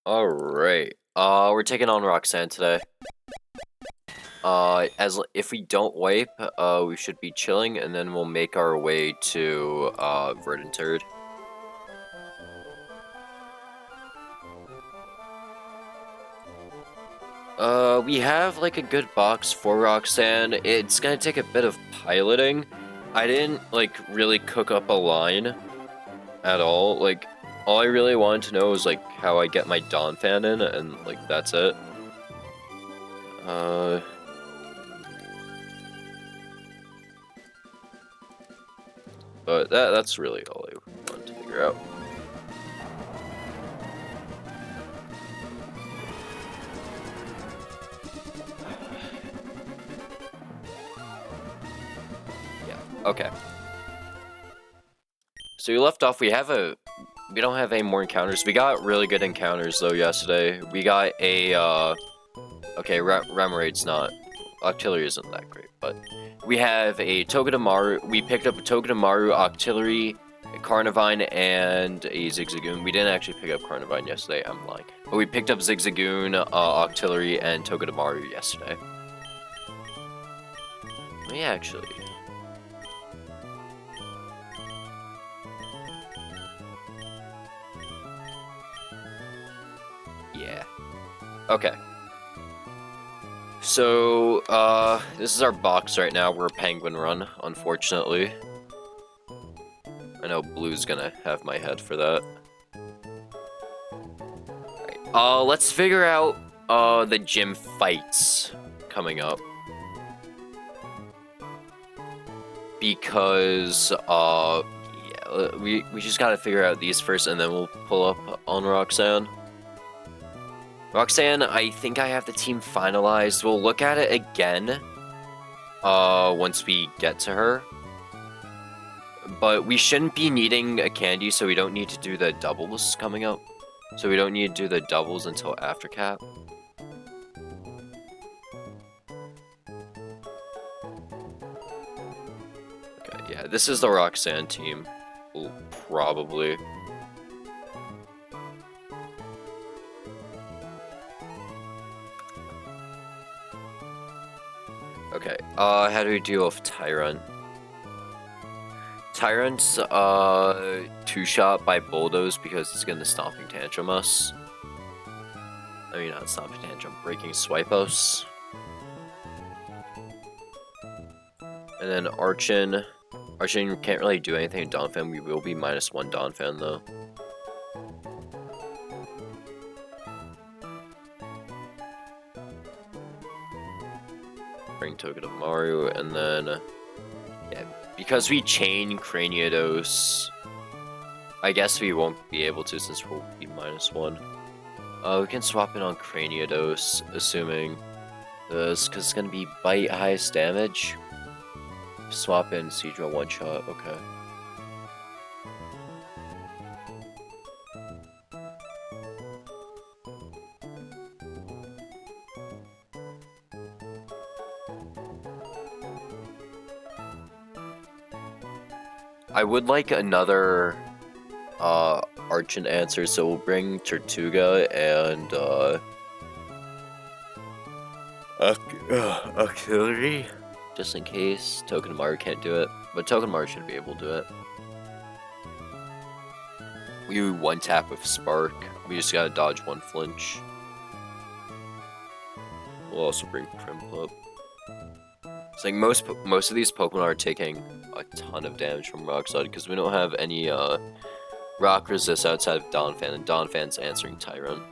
Alright. We're taking on Roxanne today. If we don't wipe, we should be chilling, and then we'll make our way to, Verdant Turd. We have, like, a good box for Roxanne. It's gonna take a bit of piloting. I didn't, like, really cook up a line at all. Like, all I really wanted to know was, like, how I get my Donphan in, and, like, that's it. But that's really all I wanted to figure out. Yeah, okay. So we left off, we don't have any more encounters. We got really good encounters, though, yesterday. We got a, okay, Remoraid's not, Octillery isn't that great, but we have a Togedemaru, we picked up a Togedemaru, Octillery, a Carnivine, and a Zigzagoon. We didn't actually pick up Carnivine yesterday, I'm lying. But we picked up Zigzagoon, Octillery, and Togedemaru yesterday. Yeah, actually. Yeah. Okay. So, this is our box right now. We're Penguin Run, unfortunately. I know Blue's gonna have my head for that. Alright, let's figure out, the gym fights coming up. Because, yeah, we just gotta figure out these first, and then we'll pull up on Roxanne. Roxanne, I think I have the team finalized. We'll look at it again, once we get to her. But we shouldn't be needing a candy, so we don't need to do the doubles coming up. So we don't need to do the doubles until after cap. Okay, yeah, this is the Roxanne team. Probably. Okay, how do we deal with Tyrant? Tyrant's, two-shot by Bulldoze because it's gonna Stomping Tantrum us. I mean, not Stomping Tantrum, Breaking Swipe us. And then Archon. Archon can't really do anything in Donphan. We will be -1 Donphan, though. Bring Togedemaru, and then... yeah, because we chain Craniados, I guess we won't be able to since we'll be -1. We can swap in on Craniados, assuming this, because it's gonna be bite highest damage. Swap in Seadra one shot, okay. I would like another Archon answer, so we'll bring Tortuga and Auxiliary, just in case Togedemaru can't do it, but Togedemaru should be able to do it. We one tap with Spark. We just gotta dodge one flinch. We'll also bring Primplup. It's like most of these Pokemon are taking a ton of damage from Rock Slide because we don't have any rock resist outside of Donphan, and Donphan's answering Tyrant.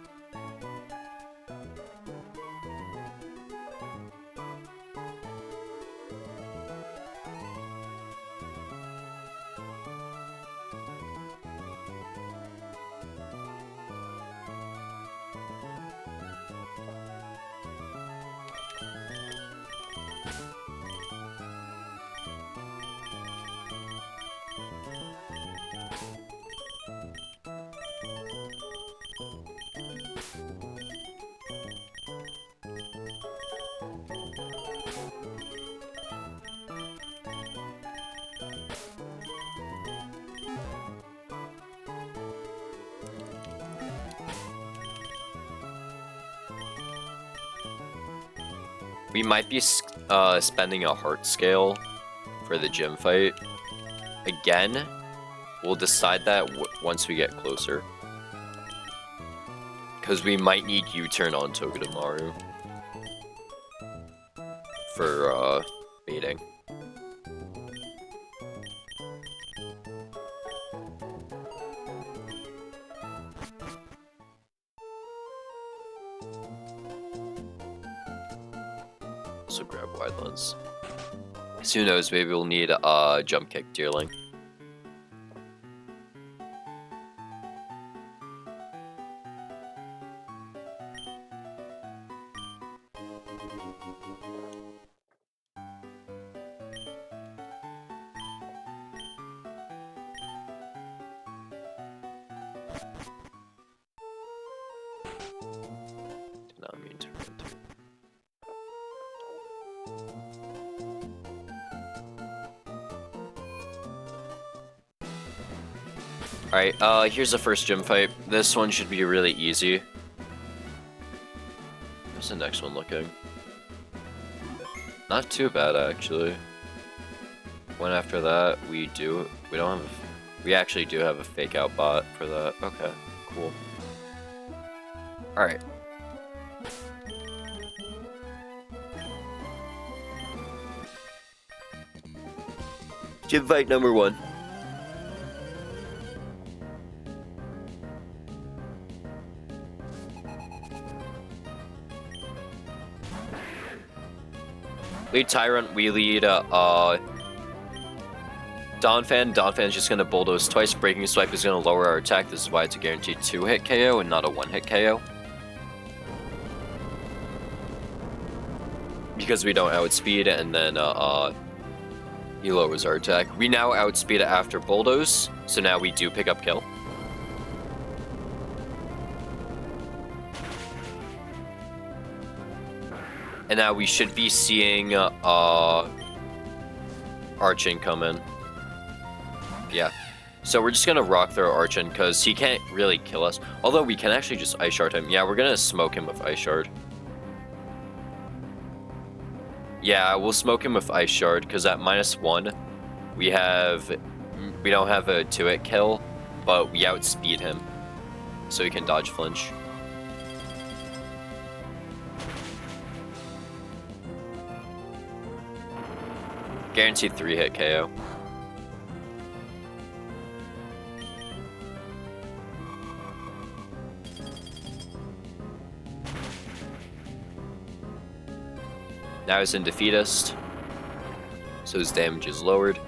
We might be spending a heart scale for the gym fight. Again, we'll decide that once we get closer. Because we might need U-turn on Togedemaru for baiting. Also grab wide lens. So who knows, maybe we'll need a jump kick deerling. Did not mean to run through. Alright, here's the first gym fight. This one should be really easy. How's the next one looking? Not too bad, actually. One after that, we actually do have a fake out bot for that. Okay, cool. Alright. Gym fight number 1. Lead Tyrant, we lead Donphan. Donphan's just gonna bulldoze twice. Breaking Swipe is gonna lower our attack. This is why it's a guaranteed 2-hit KO and not a 1-hit KO. Because we don't outspeed, and then he lowers our attack. We now outspeed it after bulldoze, so now we do pick up kill. And now we should be seeing Archin come in. Yeah. So we're just gonna rock throw Archin because he can't really kill us. Although we can actually just Ice Shard him. Yeah, we're gonna smoke him with Ice Shard. Yeah, we'll smoke him with Ice Shard because at -1 we don't have a 2-hit kill, but we outspeed him. So he can dodge flinch. Guaranteed 3-hit KO. Now he's in Defeatist, so his damage is lowered.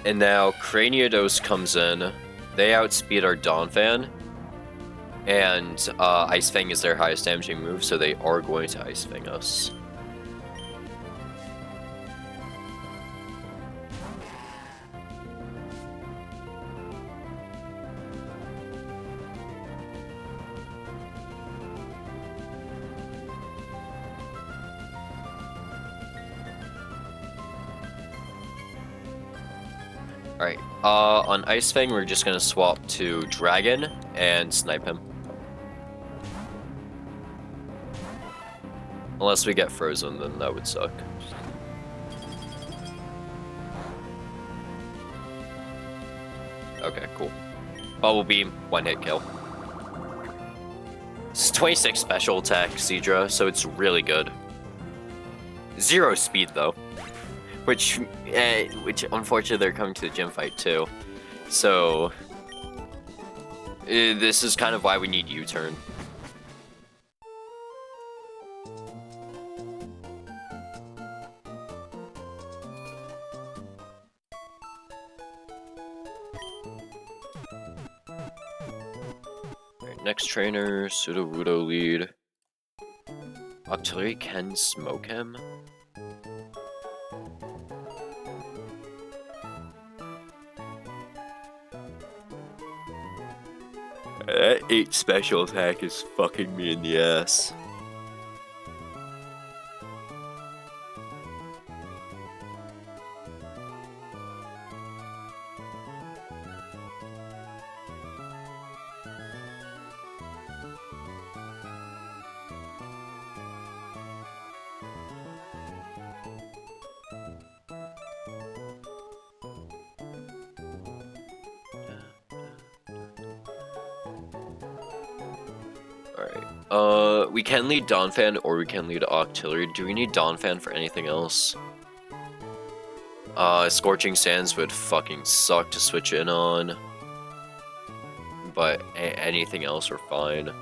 And now Craniados comes in. They outspeed our Donphan. And Ice Fang is their highest damaging move, so they are going to Ice Fang us. Alright, on Ice Fang, we're just gonna swap to Dragon and snipe him. Unless we get frozen, then that would suck. Okay, cool. Bubble Beam, 1-hit kill. It's 26 special attack, Seadra, so it's really good. 0 speed, though. Which unfortunately they're coming to the gym fight, too. So, this is kind of why we need U-turn. Next trainer, Sudowoodo lead. Octillery can smoke him. That 8 special attack is fucking me in the ass. Alright. We can lead Donphan or we can lead Octillery. Do we need Donphan for anything else? Scorching Sands would fucking suck to switch in on. But anything else we're fine.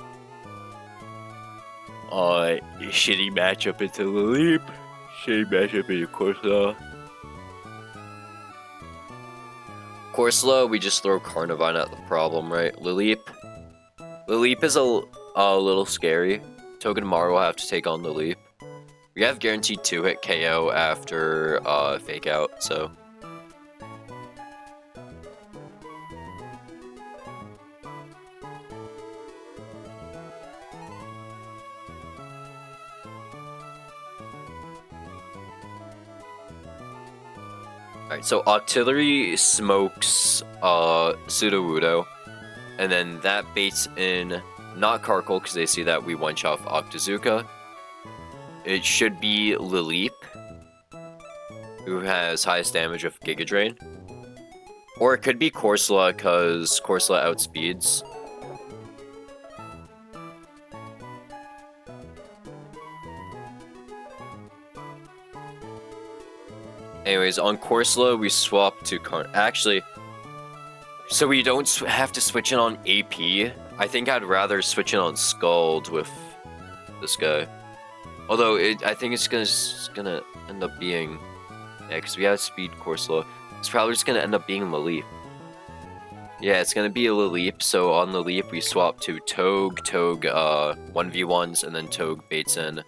Shitty matchup into Laleep. Shitty matchup into Corsola. Corsola, we just throw Carnivine at the problem, right? Laleep is a little scary. Togedemaru will have to take on Laleep. We have guaranteed 2-hit KO after Fake Out, so... Alright, so Octillery smokes Sudowoodo, and then that baits in not Karkle, because they see that we one-shot Octazooka. It should be Laleep, who has highest damage of Giga Drain. Or it could be Corsola, because Corsola outspeeds. Anyways, on Corsola, we swap to Actually, so we don't have to switch in on AP. I think I'd rather switch in on Scald with this guy. Although, I think it's gonna end up being... Yeah, because we have Speed Corsola. It's probably just gonna end up being Laleep. Yeah, it's gonna be a Laleep, so on Laleep we swap to Togue, 1v1s, and then Togue baits in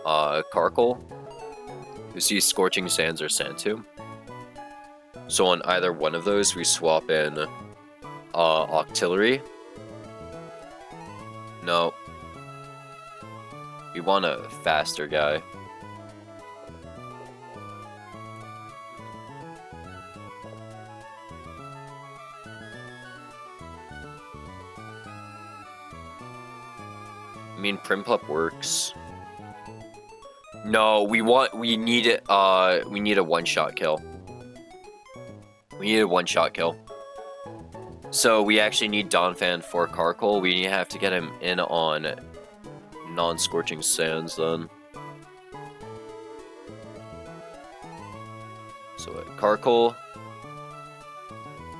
Karkle, who sees Scorching Sands or Sandtomb. So on either one of those, we swap in Octillery. No. We want a faster guy. I mean, Primplup works. No, we need it, we need a one-shot kill. We need a one-shot kill. So we actually need Donphan for Karkle. We have to get him in on non-Scorching Sands then. So Karkle,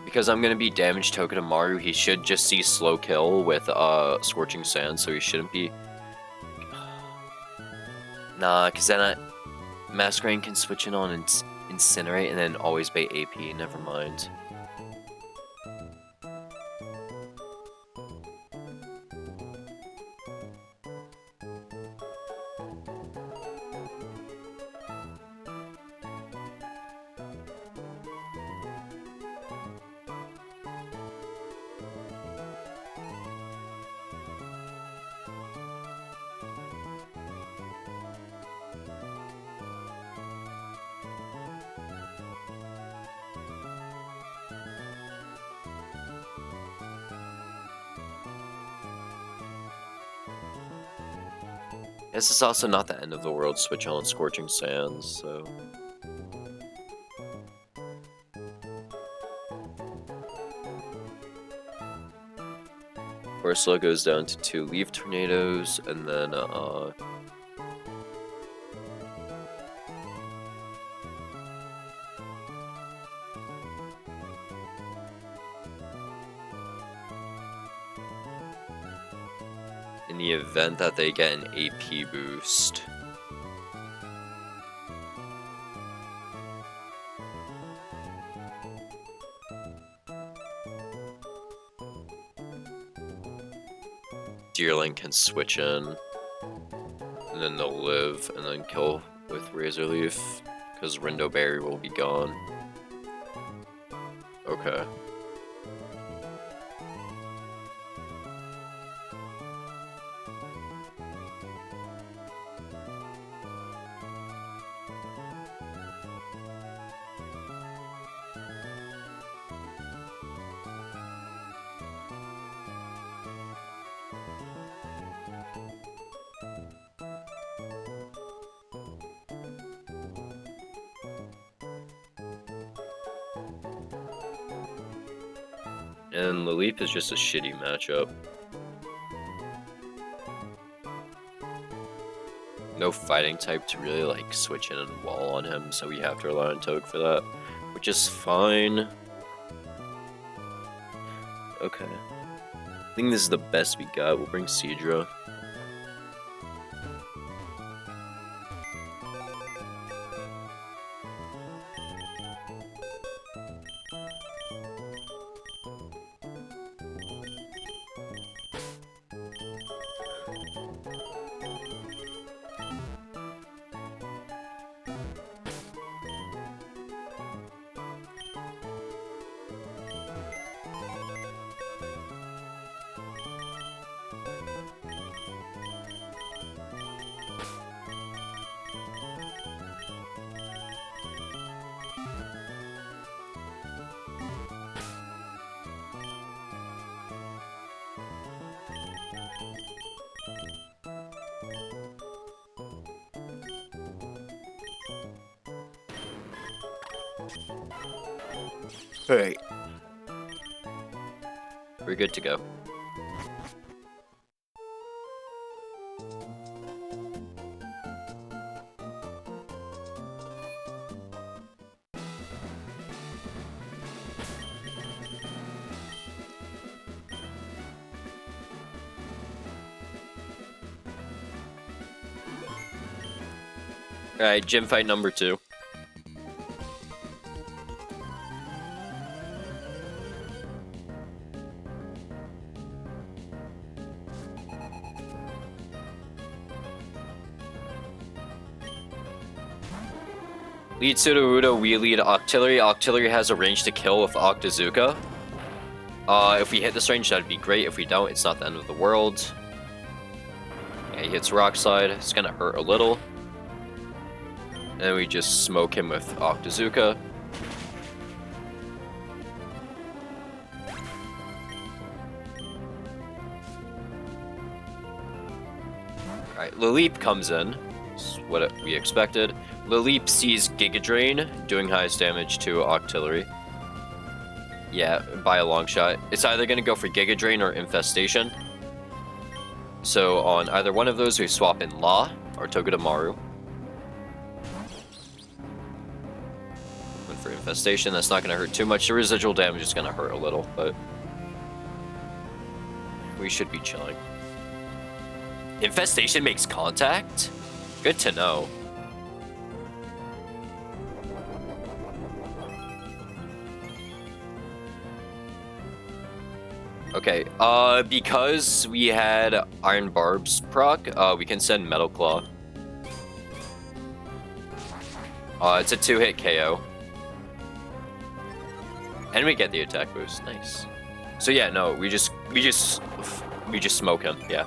because I'm gonna be damaged Togedemaru, he should just see slow kill with Scorching Sands, so he shouldn't be. Nah, because then Masquerain can switch in on Incinerate and then always bait AP. Never mind. This is also not the end of the world, switch on Scorching Sands, so... Corsola goes down to 2 Leaf Tornadoes, and then, in the event that they get an AP boost. Deerling can switch in, and then they'll live, and then kill with Razor Leaf, because Rindo Berry will be gone. Okay. And Laleep is just a shitty matchup. no fighting type to really like switch in and wall on him, so we have to rely on Toad for that, which is fine. Okay. I think this is the best we got. We'll bring Seadra. Alright. We're good to go. Alright, gym fight number 2. Lead Sudowoodo, we lead Octillery. Octillery has a range to kill with Octazooka. If we hit this range, that'd be great. If we don't, it's not the end of the world. Yeah, he hits Rock Slide. It's gonna hurt a little. And then we just smoke him with Octazooka. Alright, Laleep comes in. That's what we expected. Laleep sees Giga Drain, doing highest damage to Octillery. Yeah, by a long shot. It's either going to go for Giga Drain or Infestation. So on either one of those, we swap in La or Togedemaru. Went for Infestation. That's not going to hurt too much. The residual damage is going to hurt a little, but we should be chilling. Infestation makes contact? Good to know. Okay, because we had Iron Barbs proc, we can send Metal Claw. It's a 2-hit KO. And we get the attack boost, nice. So yeah, no, we just smoke him, yeah.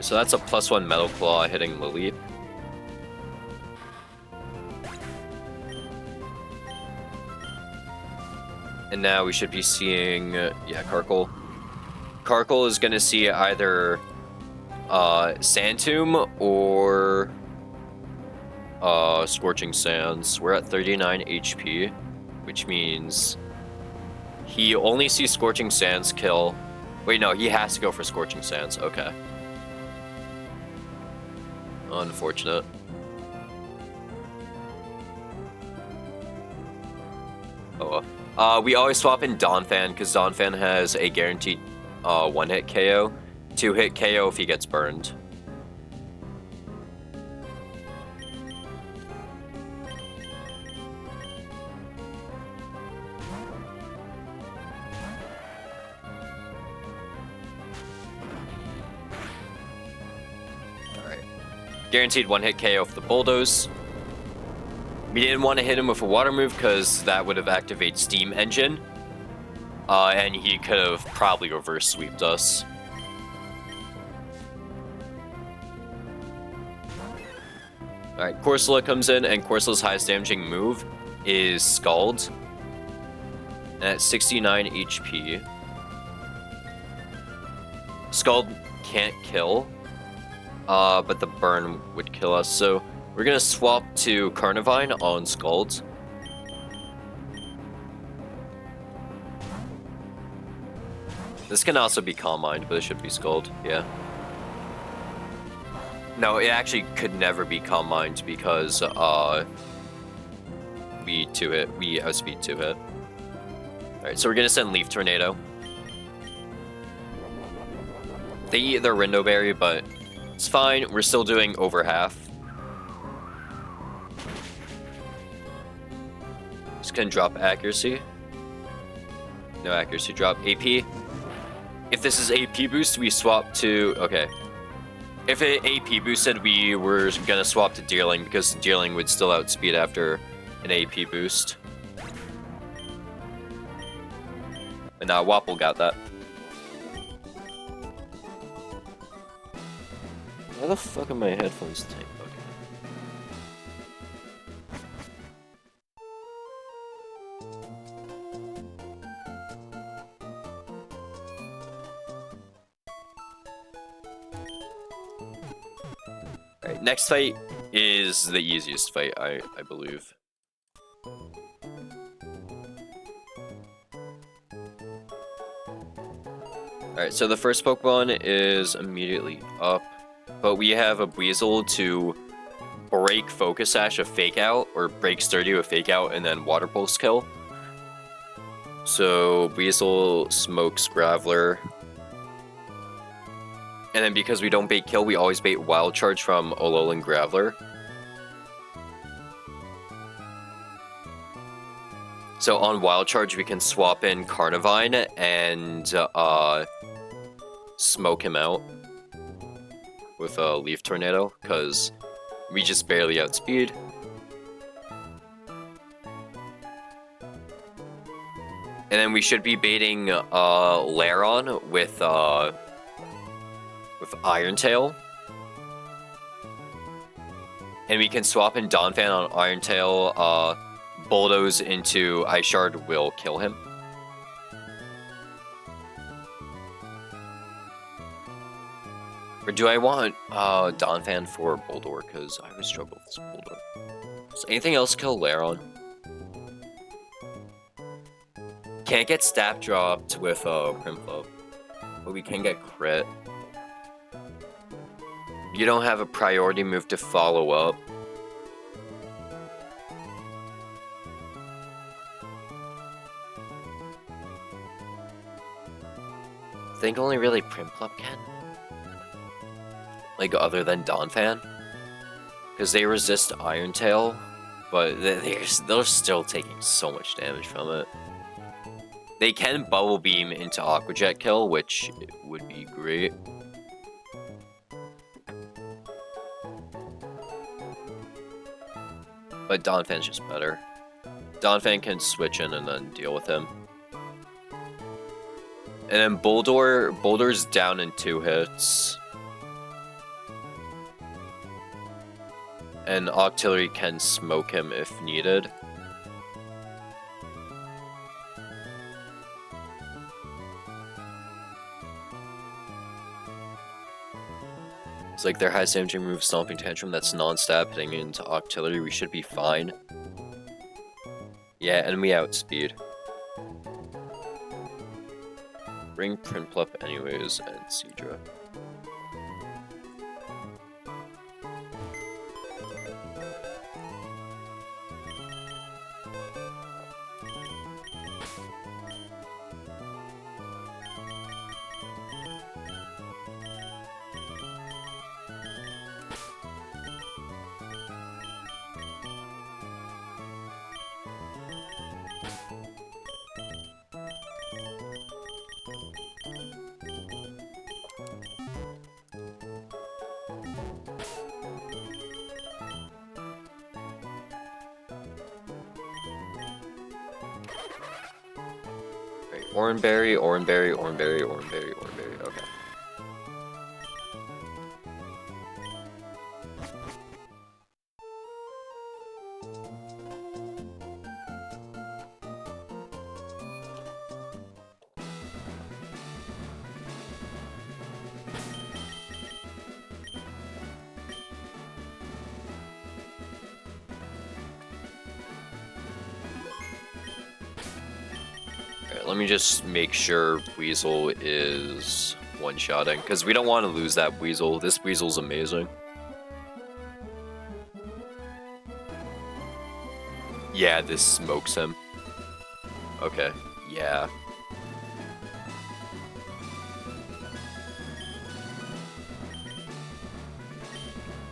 So that's a +1 Metal Claw hitting Laleep. And now we should be seeing, yeah, Karkle. Karkle is going to see either Sand Tomb or Scorching Sands. We're at 39 HP, which means he only sees Scorching Sands kill. Wait, no, he has to go for Scorching Sands. Okay. Unfortunate. Oh well. We always swap in Donphan because Donphan has a guaranteed 1-hit KO, 2-hit KO if he gets burned. Guaranteed 1-hit KO with the Bulldoze. We didn't want to hit him with a water move because that would have activated Steam Engine. And he could have probably reverse sweeped us. Alright, Corsola comes in, and Corsola's highest damaging move is Scald. And at 69 HP. Scald can't kill, but the burn would kill us. So we're gonna swap to Carnivine on Scald. This can also be Calm Mind, but it should be Scald, yeah. No, it actually could never be Calm Mind because, we outspeed 2-hit. Alright, so we're gonna send Leaf Tornado. They eat their Rindo Berry, but it's fine. We're still doing over half. Just gonna drop accuracy. No accuracy drop. AP. If this is AP boost, we swap to... Okay. If it AP boosted, we were gonna swap to Deerling because Deerling would still outspeed after an AP boost. And now Wapple got that. Why the fuck are my headphones tank bugging? Alright, next fight is the easiest fight, I believe. Alright, so the first Pokemon is immediately up, but we have a Weasel to break Focus Sash a Fake Out, or break Sturdy a Fake Out, and then Water Pulse kill. So Weasel smokes Graveler. And then because we don't bait kill, we always bait Wild Charge from Alolan Graveler. So on Wild Charge, we can swap in Carnivine and smoke him out with a Leaf Tornado, because we just barely outspeed. And then we should be baiting Lairon with Iron Tail. And we can swap in Donphan on Iron Tail. Bulldoze into Ice Shard will kill him. Or do I want Donphan for Boldore? Because I would struggle with this Boldore. Does anything else kill Lairon? Can't get stab dropped with Primflow, but we can get crit. You don't have a priority move to follow up. I think only really Prinplup can. Like, other than Donphan. Because they resist Iron Tail, but they're still taking so much damage from it. They can Bubble Beam into Aqua Jet kill, which would be great. But Donphan's just better. Donphan can switch in and then deal with him. And then Boulder's down in 2 hits. And Octillery can smoke him if needed. It's like their highest damaging move, Stomping Tantrum, that's non-stab hitting into Octillery. We should be fine. Yeah, and we outspeed. Bring Prinplup anyways, and Seadra. Oranberry, Oranberry, Oranberry, Oranberry, Oranberry, okay. let me just make sure Weasel is one-shotting, because we don't want to lose that Weasel. This Weasel's amazing. Yeah, this smokes him. Okay, yeah.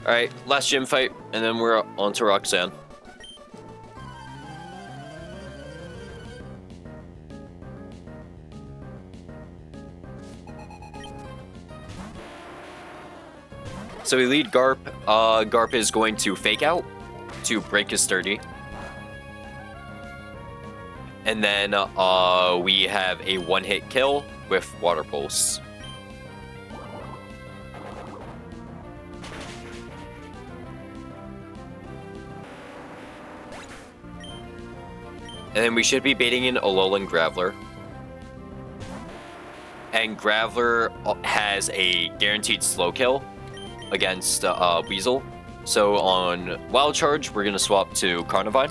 Alright, last gym fight, and then we're on to Roxanne. So we lead Garp. Garp is going to fake out to break his 30. And then we have a one-hit kill with Water Pulse. And then we should be baiting in Alolan Graveler. And Graveler has a guaranteed slow kill against Weasel. So on Wild Charge, we're going to swap to Carnivine.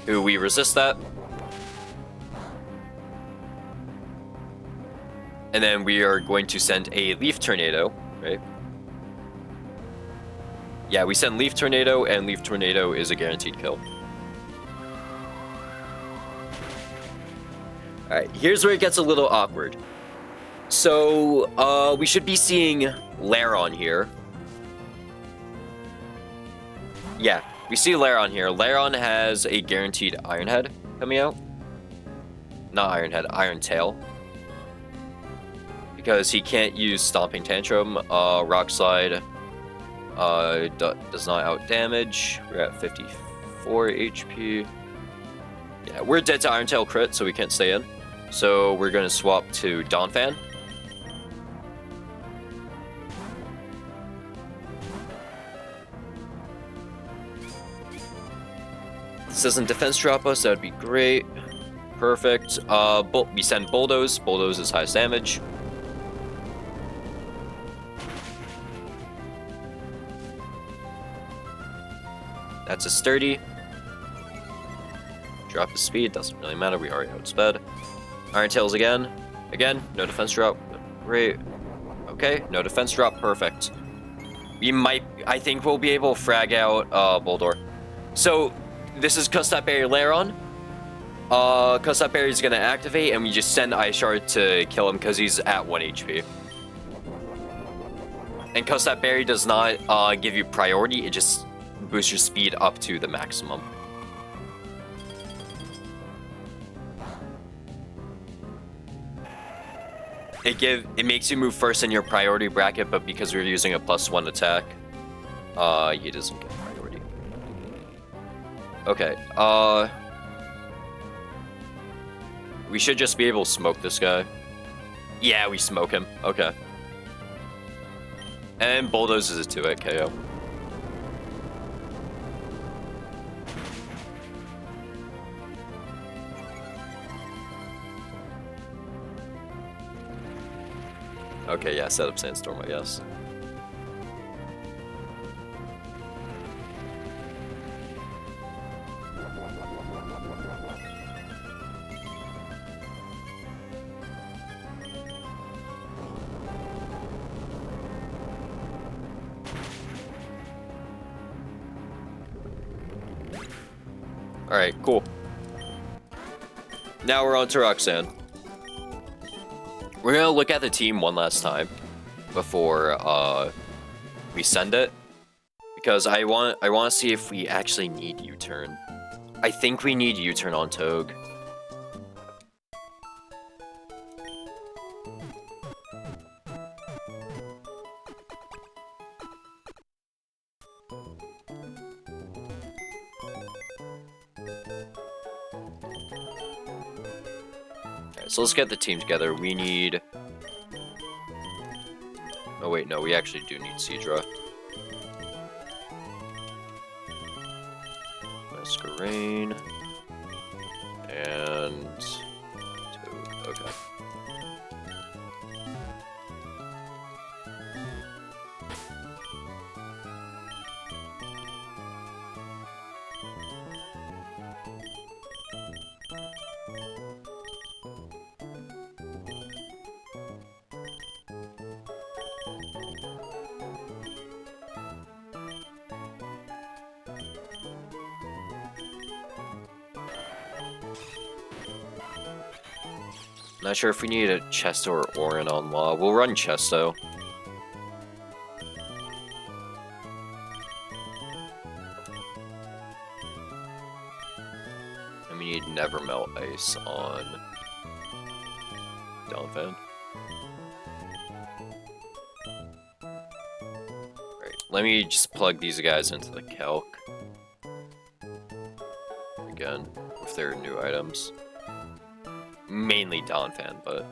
Ooh, we resist that. And then we are going to send a Leaf Tornado, right? Yeah, we send Leaf Tornado, and Leaf Tornado is a guaranteed kill. Alright, here's where it gets a little awkward. So, we should be seeing Lairon here. Yeah, we see Lairon here. Lairon has a guaranteed Iron Head coming out. Not Iron Head, Iron Tail. Because he can't use Stomping Tantrum. Rock Slide does not out damage. We're at 54 HP. Yeah, we're dead to Iron Tail crit, so we can't stay in. So we're going to swap to Donphan. This doesn't defense drop us, that would be great. Perfect. We send Bulldoze. Bulldoze is highest damage. That's a sturdy. Drop his speed, doesn't really matter, we already outsped. Iron Tails again. Again, no defense drop. Great. Okay, no defense drop, perfect. I think we'll be able to frag out Boldor. So, this is Custap Berry Lairon. Custap Berry is going to activate, and we just send Ice Shard to kill him because he's at 1 HP. And Custap Berry does not give you priority, it just boosts your speed up to the maximum. It makes you move first in your priority bracket, but because we're using a +1 attack, he doesn't get priority. Okay, we should just be able to smoke this guy. Yeah, we smoke him. Okay. And Bulldoze is a 2-hit KO. Okay, yeah, set up Sandstorm, I guess. Alright, cool. Now we're on to Roxanne. We're gonna look at the team one last time before we send it, because I want to see if we actually need U-turn. I think we need U-turn on Togue. So let's get the team together. We need... Oh wait, no, we actually do need Seadra. Masquerain. And... Okay. Not sure if we need a Chesto or Orin on law. We'll run Chesto. And we need Never Melt Ice on Donphan. Right, let me just plug these guys into the calc. Again, with their new items. Mainly Donphan, but...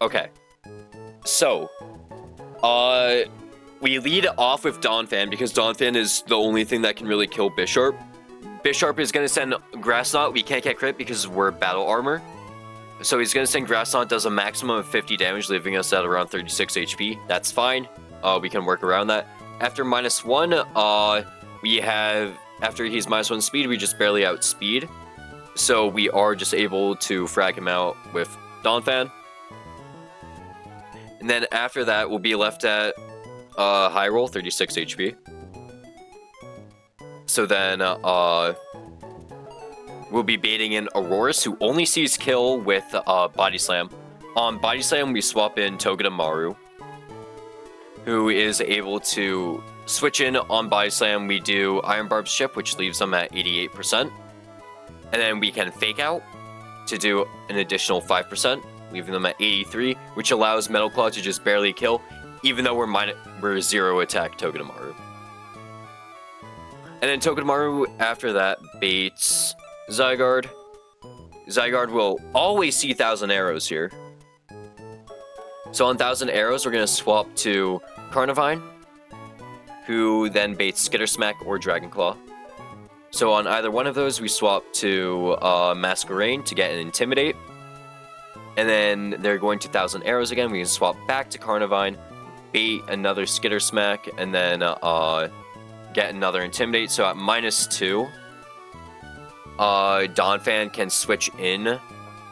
Okay, so, we lead off with Donphan because Donphan is the only thing that can really kill Bisharp. Bisharp is going to send Grass Knot. We can't get crit because we're battle armor. So he's going to send Grass Knot, does a maximum of 50 damage, leaving us at around 36 HP. That's fine. We can work around that. After -1, we have, after he's -1 speed, we just barely outspeed. So we are just able to frag him out with Donphan. And then after that, we'll be left at high roll, 36 HP. So then we'll be baiting in Aurorus, who only sees kill with Body Slam. On Body Slam, we swap in Togedemaru, who is able to switch in on Body Slam. We do Iron Barb's Chip, which leaves them at 88%. And then we can Fake Out to do an additional 5%. Leaving them at 83, which allows Metal Claw to just barely kill, even though we're 0 attack Togedemaru. And then Togedemaru, after that, baits Zygarde. Zygarde will always see 1,000 Arrows here. So on 1,000 Arrows, we're going to swap to Carnivine, who then baits Skitter Smack or Dragon Claw. So on either one of those, we swap to Masquerain to get an Intimidate. And then they're going to 1,000 Arrows again. We can swap back to Carnivine, bait another Skitter Smack, and then get another Intimidate. So at -2, Donphan can switch in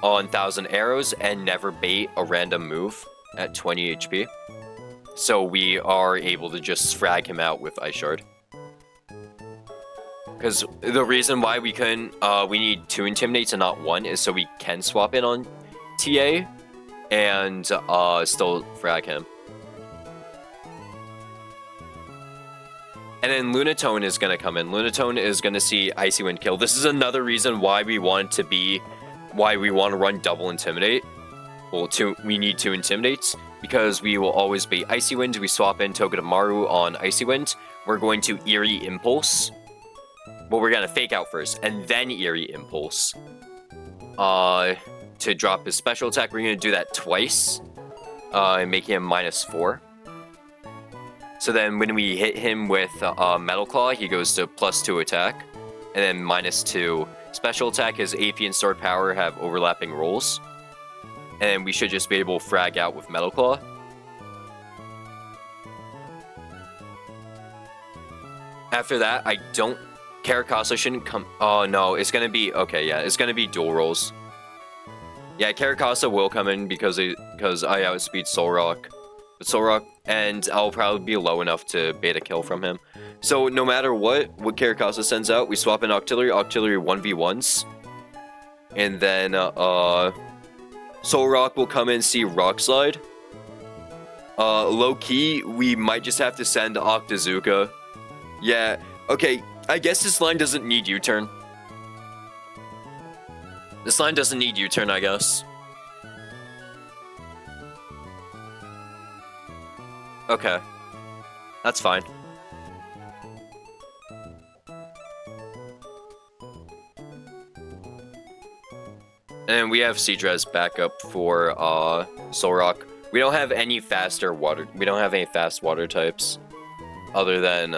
on 1,000 Arrows and never bait a random move at 20 HP. So we are able to just frag him out with Ice Shard. Because the reason why we couldn't, we need 2 Intimidates and not 1 is so we can swap in on TA and still frag him. And then Lunatone is going to come in. Lunatone is going to see Icy Wind kill. This is another reason why we want to run double Intimidate. Well, we need 2 Intimidates because we will always be Icy Wind. We swap in Togedemaru on Icy Wind. We're going to Eerie Impulse. Well, we're going to Fake Out first and then Eerie Impulse. To drop his special attack, we're going to do that twice, making him -4. So then when we hit him with Metal Claw, he goes to +2 attack, and then -2 special attack. His AP and Sword Power have overlapping rolls, and we should just be able to frag out with Metal Claw. After that, Caracasa shouldn't come. Oh no, it's going to be, okay, yeah, it's going to be dual rolls. Yeah, Caracasa will come in because I outspeed Solrock. But Solrock, and I'll probably be low enough to bait a kill from him. So no matter what Caracasa sends out, we swap in Octillery 1v1s. And then Solrock will come in, see Rock Slide. Low key, we might just have to send Octazooka. Yeah, okay, I guess this line doesn't need U-turn. This line doesn't need U-turn, I guess. Okay. That's fine. And we have Seadrez backup for Solrock. We don't have any faster water. We don't have any fast water types other than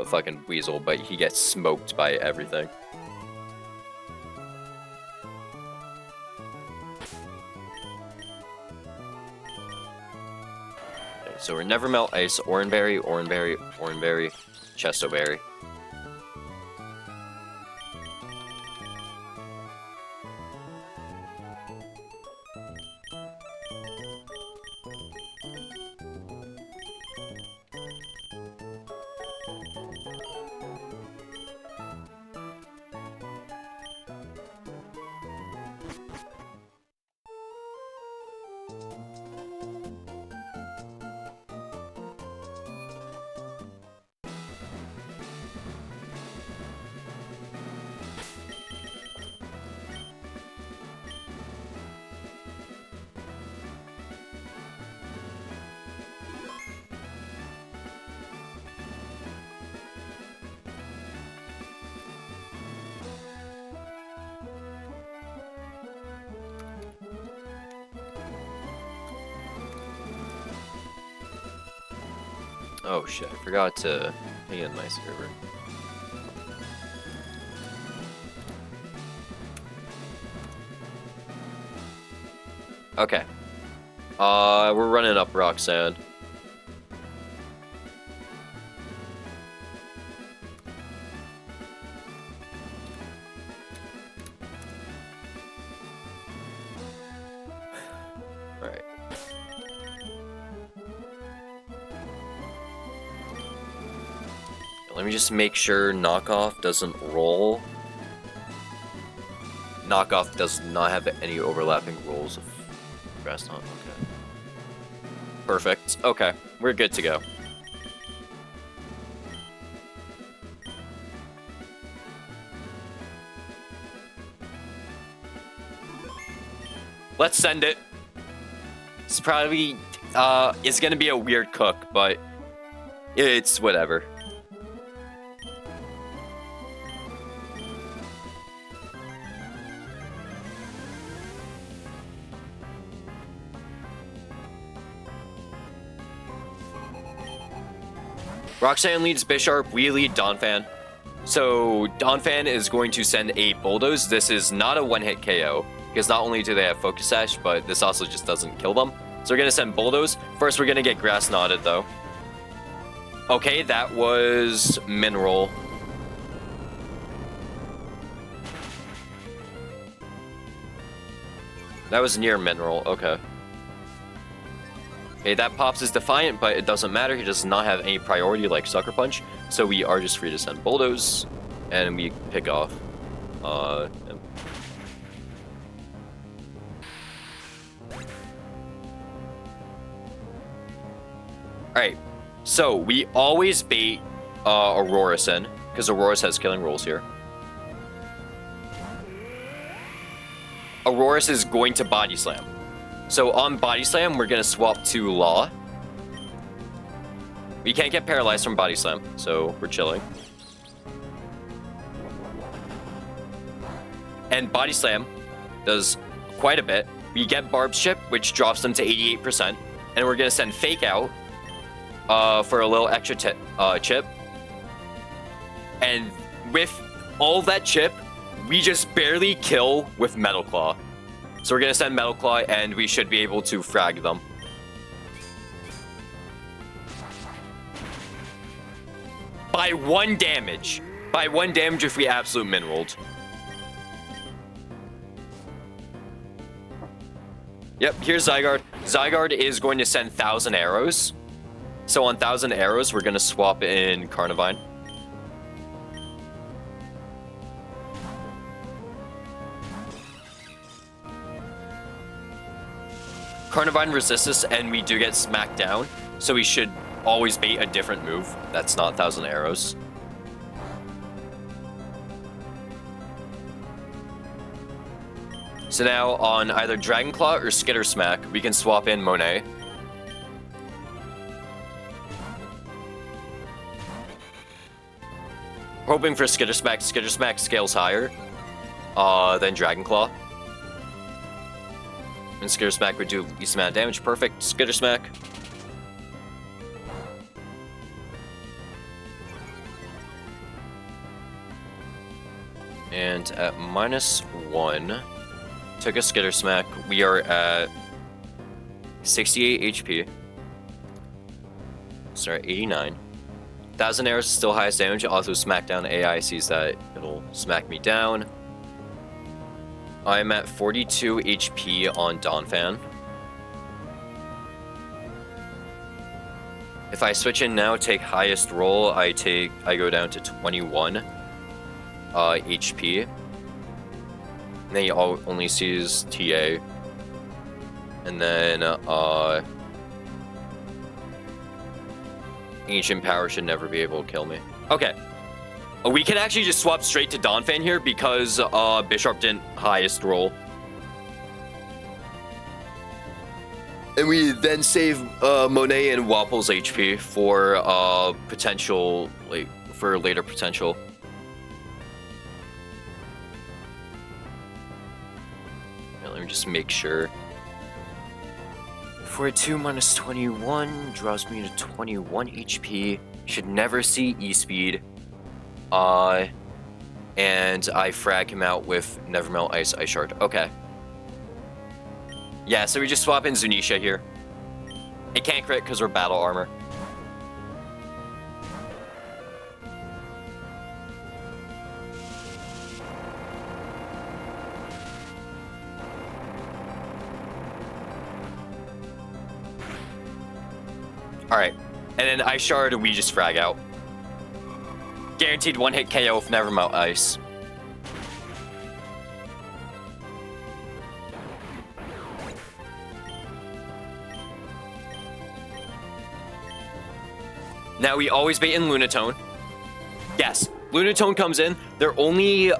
fucking Weasel, but he gets smoked by everything. So we're Never Melt Ice, Oranberry, Oranberry, Oranberry, Chestoberry. Oh shit, I forgot to hang in my server. Okay. We're running up Roxanne. Alright. Let me just make sure Knockoff doesn't roll. Knockoff does not have any overlapping rolls of Grass Knot. Okay. Perfect. Okay, we're good to go. Let's send it. It's probably, it's gonna be a weird cook, but it's whatever. Roxanne leads Bisharp, we lead Donphan. So Donphan is going to send a Bulldoze. This is not a one-hit KO, because not only do they have Focus Sash, but this also just doesn't kill them. So we're going to send Bulldoze. First, we're going to get Grass Knotted, though. Okay, that was Mineral. That was near Mineral, okay. Okay, that pops as Defiant, but it doesn't matter. He does not have any priority like Sucker Punch, so we are just free to send Bulldoze, and we pick off. Alright, so we always bait Auroras in, because Auroras has killing rolls here. Auroras is going to Body Slam. So on Body Slam, we're going to swap to Law. We can't get paralyzed from Body Slam, so we're chilling. And Body Slam does quite a bit. We get Barb's Chip, which drops them to 88%. And we're going to send Fake Out for a little extra chip. And with all that chip, we just barely kill with Metal Claw. So we're going to send Metal Claw, and we should be able to frag them. By 1 damage. By 1 damage if we absolute min-rolled. Yep, here's Zygarde. Zygarde is going to send 1,000 arrows. So on 1,000 arrows, we're going to swap in Carnivine. Carnivine resists us, and we do get smacked down, so we should always bait a different move that's not 1,000 arrows. So now on either Dragon Claw or Skitter Smack, we can swap in Monet. Hoping for Skitter Smack. Skitter Smack scales higher than Dragon Claw. And Skitter Smack would do least amount of damage. Perfect. Skitter Smack. And at -1, took a Skitter Smack. We are at 68 HP. Start at 89. 1,000 arrows is still highest damage. Also, Smackdown AI sees that it'll smack me down. I'm at 42 HP on Donphan. If I switch in now, take highest roll, I go down to 21 HP. And then he only sees TA. And then Ancient Power should never be able to kill me. Okay. We can actually just swap straight to Donphan here because Bisharp didn't highest roll. And we then save Monet and Wapple's HP for potential, like, for later potential. Now, let me just make sure. 42 minus 21 draws me to 21 HP. Should never see E-Speed. And I frag him out with Nevermelt Ice Shard. Okay. Yeah, so we just swap in Zunisha here. It can't crit because we're battle armor. Alright. And then Ice Shard, we just frag out. Guaranteed one-hit KO with Nevermelt Ice. Now we always bait in Lunatone. Yes, Lunatone comes in. Their only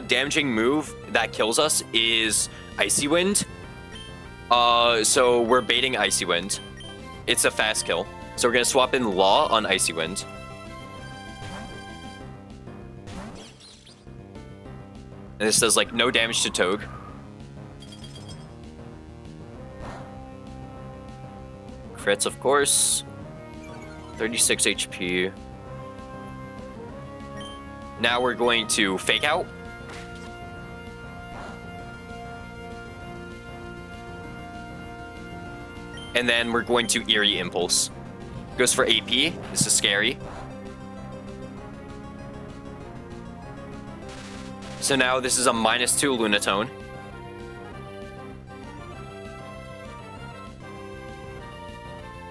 damaging move that kills us is Icy Wind. So we're baiting Icy Wind. It's a fast kill. So we're gonna swap in Law on Icy Wind. And this does like no damage to Togue. Crits, of course. 36 HP. Now we're going to Fake Out. And then we're going to Eerie Impulse. Goes for AP. This is scary. So now this is a -2 Lunatone.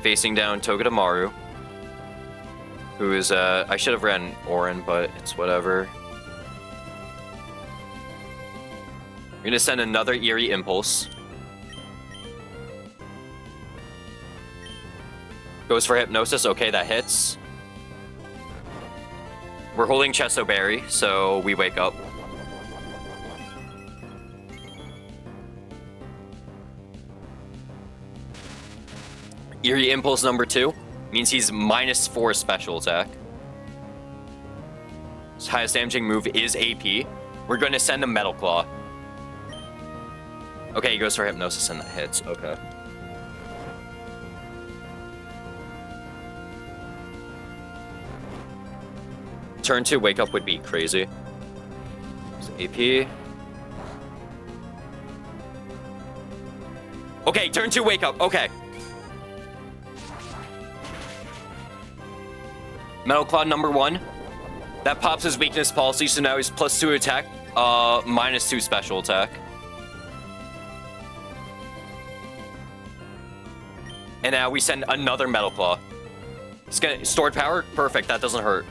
Facing down Togedemaru. Who is, I should have ran Orin, but it's whatever. We're gonna send another Eerie Impulse. Goes for Hypnosis. Okay, that hits. We're holding Chesto Berry, so we wake up. Eerie Impulse number 2 means he's -4 special attack. His highest damaging move is AP. We're going to send him Metal Claw. Okay, he goes for Hypnosis and that hits. Okay. Turn 2 wake up would be crazy. So AP. Okay, turn 2 wake up. Okay. Metal Claw number 1. That pops his weakness policy, so now he's +2 attack, -2 special attack. And now we send another Metal Claw. It's gonna stored power? Perfect, that doesn't hurt.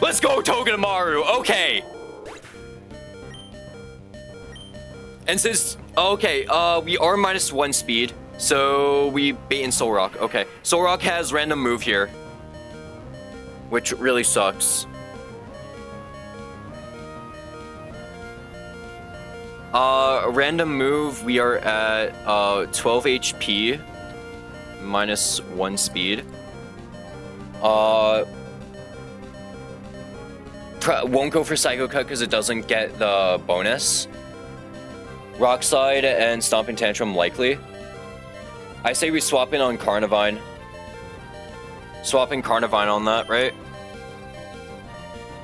Let's go, Togedemaru! Okay! And since, okay, we are -1 speed, so we bait in Soul Rock. Okay, Soul Rock has random move here, which really sucks. Random move, we are at 12 HP, -1 speed. Won't go for Psycho Cut because it doesn't get the bonus. Rock Slide and Stomping Tantrum likely. I say we swap in on Carnivine. Swapping Carnivine on that, right?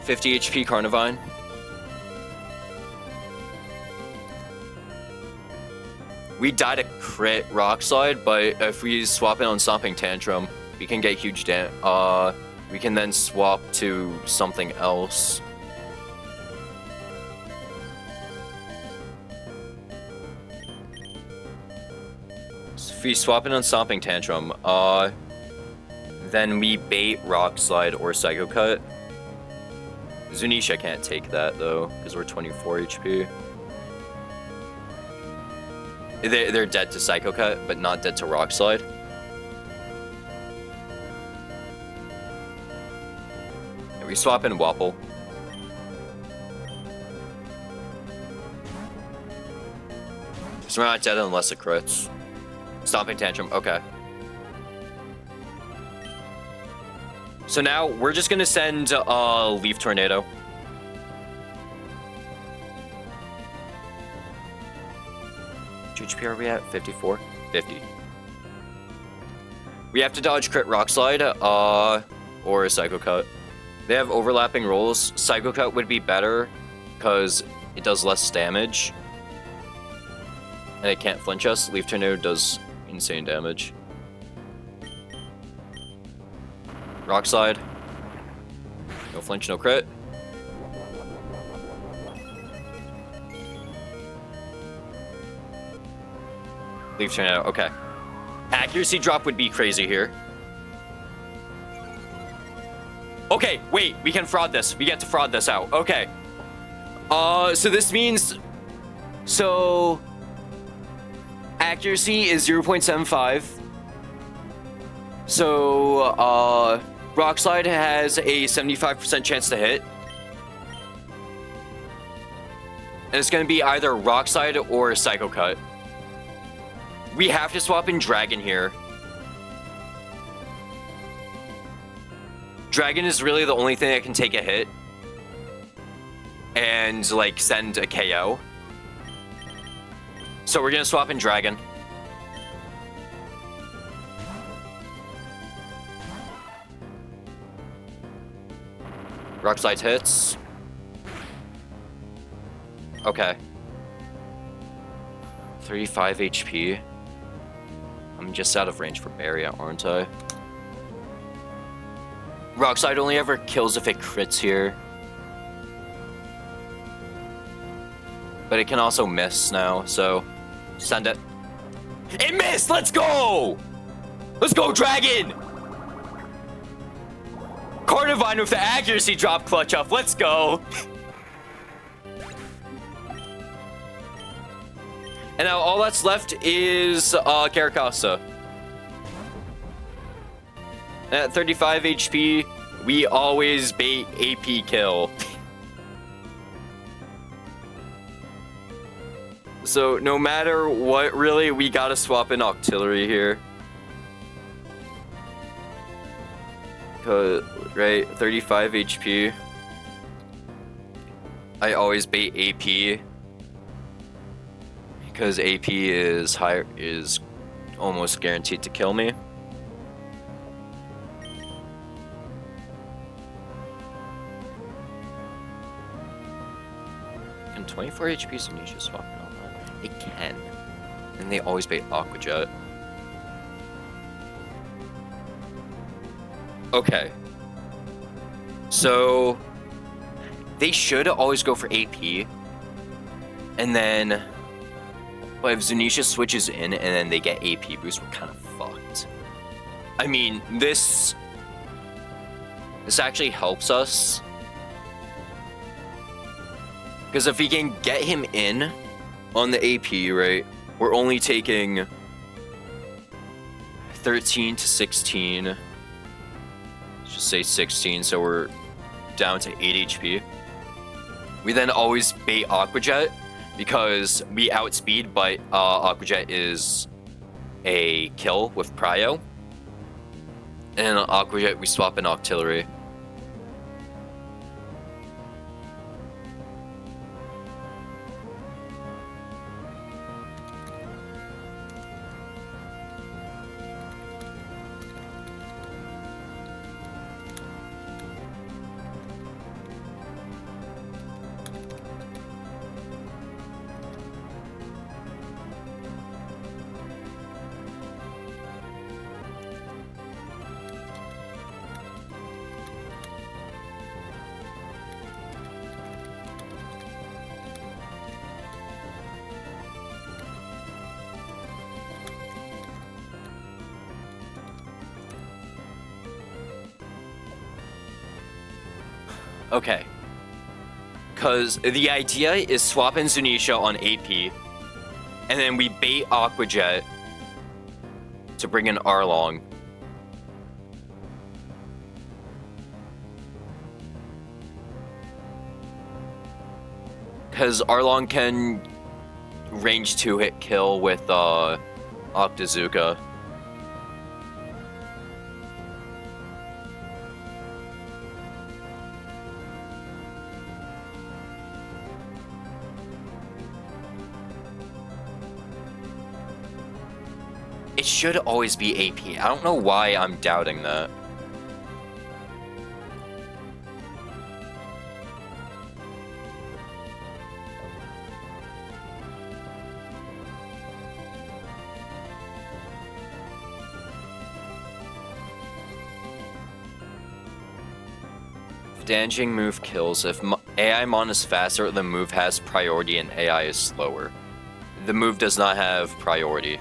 50 HP Carnivine. We died a crit Rock Slide, but if we swap it on Stomping Tantrum, we can get huge damage. We can then swap to something else. So if we swap it on Stomping Tantrum, then we bait Rock Slide or Psycho Cut. Zunisha can't take that though, because we're 24 HP. They're dead to Psycho Cut, but not dead to Rock Slide. And we swap in Wapple. So we're not dead unless it crits. Stomping Tantrum, okay. So now we're just gonna send Leaf Tornado. Which HP are we at? 54? 50. We have to dodge crit Rock Slide, or Psycho Cut. They have overlapping rolls. Psycho Cut would be better, because it does less damage. And it can't flinch us. Leaf Tornado does insane damage. Rock Slide. No flinch, no crit. Leaf Tornado, okay. Accuracy drop would be crazy here. Okay, wait, we can fraud this. We get to fraud this out. Okay. So this means... So... Accuracy is 0.75. So, Rock Slide has a 75% chance to hit. And it's gonna be either Rock Slide or Psycho Cut. We have to swap in Dragon here. Dragon is really the only thing that can take a hit. And, like, send a KO. So we're gonna swap in Dragon. Rock Slide hits. Okay. 35 HP. I'm just out of range for Barrier, aren't I? Rock Slide only ever kills if it crits here. But it can also miss now, so send it. It missed! Let's go! Let's go, Dragon! Carnivine with the accuracy drop clutch up. Let's go! And now all that's left is Caracasa. At 35 HP, we always bait AP kill. So no matter what, really, we gotta swap in Octillery here. Right, 35 HP. I always bait AP. Because AP is higher, is almost guaranteed to kill me. Can 24 HP Zunisha swap it on that? It can. And they always bait Aqua Jet. Okay. So they should always go for AP. And then, but if Zunisha switches in and then they get AP boost, we're kind of fucked. I mean, this actually helps us. Because if we can get him in on the AP, right, we're only taking 13 to 16. Let's just say 16, so we're down to 8 HP. We then always bait Aqua Jet because we outspeed, but Aqua Jet is a kill with Prio. And Aqua Jet, we swap in Octillery. Okay. Because the idea is swap in Zunisha on AP, and then we bait Aquajet to bring in Arlong. Because Arlong can range 2-hit kill with Octazooka. It should always be AP. I don't know why I'm doubting that. If damaging move kills, if AI Mon is faster, the move has priority and AI is slower. The move does not have priority.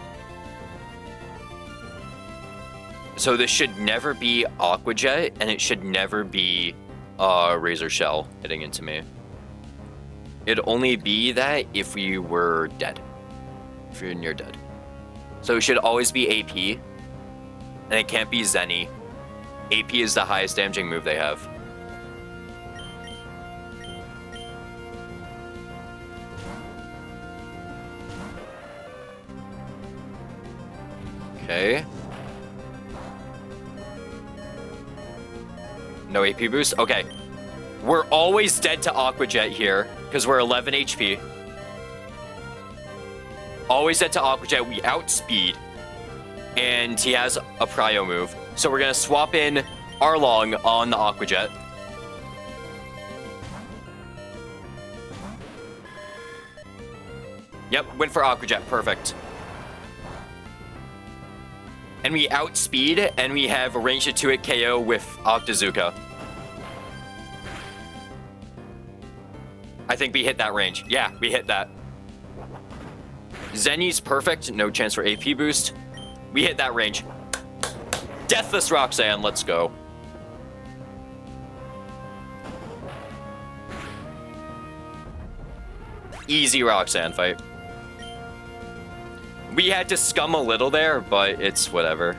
So this should never be Aquajet, and it should never be Razor Shell hitting into me. It'd only be that if we were dead. If you're near dead. So it should always be AP, and it can't be Zenny. AP is the highest damaging move they have. Okay. No AP boost? Okay. We're always dead to Aquajet here, because we're 11 HP. Always dead to Aquajet. We outspeed. And he has a prio move. So we're going to swap in Arlong on the Aquajet. Yep, went for Aquajet. Perfect. And we outspeed, and we have a range of 2-hit KO with Octazooka. I think we hit that range. Yeah, we hit that. Zenny's perfect. No chance for AP boost. We hit that range. Deathless Roxanne, let's go. Easy Roxanne fight. We had to scum a little there, but it's whatever.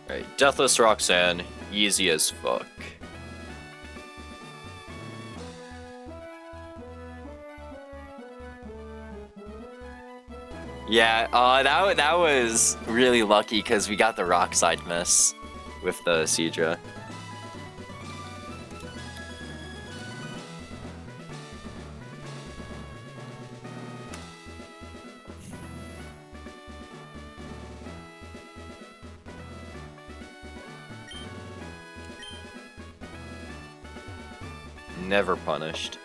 Alright, Deathless Roxanne, easy as fuck. Yeah, that was really lucky because we got the rock side miss with the Seadra. Never punished.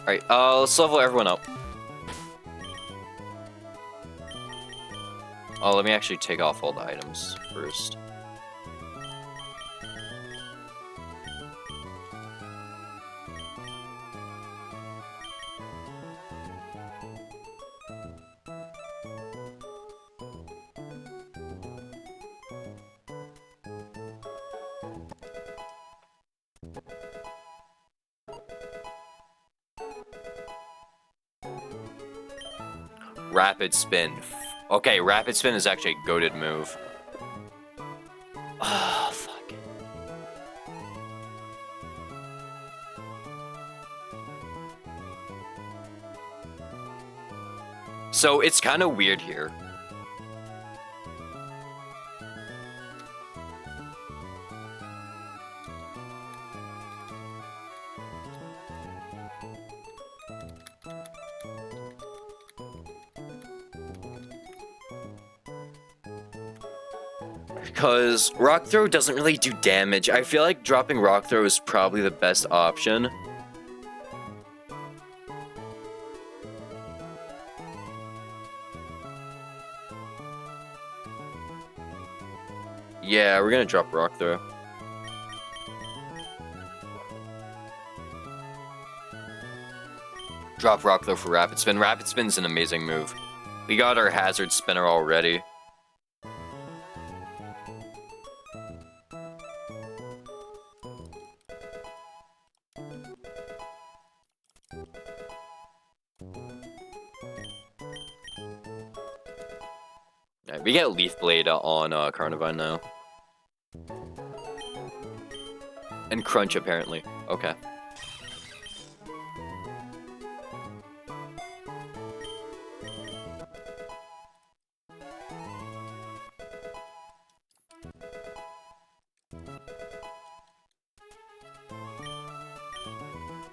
Alright, let's level everyone up. Oh, let me actually take off all the items first. Rapid Spin. Okay, Rapid Spin is actually a goated move. Ah, fuck. So it's kind of weird here. Because Rock Throw doesn't really do damage. I feel like dropping Rock Throw is probably the best option. Yeah, we're gonna drop Rock Throw. Drop Rock Throw for Rapid Spin. Rapid Spin's an amazing move. We got our Hazard Spinner already. Right, we get Leaf Blade on Carnivine now. And Crunch, apparently. Okay.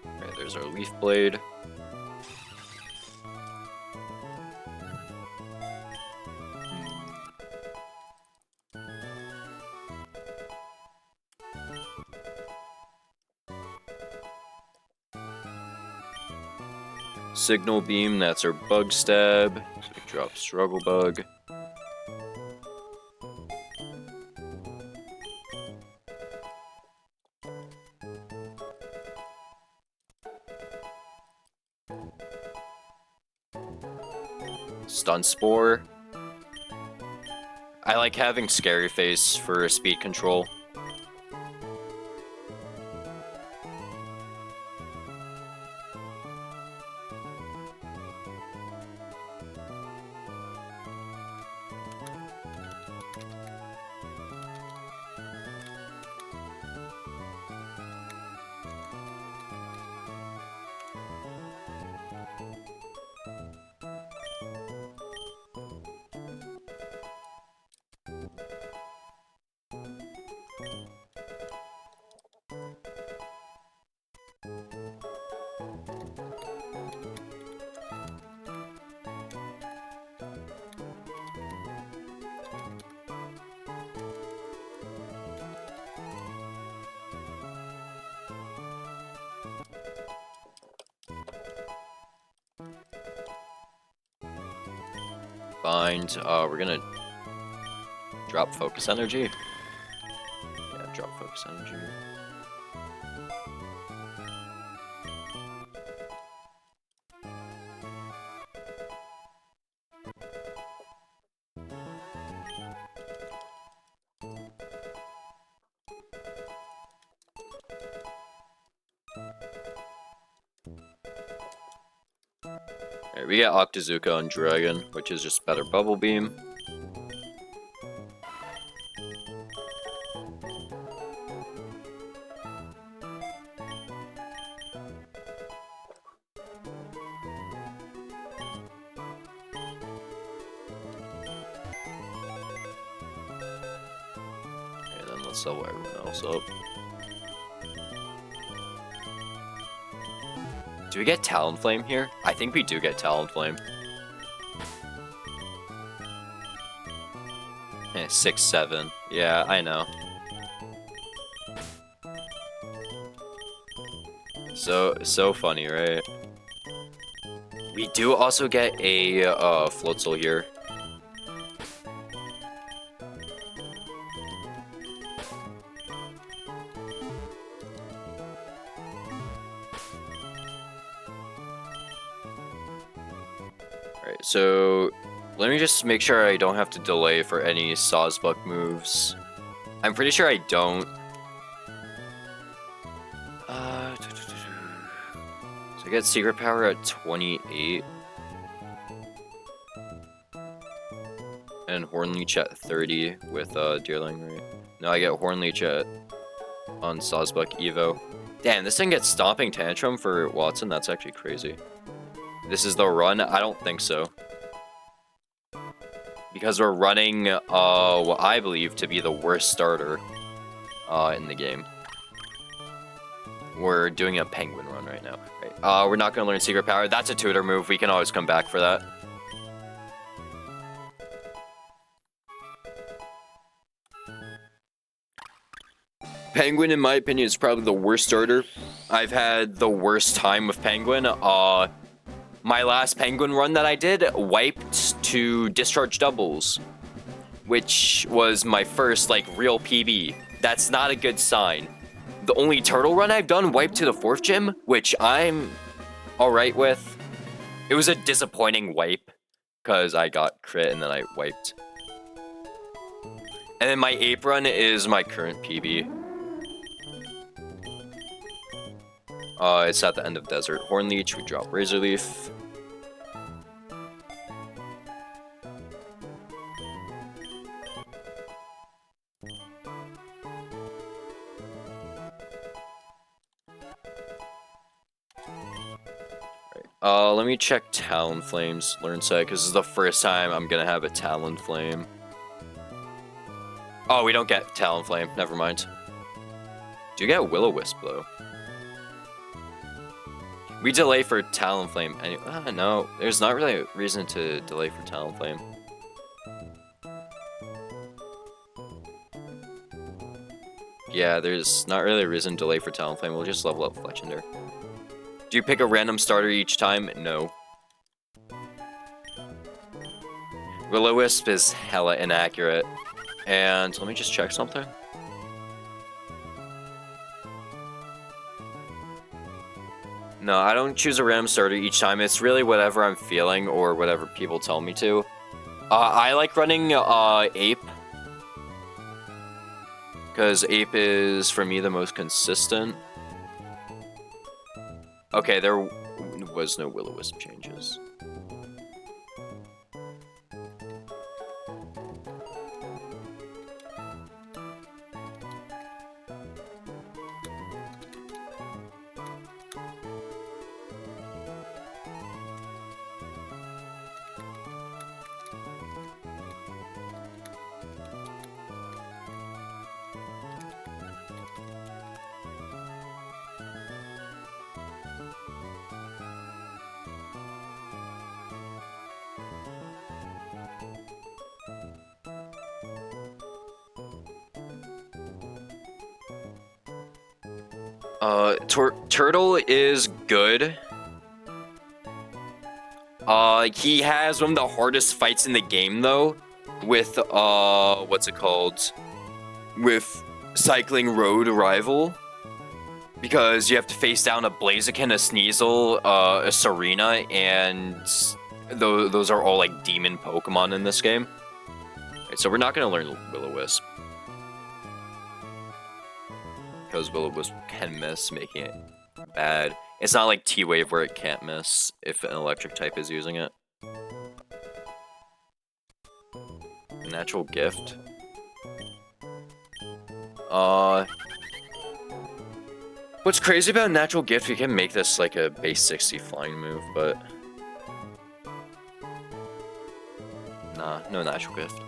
Alright, there's our Leaf Blade. Signal Beam, that's our Bug Stab. So we drop Struggle Bug. Stun Spore. I like having Scary Face for speed control. Bind. We're gonna drop Focus Energy. Yeah, drop Focus Energy. Alright, we get Octazooka on Dragon, which is just better Bubble Beam. And then let's level everyone else up. Do we get Talonflame here? I think we do get Talonflame. 6-7. Yeah, I know. So funny, right? We do also get a Floatzel here. Alright, so let me just make sure I don't have to delay for any Sawsbuck moves. I'm pretty sure I don't. So I get Secret Power at 28. and Hornleech at 30 with Deerling, right? No, I get Hornleech on Sawsbuck Evo. Damn, this thing gets Stomping Tantrum for Watson? That's actually crazy. This is the run? I don't think so. Because we're running what I believe to be the worst starter in the game. We're doing a Penguin run right now. Right. We're not going to learn Secret Power. That's a tutor move. We can always come back for that. Penguin, in my opinion, is probably the worst starter. I've had the worst time with Penguin. My last Penguin run that I did wiped to Discharge Doubles, which was my first, like, real PB. That's not a good sign. The only turtle run I've done wiped to the 4th gym, which I'm alright with. It was a disappointing wipe, because I got crit and then I wiped. And then my ape run is my current PB. It's at the end of Desert. Hornleech, we drop Razor Leaf. Let me check Talonflame's learn set, because this is the first time I'm gonna have a Talonflame. Oh, we don't get Talonflame. Never mind. Do you get Will-O-Wisp, though? We delay for Talonflame. No, there's not really a reason to delay for Talonflame. Yeah, there's not really a reason to delay for Talonflame. We'll just level up Fletchender. Do you pick a random starter each time? No. Will-O-Wisp is hella inaccurate. And let me just check something. No, I don't choose a random starter each time. It's really whatever I'm feeling or whatever people tell me to. I like running Ape. Because Ape is, for me, the most consistent. Okay, there was no Will-O-Wisp changes. Turtle is good. He has one of the hardest fights in the game, though, with, what's it called? With Cycling Road Rival. Because you have to face down a Blaziken, a Sneasel, a Serena, and those are all, like, demon Pokemon in this game. Right, so we're not gonna learn Will-O-Wisp. Because Will-O-Wisp can miss, making it bad. It's not like T-Wave where it can't miss if an electric type is using it. Natural Gift. What's crazy about Natural Gift, we can make this like a base 60 flying move, but... Nah, no Natural Gift.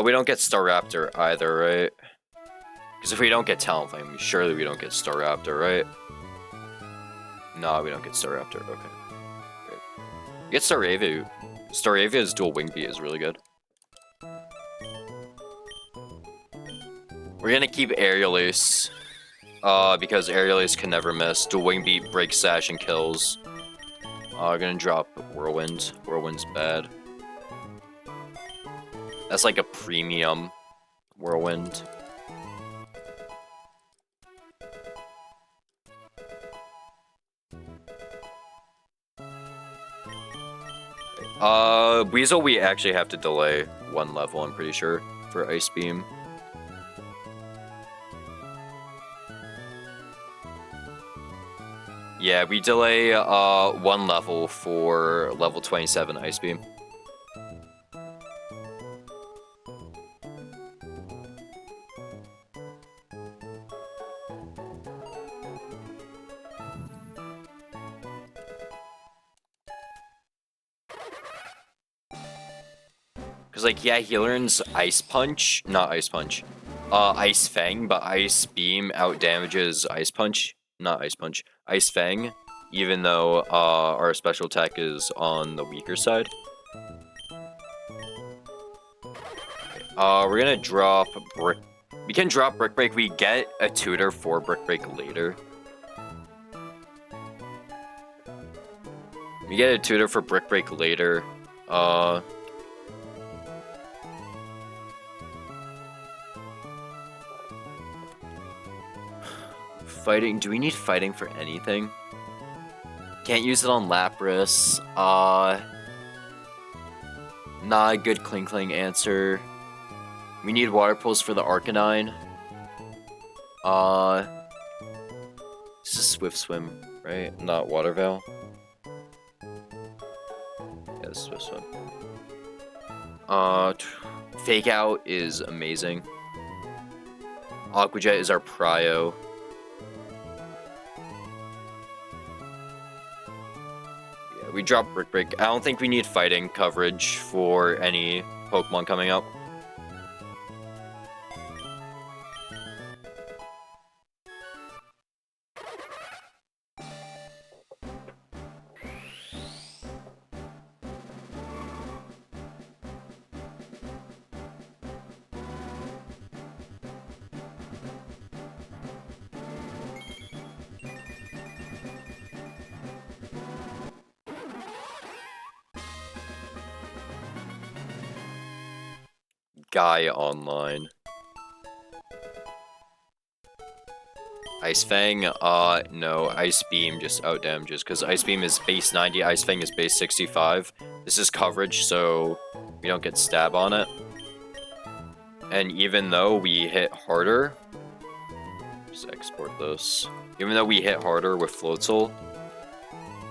We don't get Staraptor either, right? Because if we don't get Talonflame, surely we don't get Staraptor, right? No, we don't get Staraptor. Okay. Great. We get Staravia. Staravia's dual wing beat is really good. We're gonna keep Aerial Ace. Because Aerial Ace can never miss. Dual wing beat, breaks sash, and kills. We're gonna drop Whirlwind. Whirlwind's bad. That's like a premium Whirlwind. Weasel we actually have to delay one level, I'm pretty sure, for Ice Beam. Yeah, we delay 1 level for level 27 Ice Beam. Cause like yeah, he learns Ice Punch, not Ice Punch, Ice Fang, but Ice Beam out damages Ice Punch, not Ice Punch, Ice Fang, even though our special attack is on the weaker side. We're gonna drop Brick. We can drop Brick Break. We get a tutor for Brick Break later. We get a tutor for Brick Break later. Fighting. Do we need fighting for anything? Can't use it on Lapras. Not a good Kling answer. We need water pulls for the Arcanine. This is Swift Swim, right? Not Water Veil. Yeah, Swift Swim. Fake Out is amazing. Aqua Jet is our prio. Yeah, we drop Brick Break. I don't think we need fighting coverage for any Pokemon coming up. Guy online. Ice Fang, no, Ice Beam just out damages, because Ice Beam is base 90, Ice Fang is base 65. This is coverage, so we don't get stab on it. And even though we hit harder, just export this. Even though we hit harder with Floatzel,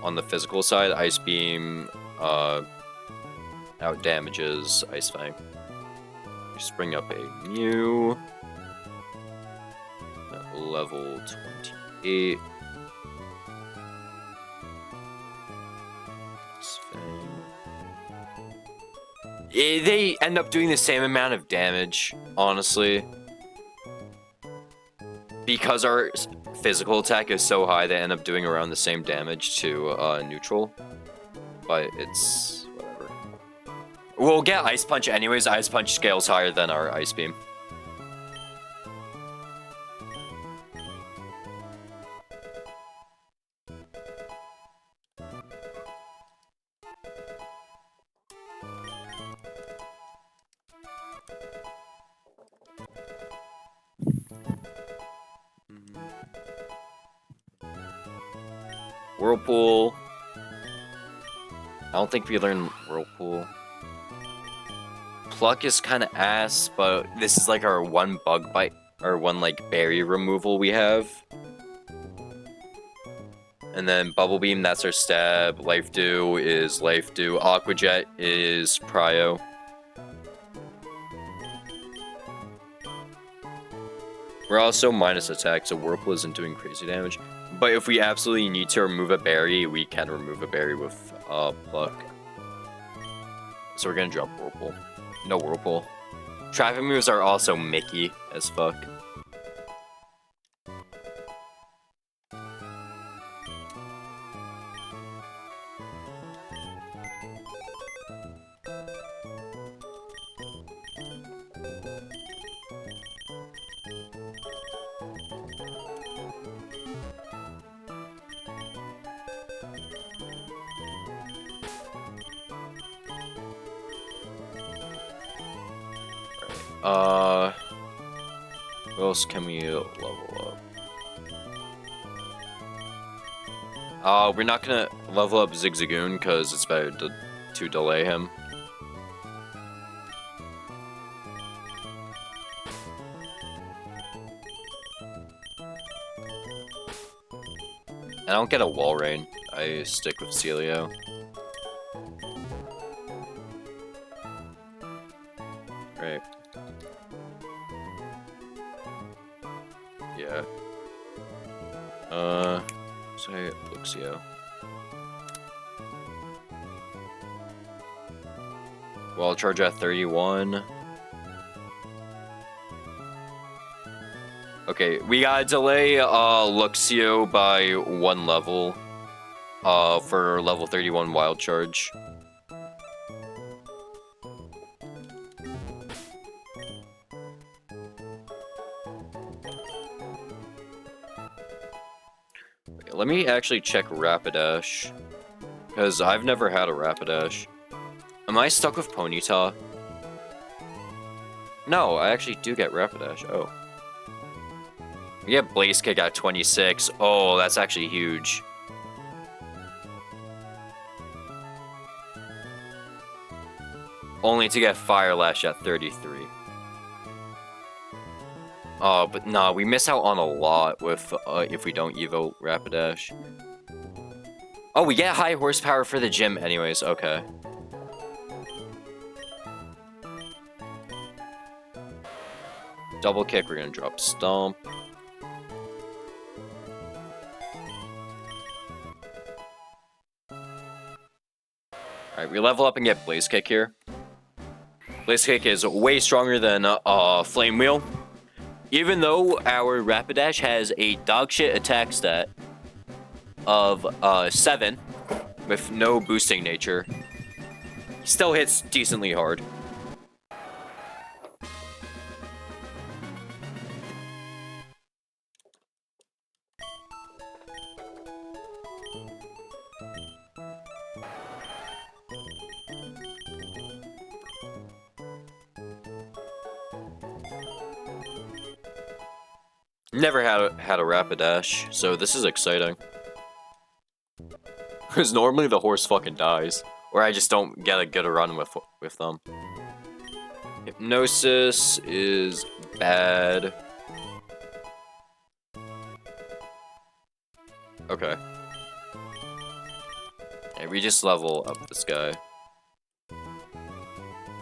on the physical side, Ice Beam, out damages Ice Fang. Just bring up a Mew. Level 28. They end up doing the same amount of damage, honestly. Because our physical attack is so high, they end up doing around the same damage to neutral. But it's whatever. We'll get Ice Punch anyways. Ice Punch scales higher than our Ice Beam. Whirlpool. I don't think we learn Whirlpool. Pluck is kind of ass, but this is like our one bug bite, or one like berry removal we have. And then Bubble Beam, that's our stab. Life Dew is Life Dew. Aqua Jet is Prio. We're also minus attack, so Whirlpool isn't doing crazy damage. But if we absolutely need to remove a berry, we can remove a berry with Pluck. So we're gonna drop Whirlpool. No Whirlpool. Traffic moves are also Mickey as fuck. What else can we level up? We're not gonna level up Zigzagoon because it's better to delay him. I don't get a wall rain. I stick with Celio. Right. Yeah. Say Luxio. Well, I'll charge at 31. Okay, we gotta delay Luxio by 1 level for level 31 wild charge. Let me actually check Rapidash, because I've never had a Rapidash. Am I stuck with Ponyta? No, I actually do get Rapidash. Oh. We get Blaze Kick at 26. Oh, that's actually huge. Only to get Fire Lash at 33. Oh, but nah, we miss out on a lot with if we don't Evo Rapidash. Oh, we get high horsepower for the gym anyways, okay. Double kick, we're gonna drop Stomp. Alright, we level up and get Blaze Kick here. Blaze Kick is way stronger than Flame Wheel. Even though our Rapidash has a dogshit attack stat of 7 with no boosting nature, he still hits decently hard. Never had a Rapidash, so this is exciting. Because normally the horse fucking dies, or I just don't get a good run with them. Hypnosis is bad. Okay. And we just level up this guy.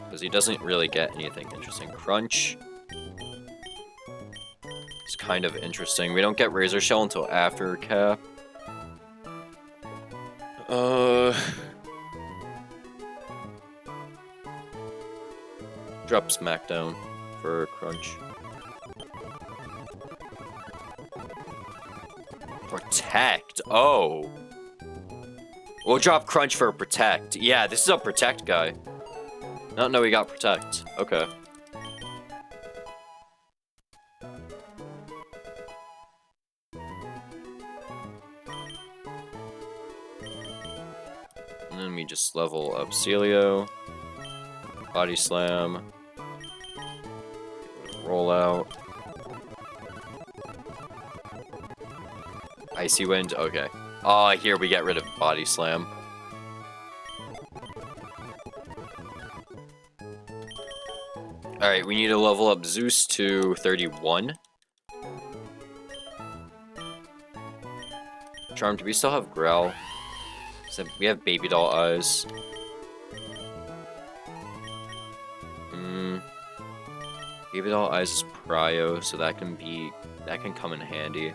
Because he doesn't really get anything interesting. Crunch. It's kind of interesting. We don't get Razor Shell until after Cap. Drop Smackdown for Crunch. Protect. Oh. We'll drop Crunch for Protect. Yeah, this is a Protect guy. No, we got Protect. Okay. And then we just level up Celio. Body Slam. Roll out. Icy Wind, okay. Here we get rid of Body Slam. Alright, we need to level up Zeus to 31. Charmed, do we still have Growl? So we have Baby Doll Eyes. Baby Doll Eyes is Prio, so that can come in handy.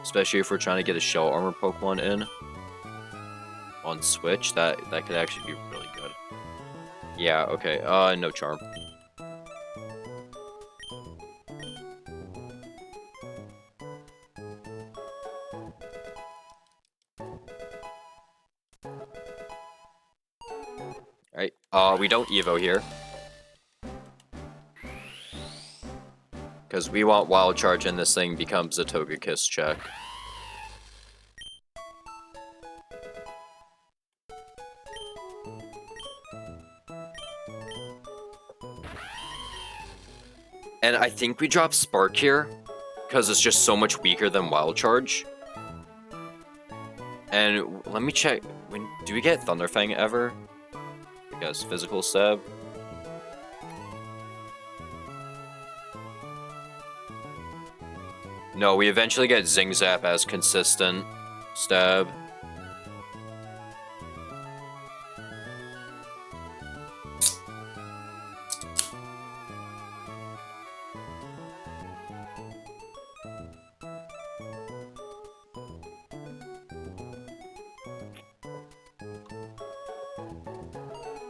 Especially if we're trying to get a Shell Armor Pokemon in on Switch, that could actually be really good. Yeah, okay. No Charm. Alright, we don't Evo here. Because we want Wild Charge and this thing becomes a Togekiss check. And I think we drop Spark here, because it's just so much weaker than Wild Charge. And let me check, do we get Thunderfang ever? Because Physical Stab. No, we eventually get Zing Zap as consistent stab.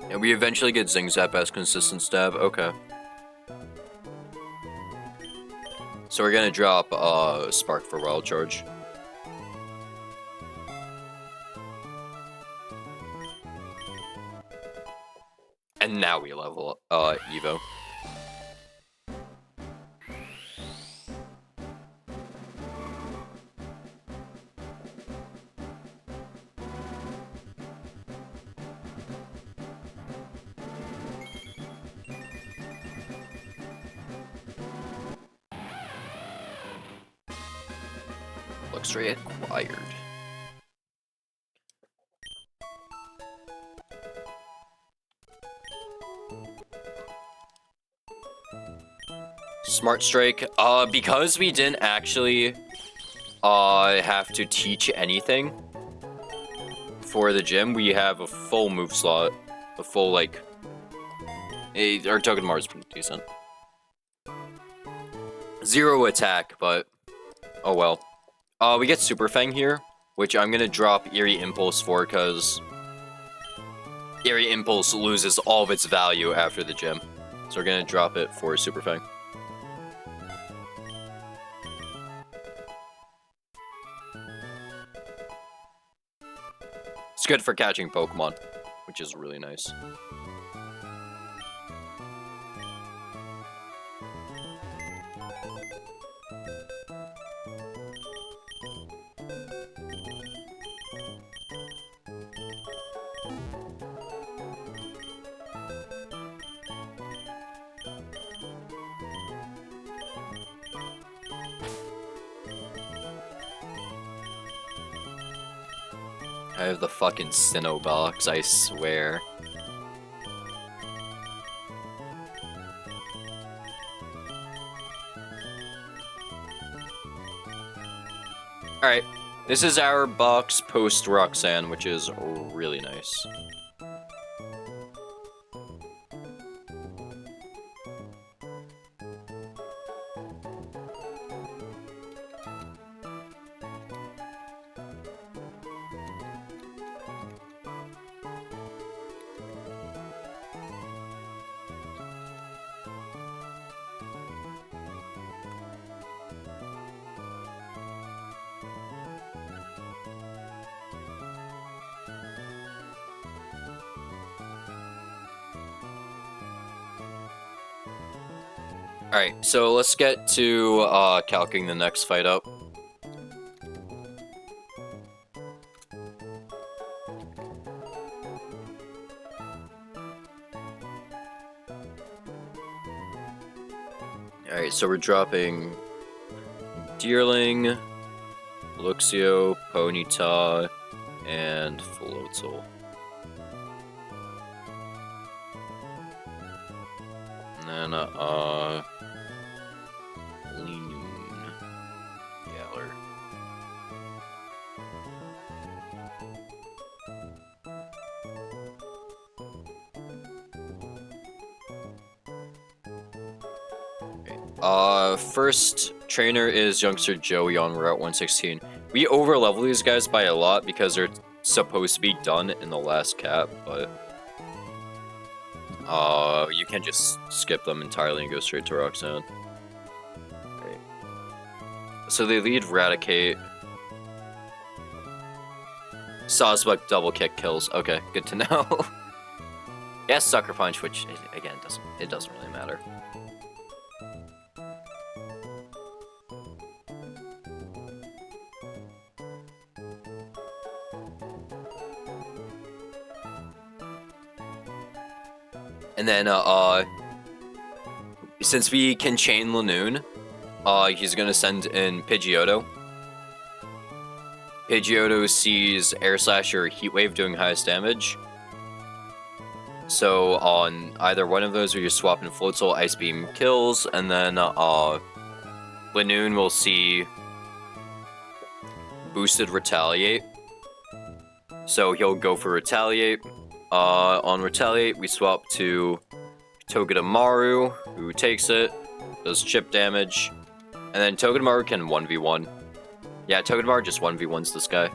And we eventually get Zing Zap as consistent stab. Okay. So we're gonna drop Spark for Wild Charge. And now we level Evo. Luxray acquired. Smart Strike. Because we didn't actually have to teach anything for the gym, we have a full move slot. A full, like... our Token Mars is pretty decent. 0 attack, but... oh well. We get Super Fang here, which I'm gonna drop Eerie Impulse for, because... Eerie Impulse loses all of its value after the gym. So we're gonna drop it for Super Fang. It's good for catching Pokemon, which is really nice. I have the fucking Sinnoh box, I swear. Alright, this is our box post Roxanne, which is really nice. Alright, so let's get to calcing the next fight up. Alright, so we're dropping Deerling, Luxio, Ponyta, and Floatzel. And then, Linoon, Galler. Okay. First trainer is youngster Joey on Route 116. We overlevel these guys by a lot because they're supposed to be done in the last cap, but you can't just skip them entirely and go straight to Roxanne. Right. So they lead Raticate. Sawsbuck double kick kills. Okay, good to know. Yeah, Sucker Punch, which again doesn't really matter. And then, since we can chain Linoon, he's gonna send in Pidgeotto. Pidgeotto sees Air Slash or Heat Wave doing highest damage. So on either one of those, we just swap in Floatzel, Ice Beam kills, and then, Lanoon will see boosted Retaliate. So he'll go for Retaliate. On Retaliate, we swap to Togedemaru, who takes it, does chip damage, and then Togedemaru can 1v1. Yeah, Togedemaru just 1v1s this guy.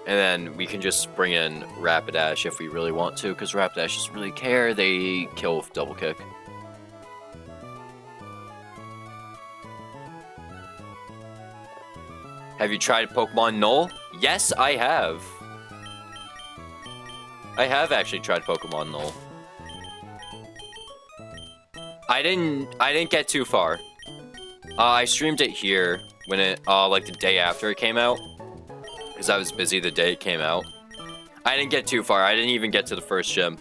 And then we can just bring in Rapidash if we really want to, because Rapidash doesn't really care. They kill with double kick. Have you tried Pokemon Null? Yes, I have. I have actually tried Pokemon Null. I didn't get too far. I streamed it here when it like the day after it came out, because I was busy the day it came out. I didn't get too far. I didn't even get to the first gym.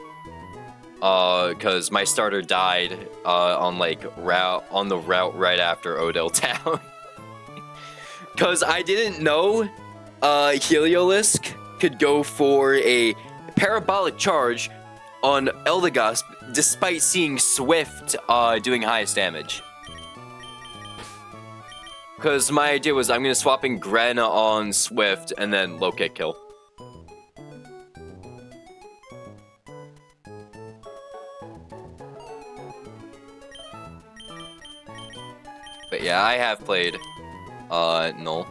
Because my starter died on the route right after Odell Town. Because I didn't know Heliolisk could go for a parabolic charge on Eldegoss despite seeing Swift doing highest damage. Because my idea was I'm going to swap in Gren on Swift and then low kick kill. But yeah, I have played Null.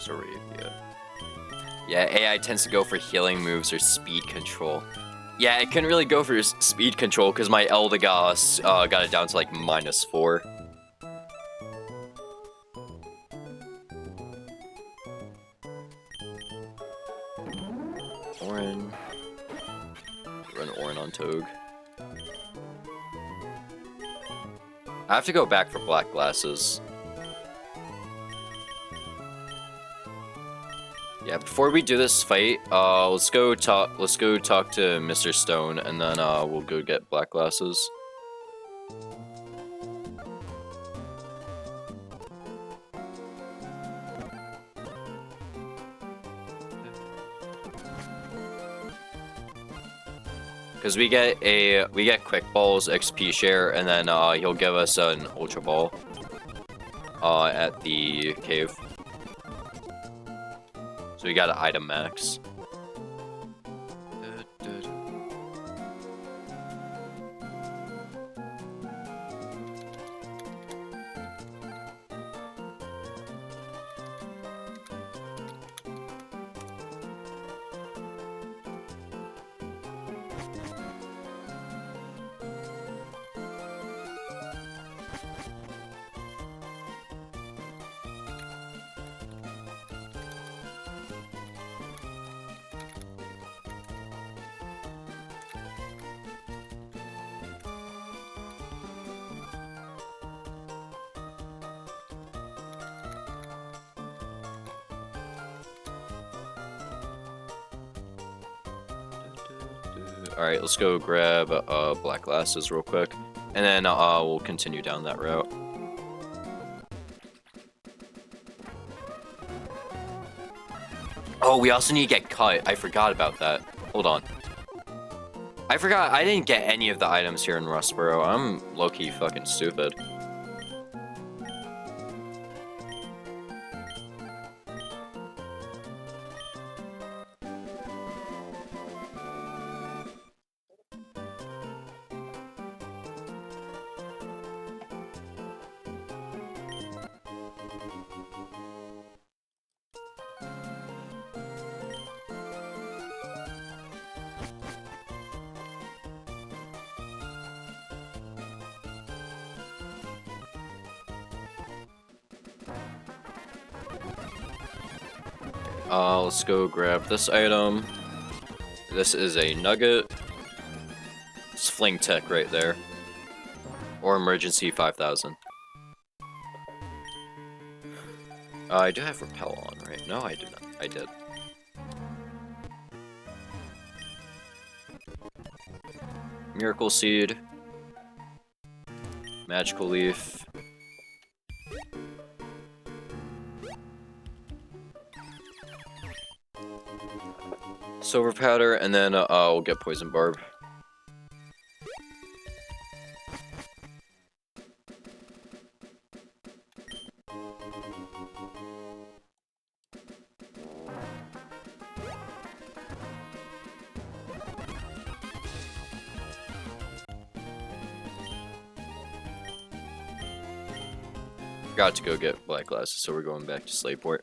Saravia. Yeah, AI tends to go for healing moves or speed control. Yeah, it couldn't really go for speed control because my Eldegoss got it down to like -4. Orin. Run Orin on Togue. I have to go back for black glasses. Yeah, before we do this fight, let's go talk to Mr. Stone, and then we'll go get black glasses. Because we get quick balls, XP share, and then he'll give us an ultra ball at the cave. So we got an item max. Alright, let's go grab black glasses real quick, and then we'll continue down that route. Oh, we also need to get cut. I forgot about that. Hold on. I forgot, I didn't get any of the items here in Rustboro. I'm low-key fucking stupid. Let's go grab this item. This is a nugget. It's Fling Tech right there. Or Emergency 5000. I do have Repel on, right? No, I do not. I did. Miracle Seed. Magical Leaf. silver powder, and then we'll get poison barb. Got to go get black glasses, so we're going back to Slaveport.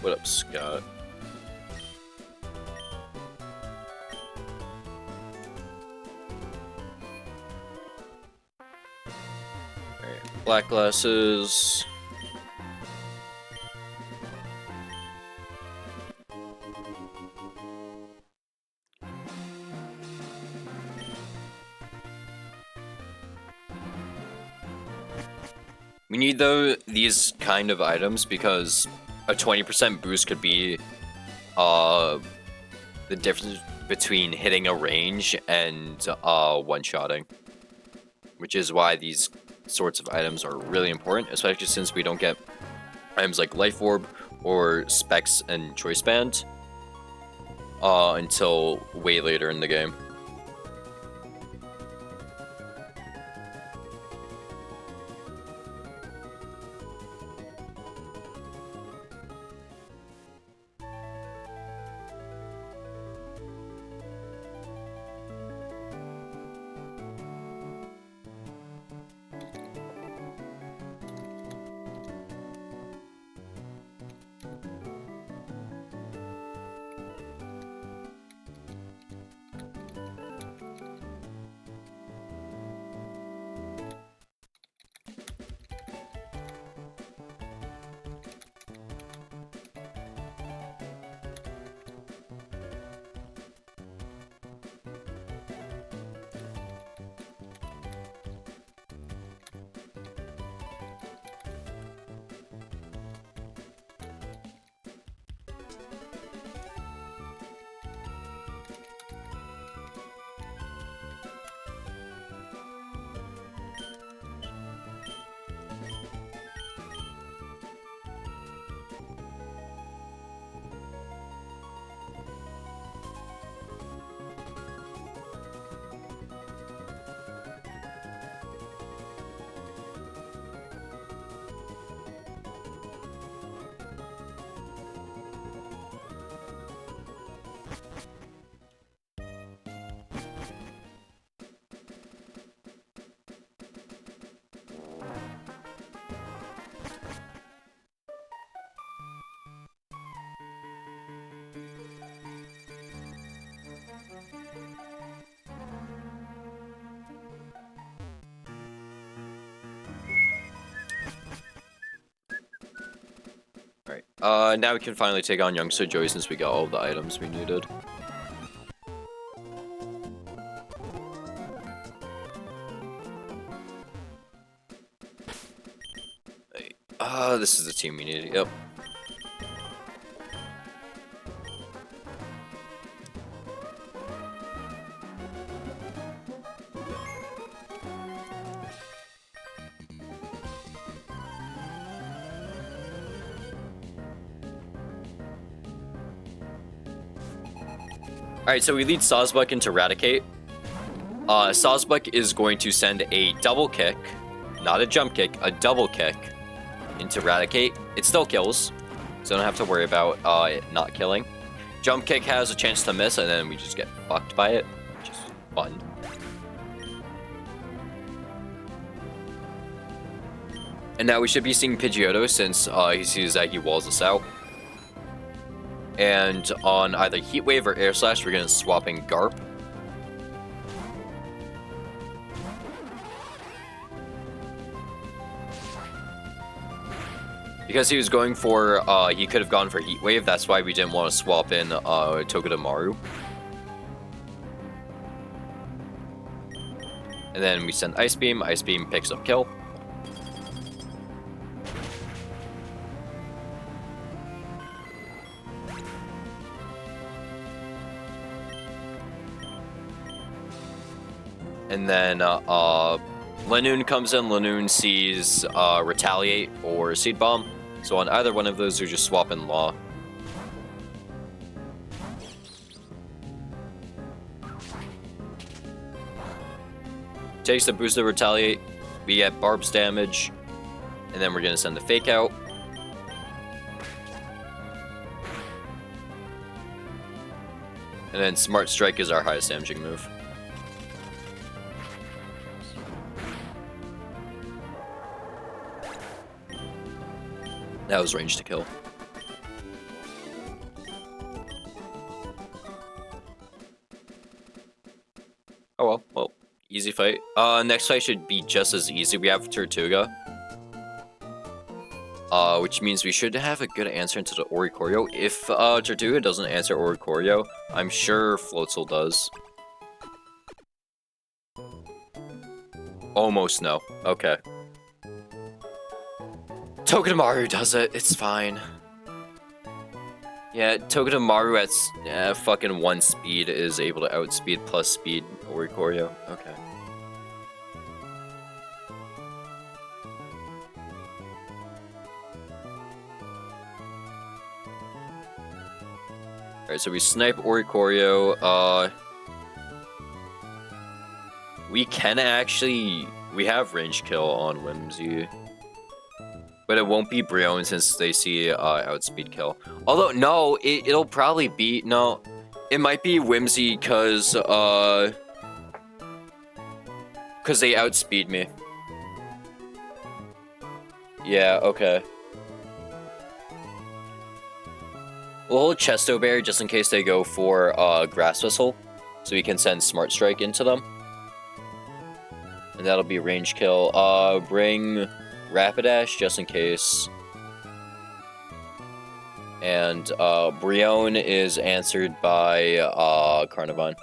What up, Scott? Alright, black glasses. We need these kind of items because a 20% boost could be the difference between hitting a range and one-shotting, which is why these sorts of items are really important, especially since we don't get items like Life Orb or Specs and Choice Band until way later in the game. Alright, now we can finally take on Youngster Joey since we got all the items we needed. This is the team we needed, yep. Alright, so we lead Sawsbuck into Eradicate. Sawsbuck is going to send a double kick, not a jump kick, a double kick into Raticate. It still kills, so don't have to worry about it not killing. Jump kick has a chance to miss, and then we just get fucked by it, which is fun. And now we should be seeing Pidgeotto since he sees that he walls us out. And on either Heat Wave or Air Slash, we're going to swap in Garp. Because he was going for, he could have gone for Heat Wave, that's why we didn't want to swap in Togedemaru. And then we send Ice Beam picks up kill. And then Lanoon comes in, Lanoon sees Retaliate or Seed Bomb. So on either one of those, you just swap in Law. Takes the boost of Retaliate, we get Barb's damage, and then we're going to send the Fake Out. And then Smart Strike is our highest damaging move. That was range to kill. Oh well, easy fight. Next fight should be just as easy. We have Tortuga. Which means we should have a good answer into the Oricorio. If Tortuga doesn't answer Oricorio, I'm sure Floatzel does. Almost no. Okay. Togedemaru does it, it's fine. Yeah, Togedemaru at fucking 1 speed is able to outspeed plus speed Oricorio. Okay. Alright, so we snipe Oricorio. We can actually... We have range kill on Whimsy. But it won't be Brion since they see outspeed kill. Although, no, it'll probably be... No, it might be Whimsy because they outspeed me. Yeah, okay. We'll hold Chesto Bear just in case they go for Grass Whistle. So we can send Smart Strike into them. And that'll be range kill. Bring... Rapidash, just in case. And Brion is answered by Carnivine.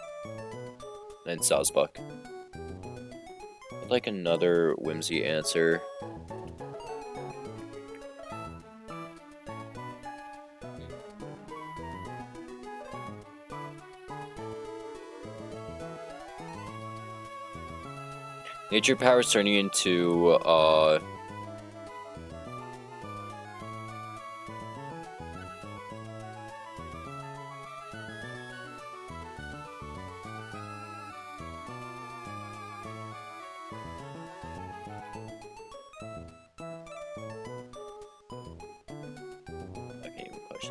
And Sawsbuck. I'd like another Whimsy answer. Nature Power is turning into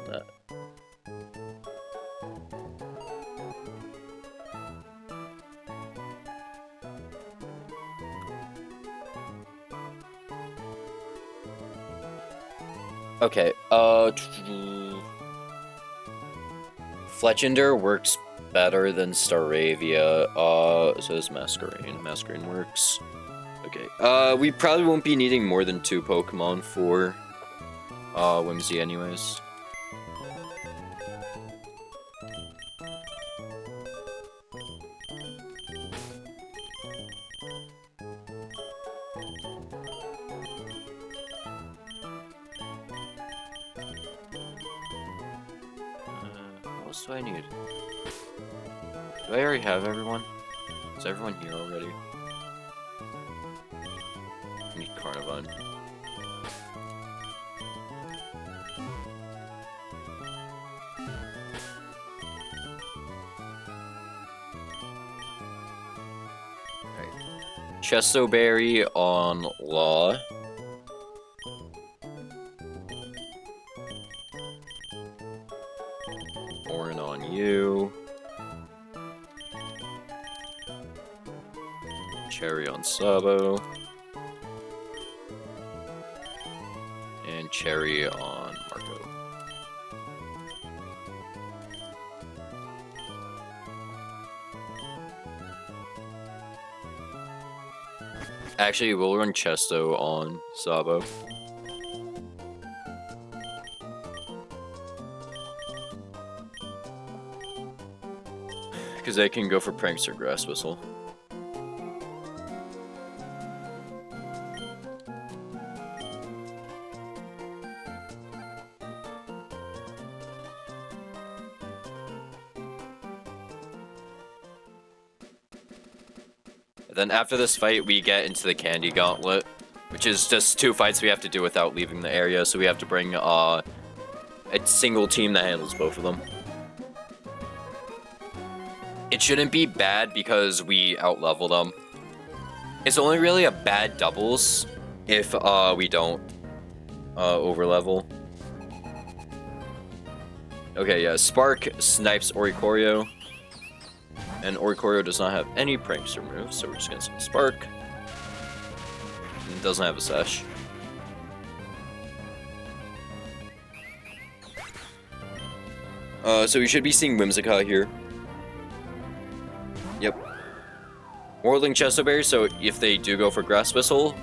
that. Okay, Fletchender works better than Staravia, so does Masquerain. Masquerain works. Okay, we probably won't be needing more than 2 Pokemon for, Whimsy anyways. What else do I need? Do I already have everyone? Is everyone here already? I need Carnivine. Chestoberry on Law. Orin on you. Cherry on Sabo. And Cherry on Marco. Actually, we'll run Chesto on Sabo. Because they can go for Pranks or Grass Whistle. Then after this fight, we get into the Candy Gauntlet, which is just 2 fights we have to do without leaving the area, so we have to bring a single team that handles both of them. It shouldn't be bad because we outlevel them. It's only really a bad doubles if we don't overlevel. Okay, yeah, Spark snipes Oricorio. And Oricorio does not have any Prankster moves, so we're just gonna send Spark. And it doesn't have a Sash. So we should be seeing Whimsicott here. Yep. Morling Chestoberry, so if they do go for Grass Whistle,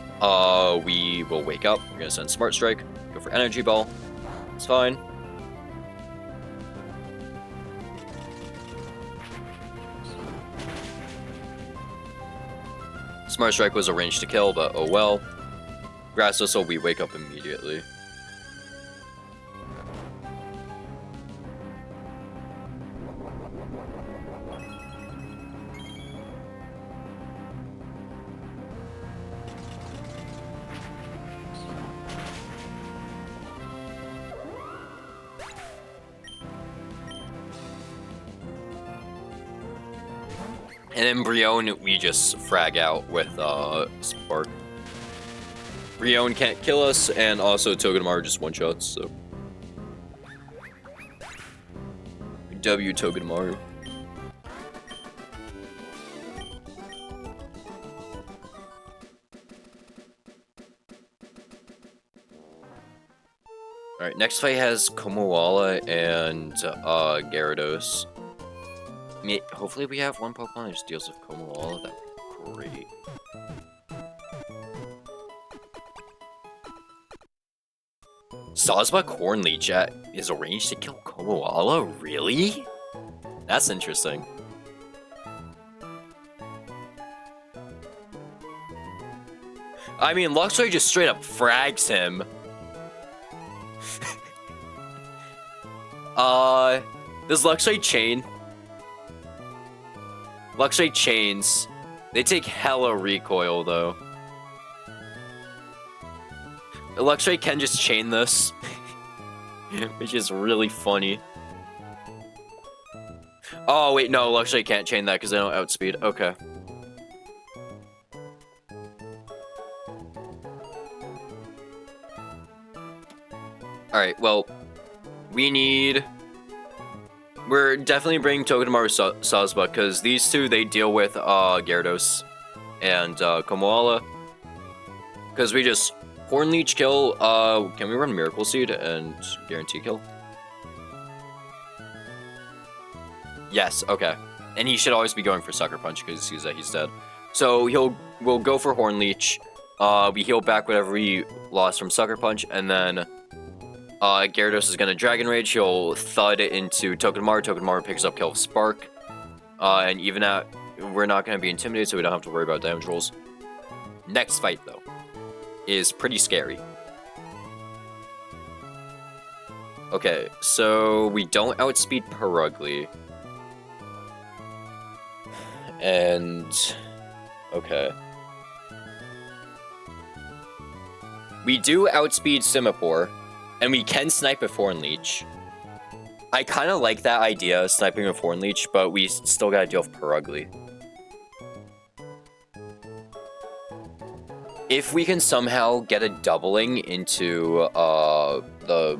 we will wake up. We're gonna send Smart Strike, go for Energy Ball. It's fine. Smart Strike was arranged to kill, but oh well. Grass Whistle, we wake up immediately. And then Brion, we just frag out with Spark. Brion can't kill us, and also Togedemaru just one-shots, so. W Togedemaru. Alright, next fight has Komoala and Gyarados. I mean, hopefully we have one Pokemon that just deals with Komoala. That would be great. Sazba Cornleech is arranged to kill Komoala? Really? That's interesting. I mean, Luxray just straight up frags him. Does Luxray chain? Luxray chains. They take hella recoil, though. Luxray can just chain this. Which is really funny. Oh, wait, no, Luxray can't chain that because they don't outspeed. Okay. Alright, well, we need... We're definitely bringing Togedemaru Sazba, because these two, they deal with Gyarados and Komoala. Because we just Hornleech kill, can we run Miracle Seed and guarantee kill? Yes, okay. And he should always be going for Sucker Punch because he sees that he's dead. So we'll go for Hornleech. We heal back whatever we lost from Sucker Punch, and then Gyarados is gonna Dragon Rage. He'll thud it into Togedemaru. Togedemaru picks up kill Spark. And even at we're not gonna be intimidated, so we don't have to worry about damage rolls. Next fight though is pretty scary. Okay, so we don't outspeed Perugly. And okay. We do outspeed Simipour. And we can snipe a Hornleech. I kind of like that idea, sniping a Hornleech, but we still gotta deal with Perugly. if we can somehow get a doubling into the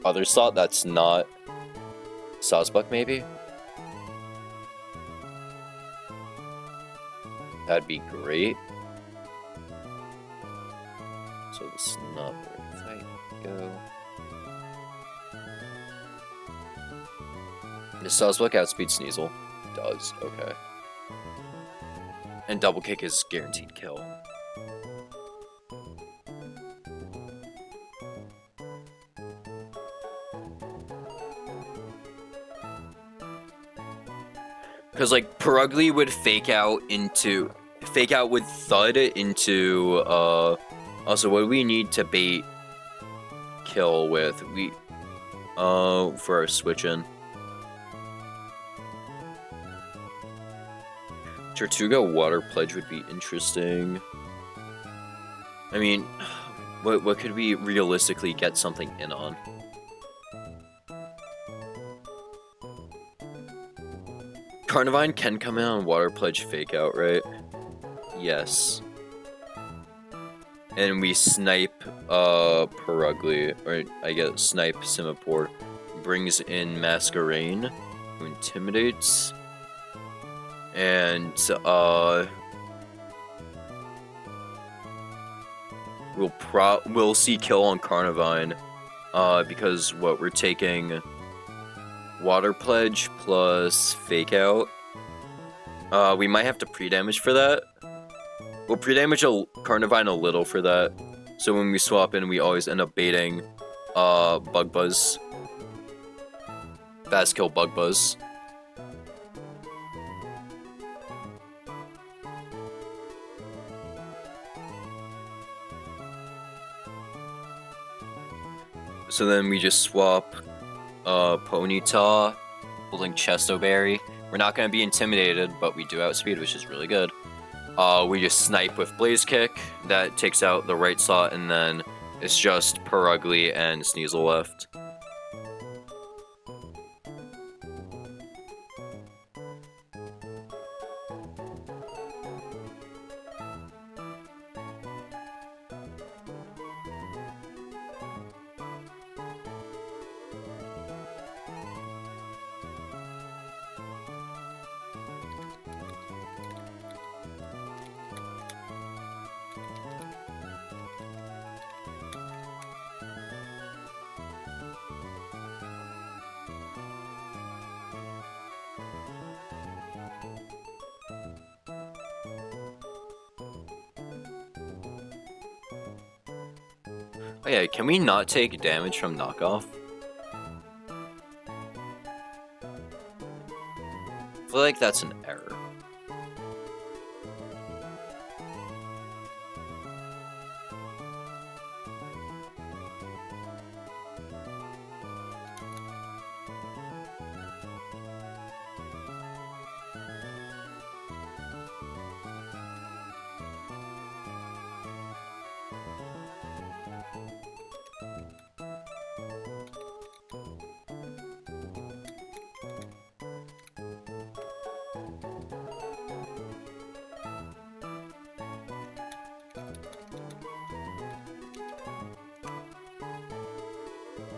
other slot that's not Sawsbuck, maybe? That'd be great. So this is not the right fight. Go. Does Sawsbuck outspeed Sneasel? Does, okay. And double kick is guaranteed kill. Because, like, Perugly would fake out with Thud into, also, what do we need to bait kill with? For our switch-in. Tortuga Water Pledge would be interesting. I mean, what could we realistically get something in on? Carnivine can come in on Water Pledge Fake Out, right? Yes. And we snipe Perugly, or I guess snipe Simipour. Brings in Masquerain, who intimidates. And we'll see kill on Carnivine. Because we're taking Water Pledge plus Fake Out. We might have to pre-damage for that. We'll pre-damage Carnivine a little for that. So when we swap in, we always end up baiting Bug Buzz. Fast kill Bug Buzz. So then we just swap Ponyta, holding Chesto Berry. We're not going to be intimidated, but we do outspeed, which is really good. We just snipe with Blaze Kick. That takes out the right slot, and then it's just Perugly and Sneasel left. Oh yeah, can we not take damage from knockoff? I feel like that's an error.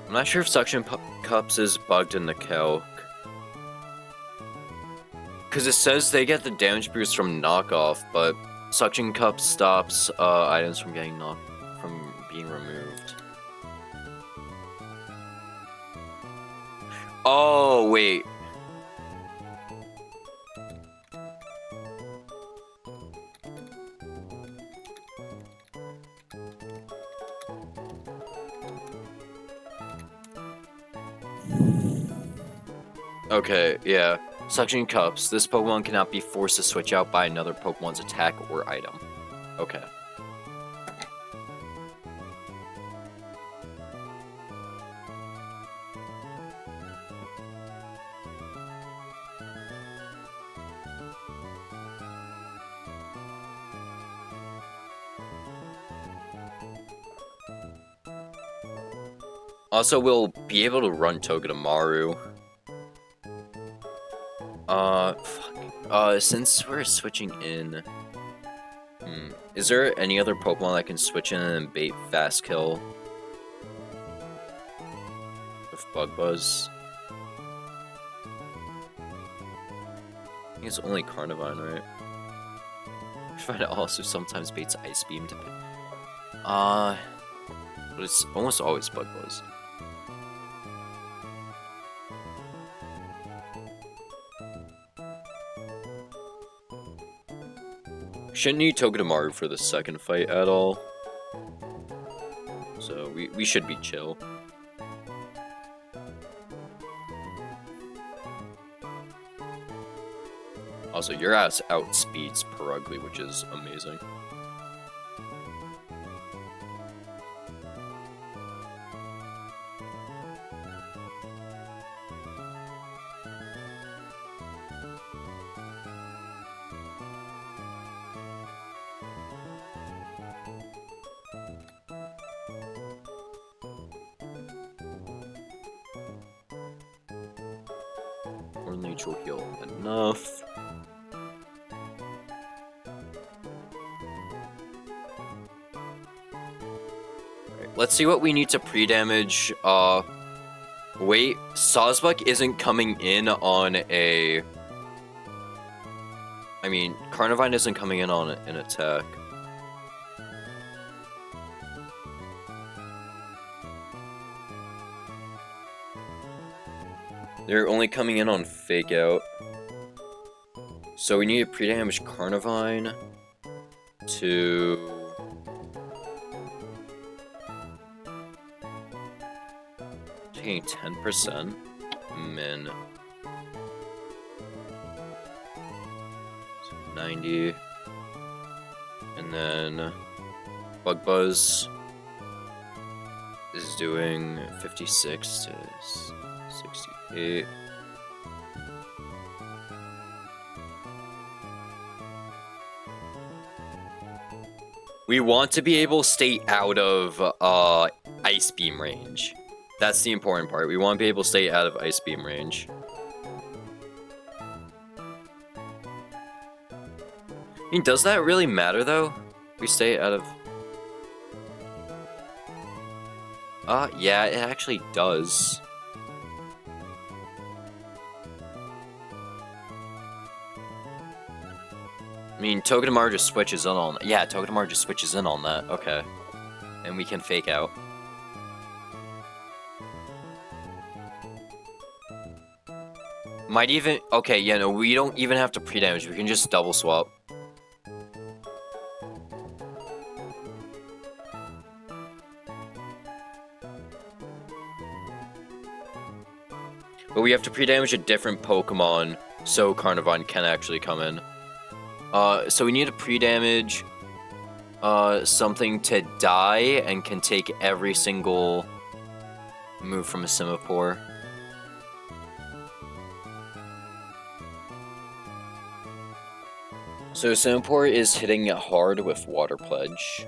I'm not sure if Suction Cups is bugged in the calc. Because it says they get the damage boost from knockoff, but Suction Cup stops items from being removed. Oh, wait. Okay, yeah. Suction Cups. This Pokemon cannot be forced to switch out by another Pokemon's attack or item. Okay. Also, we'll be able to run Togedemaru. Fuck. Since we're switching in... Is there any other Pokemon that can switch in and bait fast kill with Bug Buzz? I think it's only Carnivine, right? I find it also sometimes baits Ice Beam to but it's almost always Bug Buzz. Shouldn't need Togedemaru for the second fight at all. So we should be chill. Also, your ass outspeeds Perugly, which is amazing. Or neutral heal enough. Let's see what we need to pre-damage. Wait, Sawsbuck isn't coming in on a... I mean, Carnivine isn't coming in on an attack. They're only coming in on Fake Out. So we need to pre-damage Carnivine to... taking 10%. Min. So 90. And then Bug Buzz is doing 56 to 68. We want to be able to stay out of Ice Beam range. That's the important part. We want to be able to stay out of Ice Beam range. I mean, does that really matter though? We stay out of... yeah, it actually does. I mean, Togedemaru just switches in on... Yeah, Togedemaru just switches in on that. Okay. And we can Fake Out. Might even... Okay, yeah, no, we don't even have to pre-damage. We can just double swap. But we have to pre-damage a different Pokemon so Carnivine can actually come in. So we need to pre-damage something to die and can take every single move from a Simipour. So Simipour is hitting it hard with Water Pledge.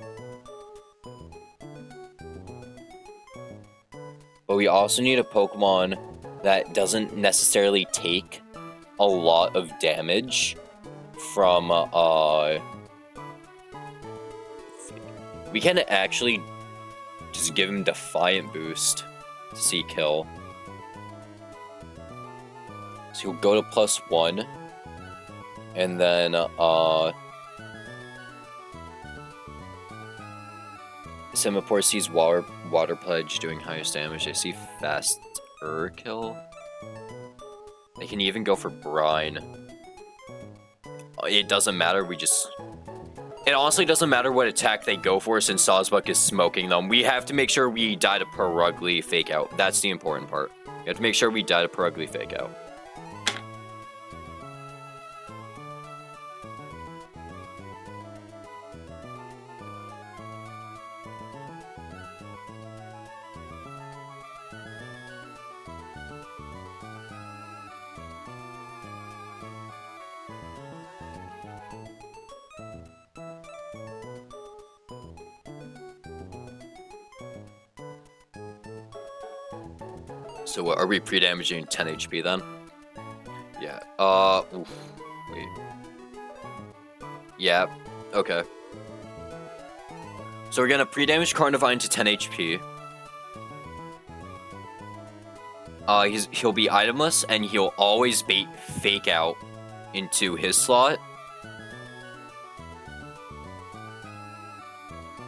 But we also need a Pokemon that doesn't necessarily take a lot of damage from, we can actually just give him Defiant Boost to see kill. So he'll go to +1. And then, Simipour sees Water Pledge doing highest damage. They see faster kill. They can even go for Brine. It doesn't matter, we just... It honestly doesn't matter what attack they go for since Sawsbuck is smoking them. We have to make sure we die to Perugly Fake Out. That's the important part. We have to make sure we die to Perugly Fake Out. So what, are we pre-damaging 10 HP then? Yeah, oof, wait. Yeah, okay. So we're gonna pre-damage Carnivine to 10 HP. He'll be itemless, and he'll always bait Fake Out into his slot.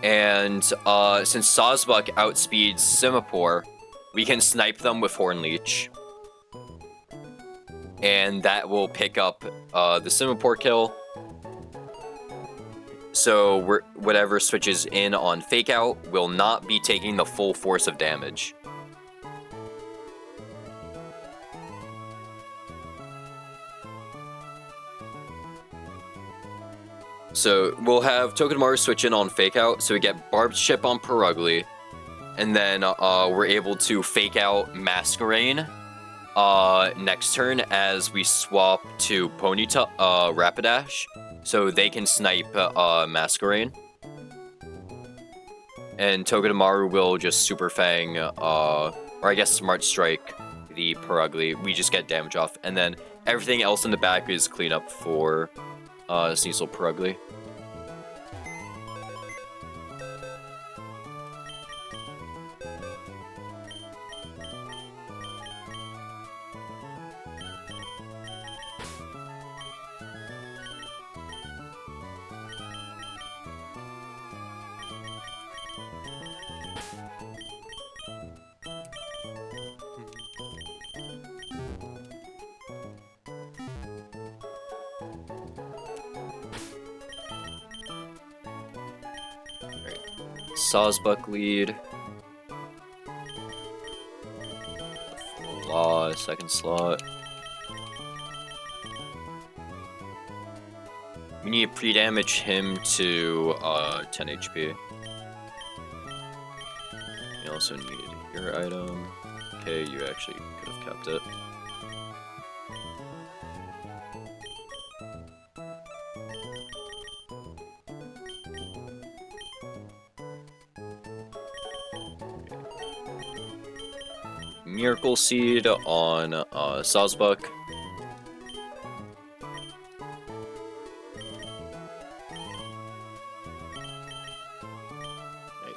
And since Sawsbuck outspeeds Simipour, we can snipe them with Horn Leech. And that will pick up the Simipour kill. So whatever switches in on Fake Out will not be taking the full force of damage. So we'll have Togedemaru switch in on Fake Out, so we get Barbed Chip on Purugly, and then we're able to Fake Out Masquerain next turn as we swap to Ponyta Rapidash, so they can snipe Masquerain. And Togedemaru will just Super Fang, or I guess Smart Strike the Purugly. We just get damage off, and then everything else in the back is cleanup for Sneasel Purugly. Sawsbuck lead. Law, second slot. We need to pre-damage him to 10 HP. We also need your item. Okay, you actually could have kept it. Miracle Seed on Sawsbuck.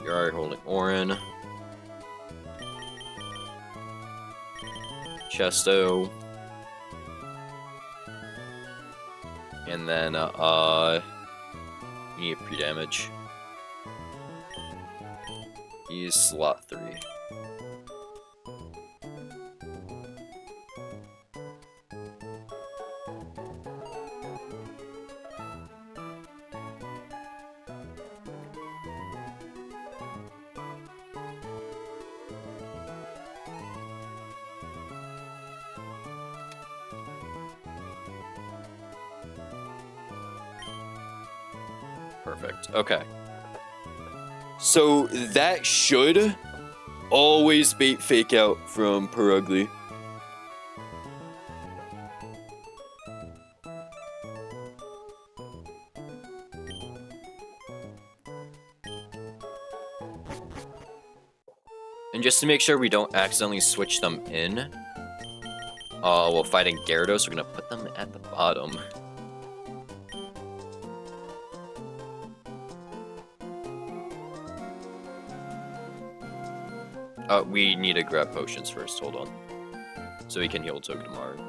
You're already holding Orin. Chesto. And then you need pre-damage. He's slot 3. Perfect. Okay. So that should always bait Fake Out from Purugly. And just to make sure we don't accidentally switch them in while fighting Gyarados, we're gonna put them at the bottom. We need to grab potions first, hold on. So we can heal Togedemaru.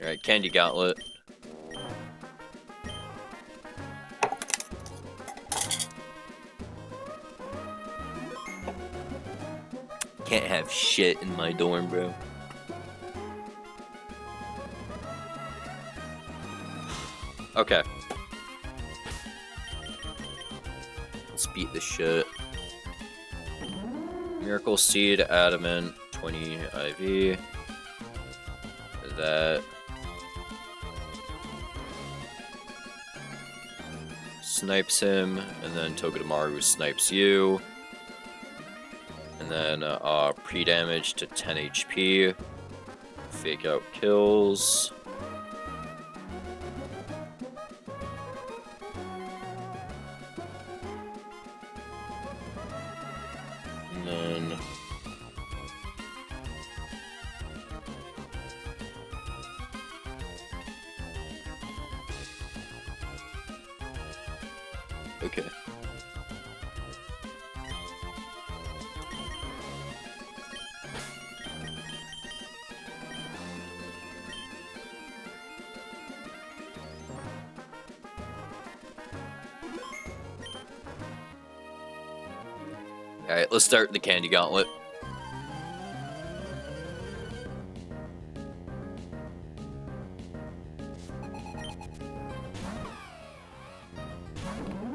Alright, Candy Gauntlet. Can't have shit in my dorm, bro. Okay. Let's beat this shit. Miracle Seed, Adamant, 20 IV. That. snipes him, and then Togedemaru snipes you. And then pre-damage to 10 HP. Fake out kills. And then... Okay. Alright, let's start the candy gauntlet.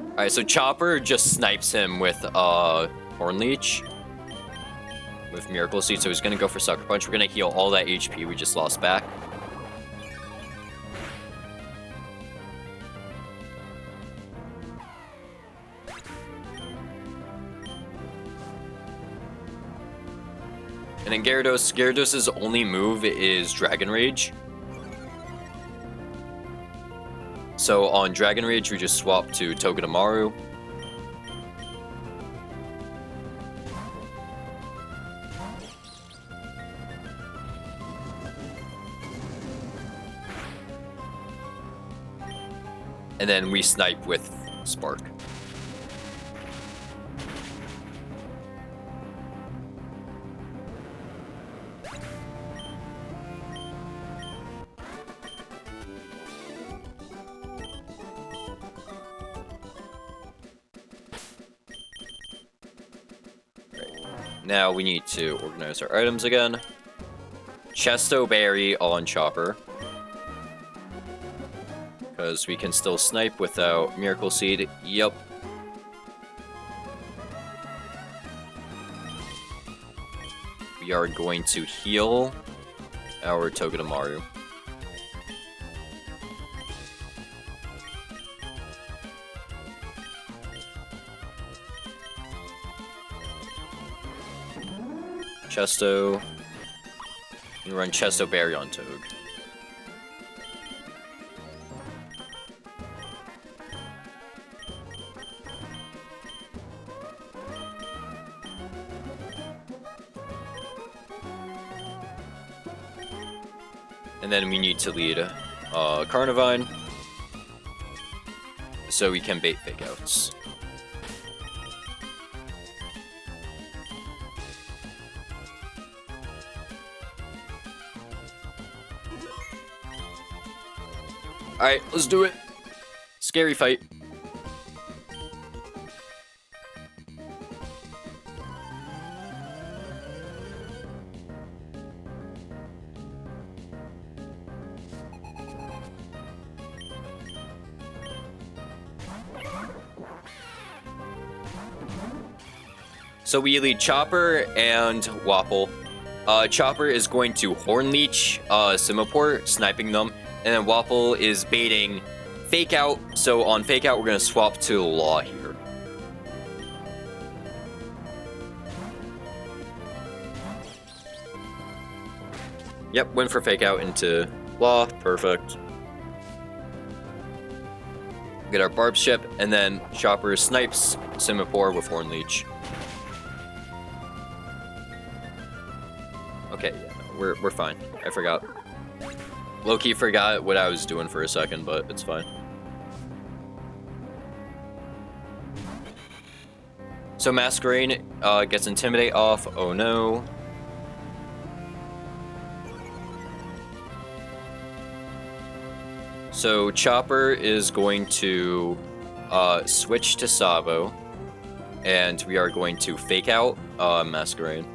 Alright, so Chopper just snipes him with Horn Leech. With Miracle Seed, so he's gonna go for Sucker Punch. We're gonna heal all that HP we just lost back. And then Gyarados' only move is Dragon Rage. So on Dragon Rage, we just swap to Togedemaru. And then we snipe with Spark. Now we need to organize our items again. Chesto Berry on Chopper. Because we can still snipe without Miracle Seed. Yup. We are going to heal our Togedemaru. Chesto. You run Chesto Berry on Toge. And then we need to lead Carnivine so we can bait fake outs. Alright, let's do it. Scary fight. So we lead Chopper and Wapple. Chopper is going to Horn Leech Simipour, sniping them. And then Wapple is baiting Fake Out. So on Fake Out, we're going to swap to Law here. Yep, went for Fake Out into Law. Perfect. Get our Barb Ship, and then Chopper snipes Simipour with Horn Leech. Okay, yeah, no, we're fine. I forgot. Low-key forgot what I was doing for a second, but it's fine. So Masquerain gets Intimidate off. Oh no. So Chopper is going to switch to Sabo, and we are going to Fake Out Masquerain.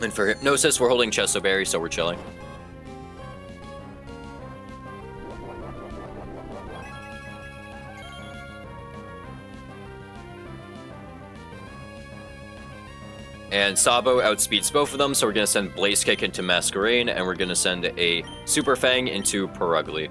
And for Hypnosis, we're holding Chesto Berry, so we're chilling. And Sabo outspeeds both of them, so we're going to send Blaze Kick into Masquerain, and we're going to send a Super Fang into Perugly.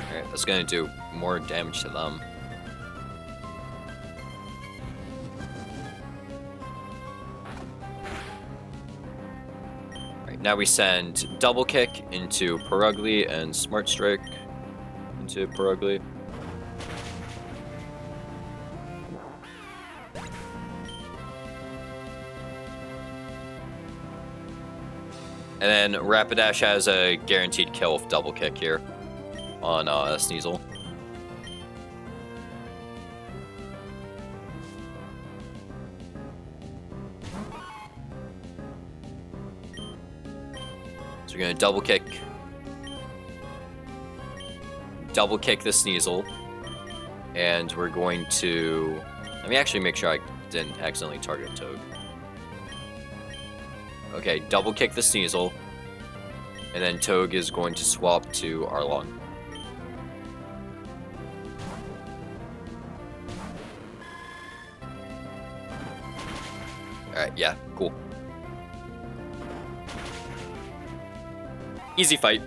Alright, that's going to do more damage to them. Now we send Double Kick into Perugly and Smart Strike into Perugly. And then Rapidash has a guaranteed kill with Double Kick here on Sneasel. So we're gonna double kick the Sneasel, and we're going to, let me actually make sure I didn't accidentally target Toad. Okay, double kick the Sneasel, and then Toad is going to swap to Arlong. Alright, yeah, cool. Easy fight.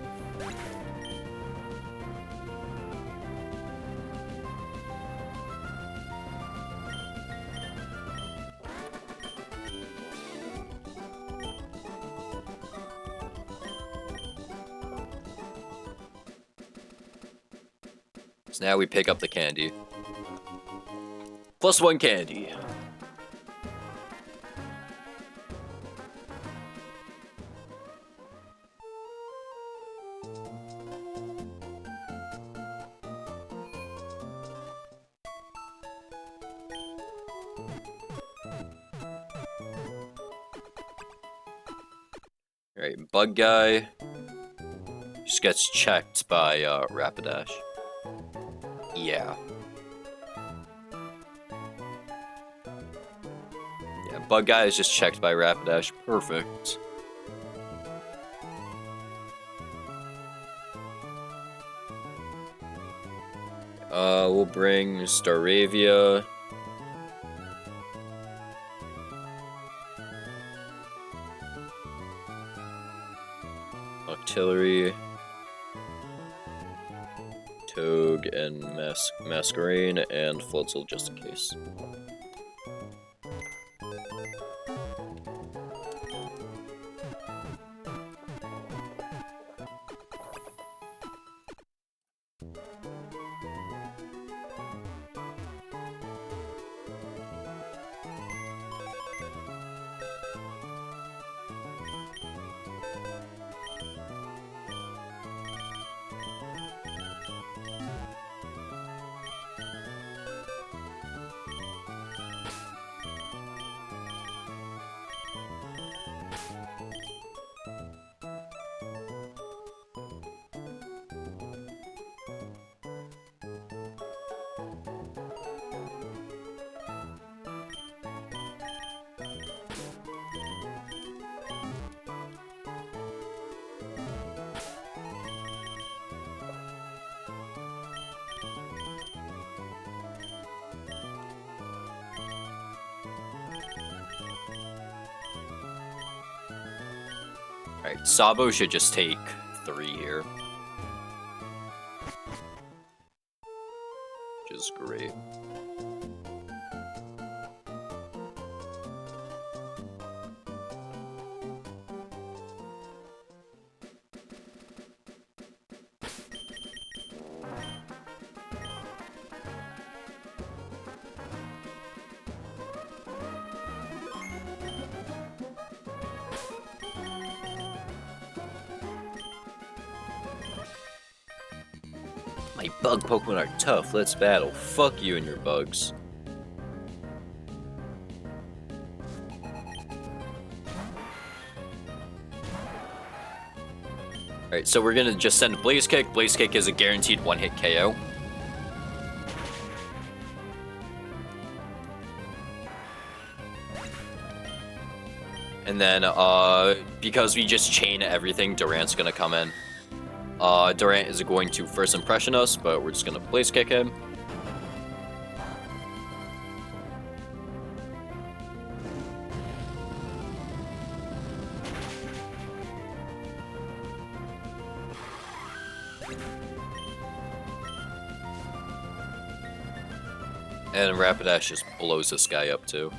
So now we pick up the candy. +1 candy. Alright, Bug Guy just gets checked by Rapidash. Yeah. Yeah, Bug Guy is just checked by Rapidash. Perfect. We'll bring Staravia. Artillery, Togue, and Masquerain, and Floatzel just in case. Alright, Sabo should just take 3 here. Which is great. My bug Pokemon are tough, let's battle. Fuck you and your bugs. Alright, so we're gonna just send Blaze Kick. Blaze Kick is a guaranteed one-hit KO. And then, because we just chain everything, Durant's gonna come in. Durant is going to first impression us, but we're just gonna place kick him. And Rapidash just blows this guy up too.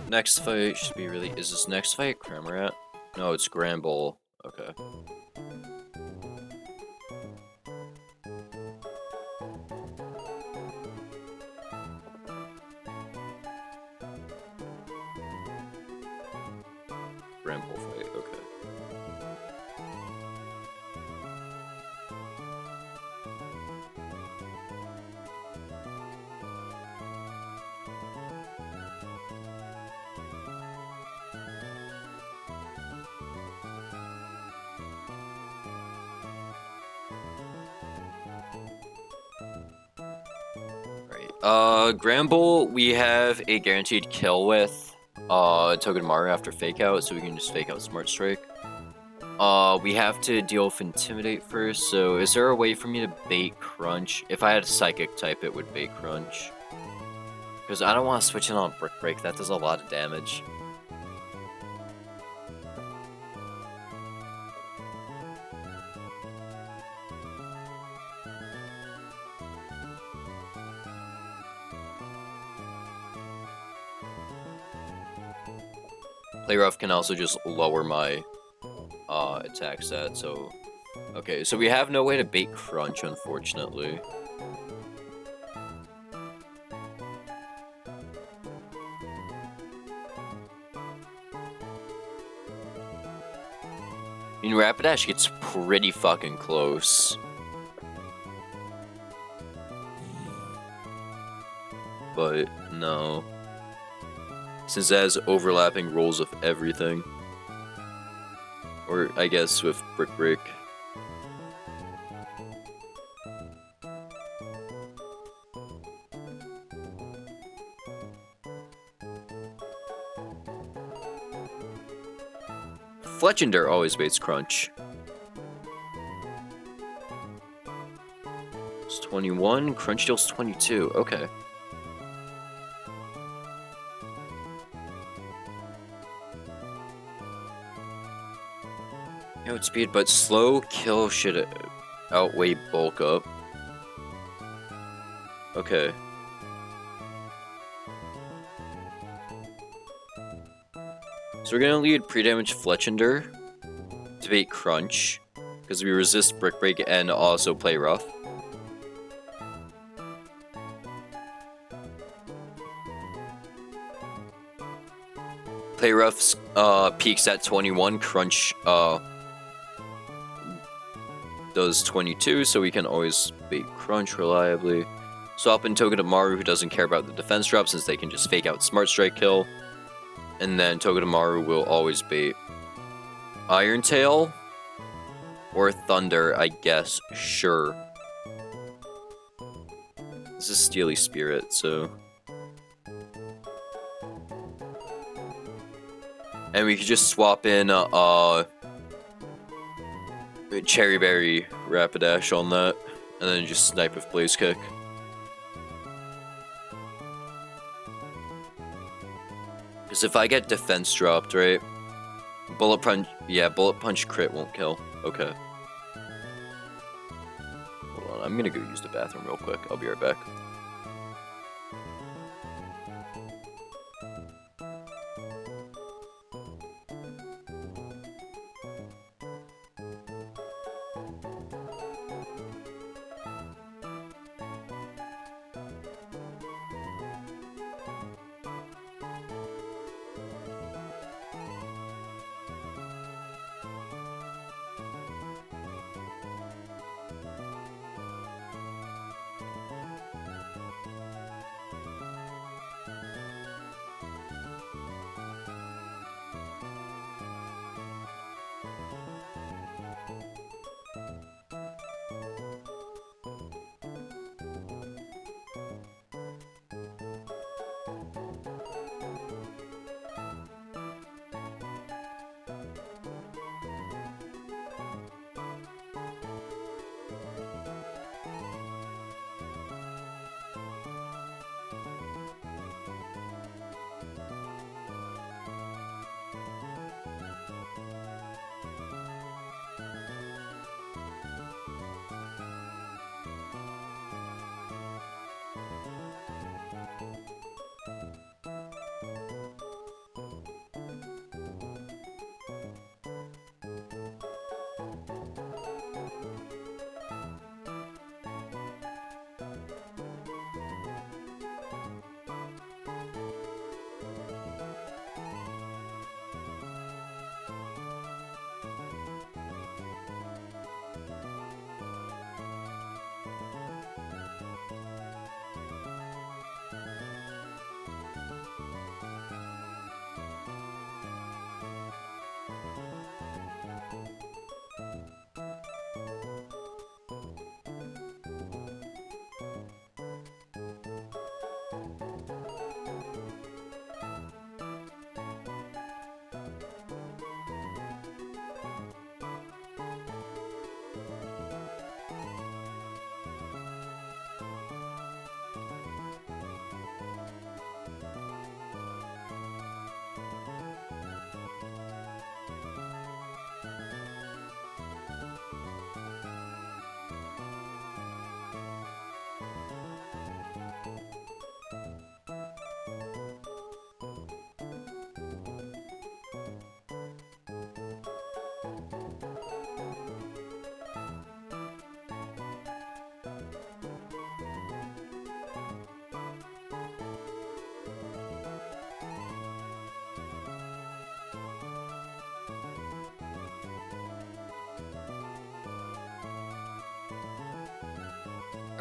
Next fight should be really. Is this next fight Cramorant? No, it's Granbull. Okay. Granbull fight, okay. Granbull, we have a guaranteed kill with Togedemaru after fake out, so we can just fake out Smart Strike. We have to deal with Intimidate first, so is there a way for me to bait Crunch? If I had a Psychic type, it would bait Crunch. Because I don't want to switch in on Brick Break, that does a lot of damage. Play Rough can also just lower my attack stat, so... Okay, so we have no way to bait Crunch, unfortunately. I mean, Rapidash gets pretty fucking close. But, no. Since it has overlapping rolls of everything. Or, I guess, with Brick Break. Fletchender always baits Crunch. It's 21, Crunch deals 22, okay. Speed, but slow kill should outweigh bulk up. Okay. So we're gonna lead pre-damage Fletchender to bait Crunch, because we resist Brick Break and also play Rough. Play Rough's peaks at 21, Crunch does 22, so we can always bait Crunch reliably. Swap in Togedemaru, who doesn't care about the defense drop since they can just fake out Smart Strike kill. And then Togedemaru will always bait Iron Tail or Thunder, I guess. Sure. This is Steely Spirit, so... And we could just swap in Cherry Berry Rapidash on that, and then just snipe with Blaze Kick. Because if I get defense dropped, right? Bullet Punch, yeah, Bullet Punch crit won't kill. Okay. Hold on, I'm gonna go use the bathroom real quick. I'll be right back.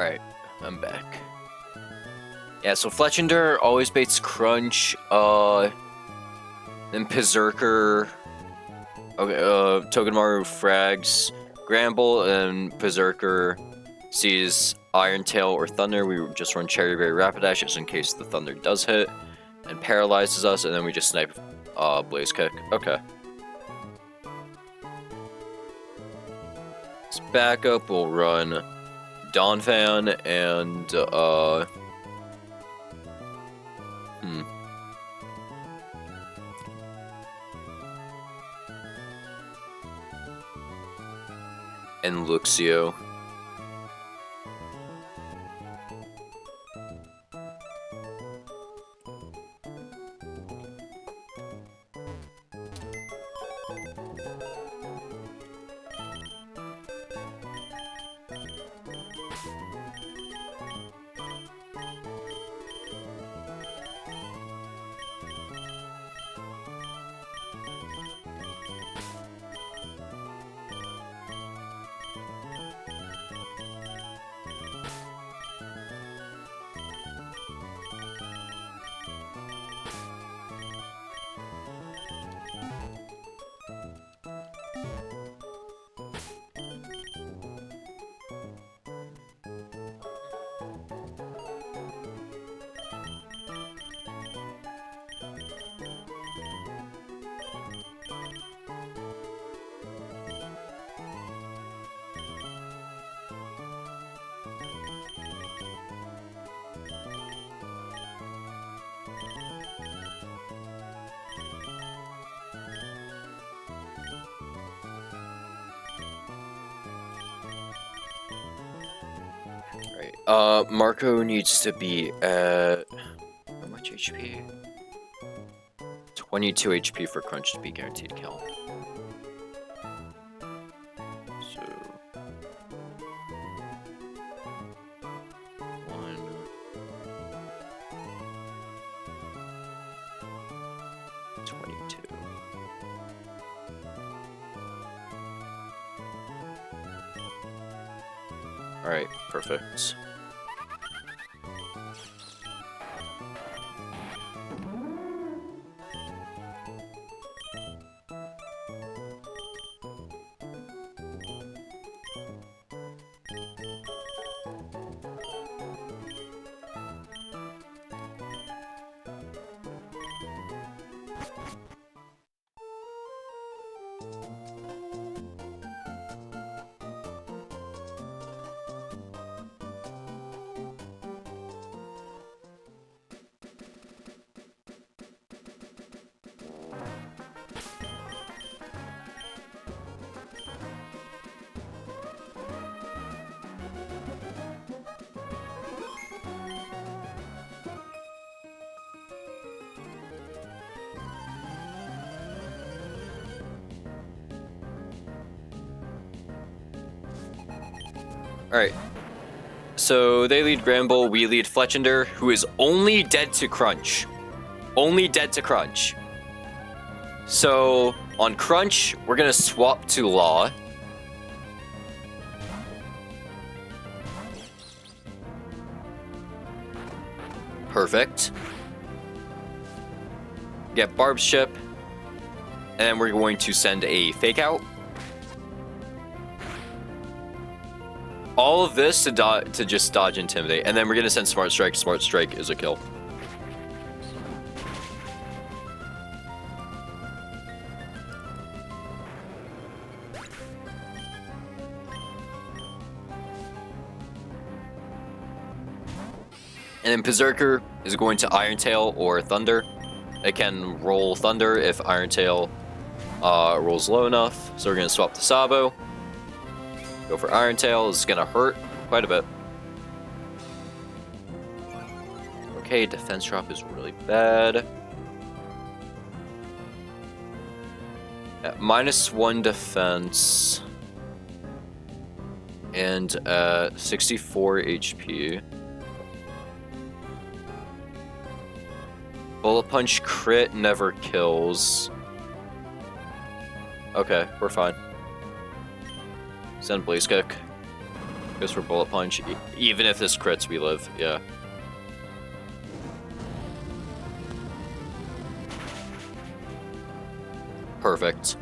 Alright, I'm back. Yeah, so Fletchender always baits Crunch, then Berserker, okay, Togedemaru frags Gramble, and Berserker sees Iron Tail or Thunder. We just run Cherry Berry Rapidash just in case the Thunder does hit, and paralyzes us, and then we just snipe Blaze Kick. Okay. As backup, we'll run Donphan and, and Luxio. Marco needs to be at how much HP? 22 HP for Crunch to be guaranteed kill. So 1 22. Alright, perfect. Alright. So they lead Gramble, we lead Fletchender, who is only dead to Crunch. Only dead to Crunch. So on Crunch, we're gonna swap to Law. Perfect. Get Barb's Chip. And then we're going to send a Fake Out. All of this to just dodge Intimidate, and then we're gonna send Smart Strike. Smart Strike is a kill. And then Berserker is going to Iron Tail or Thunder. It can roll Thunder if Iron Tail rolls low enough. So we're gonna swap to Sabo. Go for Iron Tail. It's gonna hurt quite a bit. Okay, defense drop is really bad. At -1 defense. And 64 HP. Bullet Punch crit never kills. Okay, we're fine. Send Blaze Kick. Goes for bullet punch. Even if this crits, we live. Yeah. Perfect.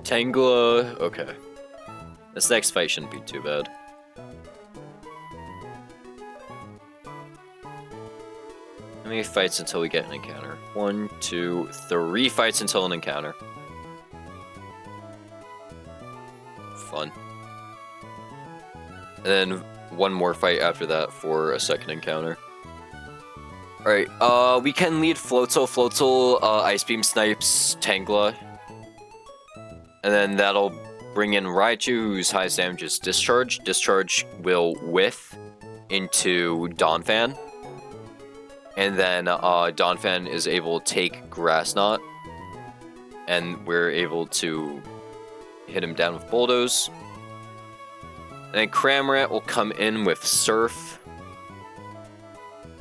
Tangela, okay. This next fight shouldn't be too bad. How many fights until we get an encounter? 1, 2, 3 fights until an encounter. Fun. And then one more fight after that for a second encounter. Alright, we can lead Floatzel. Floatzel, Ice Beam snipes Tangela. And then that'll bring in Raichu, whose highest damage is Discharge. Discharge will whiff into Donphan. And then Donphan is able to take Grass Knot. And we're able to hit him down with Bulldoze. And then Cramorant will come in with Surf.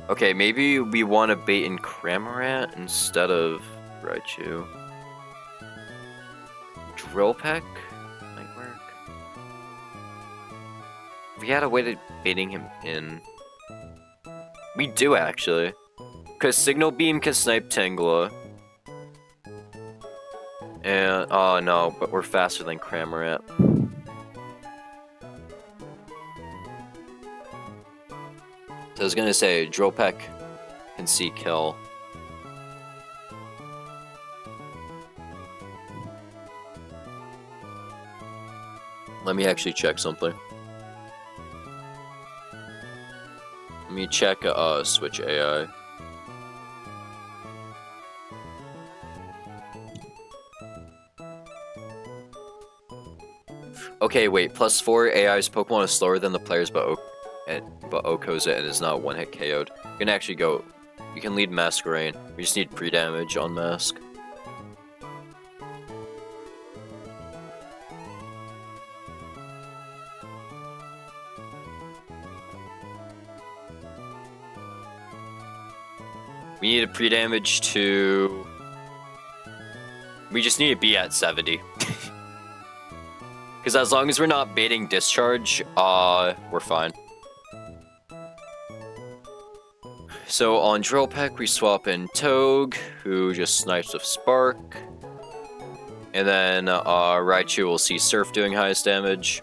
Okay, maybe we want to bait in Cramorant instead of Raichu. Drill Peck might work. We had a way to baiting him in. We do actually. Because Signal Beam can snipe Tangela. And, oh no, but we're faster than Cramorant. So I was gonna say, Drill Peck can see kill. Let me actually check something. Let me check Switch AI. Okay, wait. +4 AI's Pokemon is slower than the players, but Oko's it and is not one-hit KO'd. You can actually go. You can lead Masquerain. We just need pre-damage on Mask. We need a pre-damage to... We just need to be at 70. Because as long as we're not baiting Discharge, we're fine. So on Drill Peck, we swap in Togue, who just snipes with Spark. And then Raichu will see Surf doing highest damage.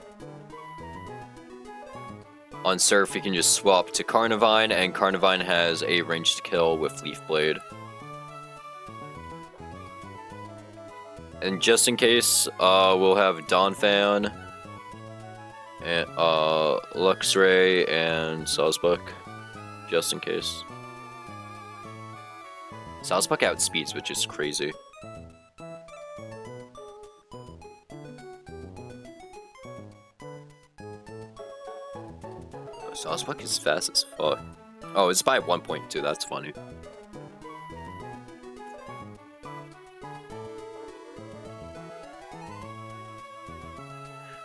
On Surf, we can just swap to Carnivine, and Carnivine has a ranged kill with Leaf Blade. And just in case, we'll have Donphan, and Luxray, and Sawsbuck, just in case. Sawsbuck outspeeds, which is crazy. Sawsbuck is fast as fuck. Oh, it's by 1.2, that's funny.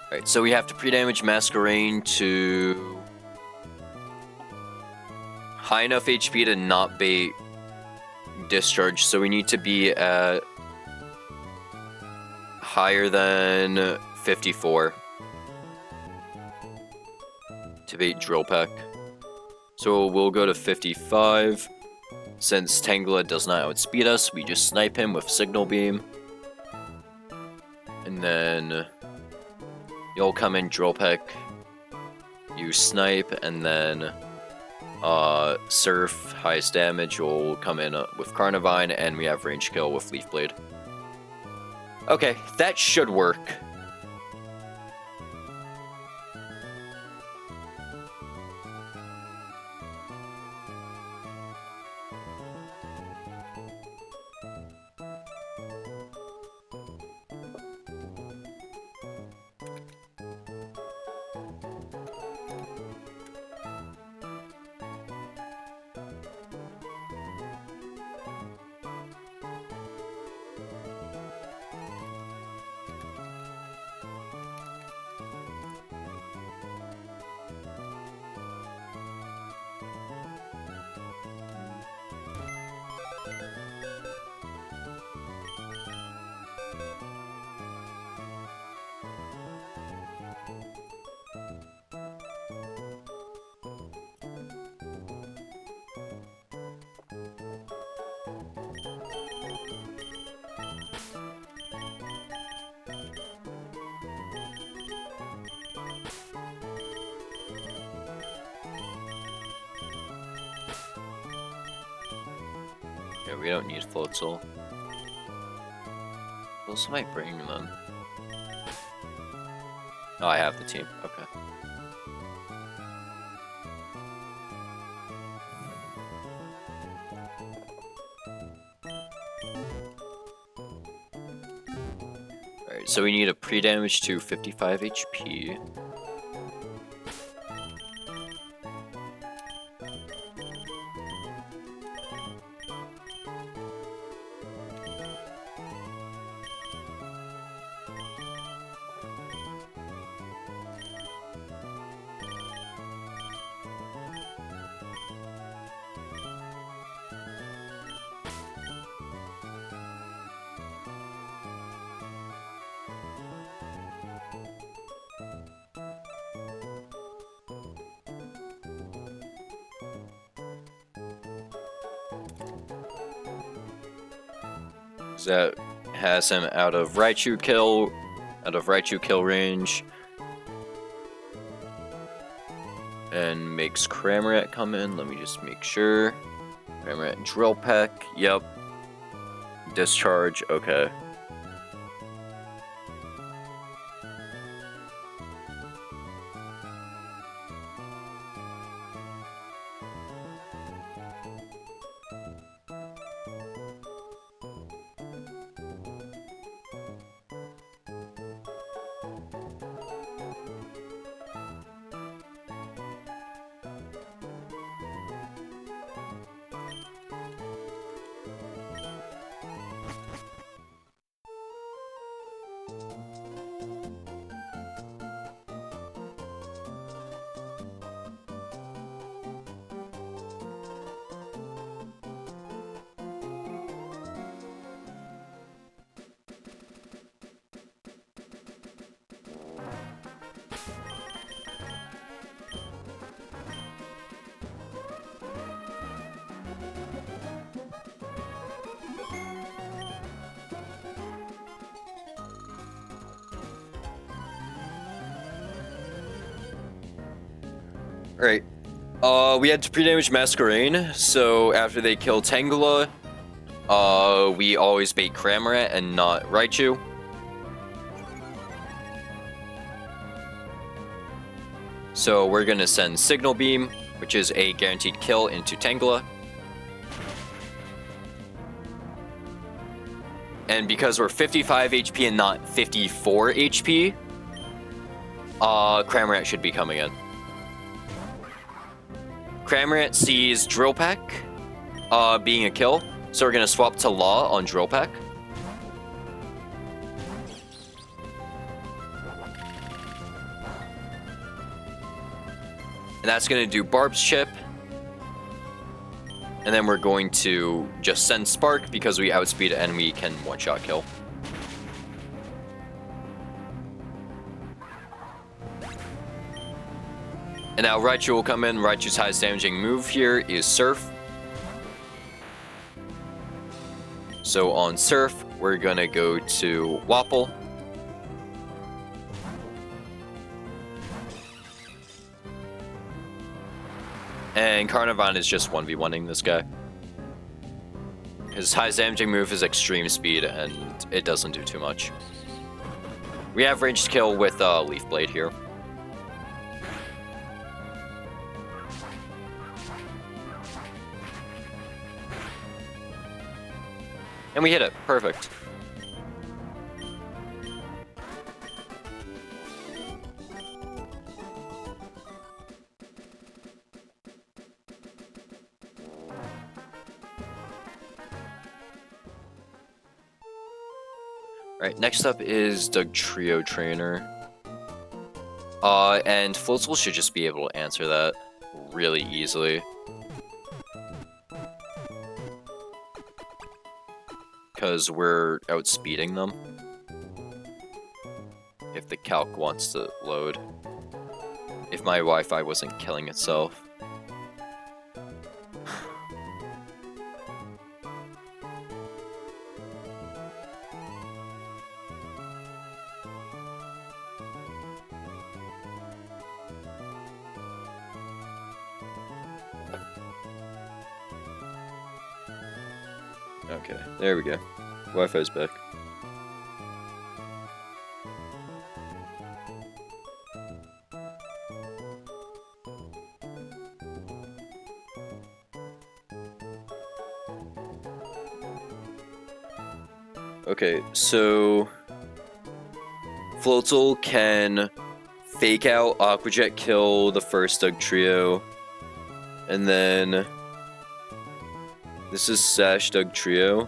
Alright, so we have to pre-damage Masquerain to high enough HP to not bait Discharge, so we need to be at higher than 54 to bait Drill Peck. So we'll go to 55. Since Tangela does not outspeed us, we just snipe him with Signal Beam. And then you'll come in Drill Peck, you snipe, and then Surf, highest damage, will come in with Carnivine, and we have range kill with Leaf Blade. Okay, that should work. Yeah, we don't need Floatzel. Those might bring them. Oh, I have the team. Okay. Alright, so we need a pre-damage to 55 HP. That has him out of Raichu kill range. And makes Cramorant come in. Let me just make sure. Cramorant Drill Peck. Yep. Discharge. Okay. Alright. We had to pre-damage Masquerain, so after they kill Tangela, we always bait Cramorant and not Raichu. So we're gonna send Signal Beam, which is a guaranteed kill, into Tangela. And because we're 55 HP and not 54 HP, Cramorant should be coming in. Cramorant sees Drill Peck being a kill, so we're gonna swap to Law on Drill Peck. And that's gonna do Barb's Chip. And then we're going to just send Spark because we outspeed it and we can one-shot kill. And now Raichu will come in. Raichu's highest damaging move here is Surf. So on Surf, we're gonna go to Wapple. And Carnivine is just 1v1ing this guy. His highest damaging move is Extreme Speed, and it doesn't do too much. We have ranged kill with Leaf Blade here. And we hit it. Perfect. Alright, next up is Doug Trio Trainer. And Floatzel should just be able to answer that really easily. Because we're outspeeding them. If the calc wants to load. If my Wi-Fi wasn't killing itself. Okay, there we go. Wi-Fi's back. Okay, so Floatzel can fake out Aquajet kill the first Doug Trio, and then this is Sash Doug Trio.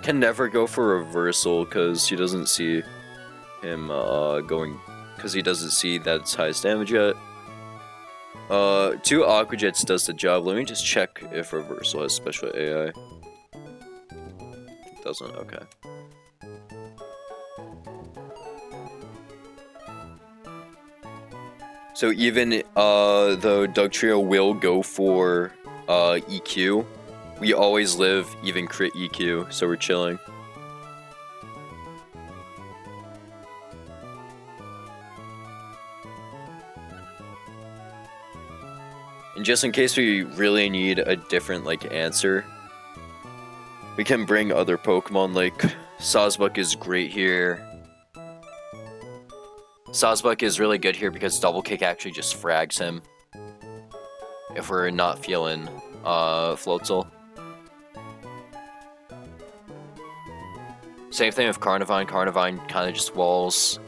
Can never go for reversal because he doesn't see him going, because he doesn't see that it's highest damage yet. 2 Aquajets does the job. Let me just check if reversal has special AI. It doesn't, okay. So even though Doug Trio will go for EQ, we always live even crit EQ, so we're chilling. And just in case we really need a different like answer, we can bring other Pokemon. Like Sawsbuck is great here. Sawsbuck is really good here because Double Kick actually just frags him if we're not feeling Floatzel. Same thing with Carnivine. Carnivine kind of just walls.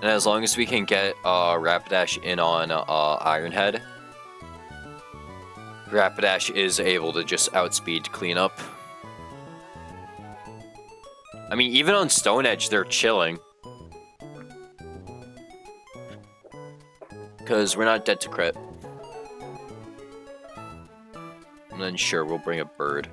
And as long as we can get Rapidash in on Ironhead, Rapidash is able to just outspeed cleanup. I mean, even on Stone Edge, they're chilling. Because we're not dead to crit. And then sure, we'll bring a bird.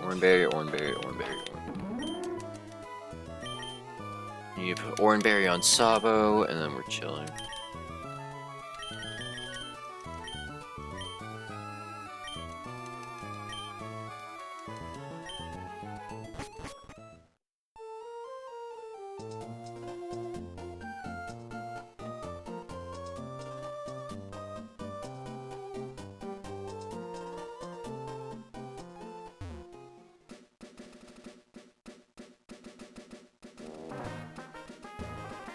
Oranberry, Oranberry, Oranberry, Oranberry. You put Oranberry on Sabo, and then we're chilling.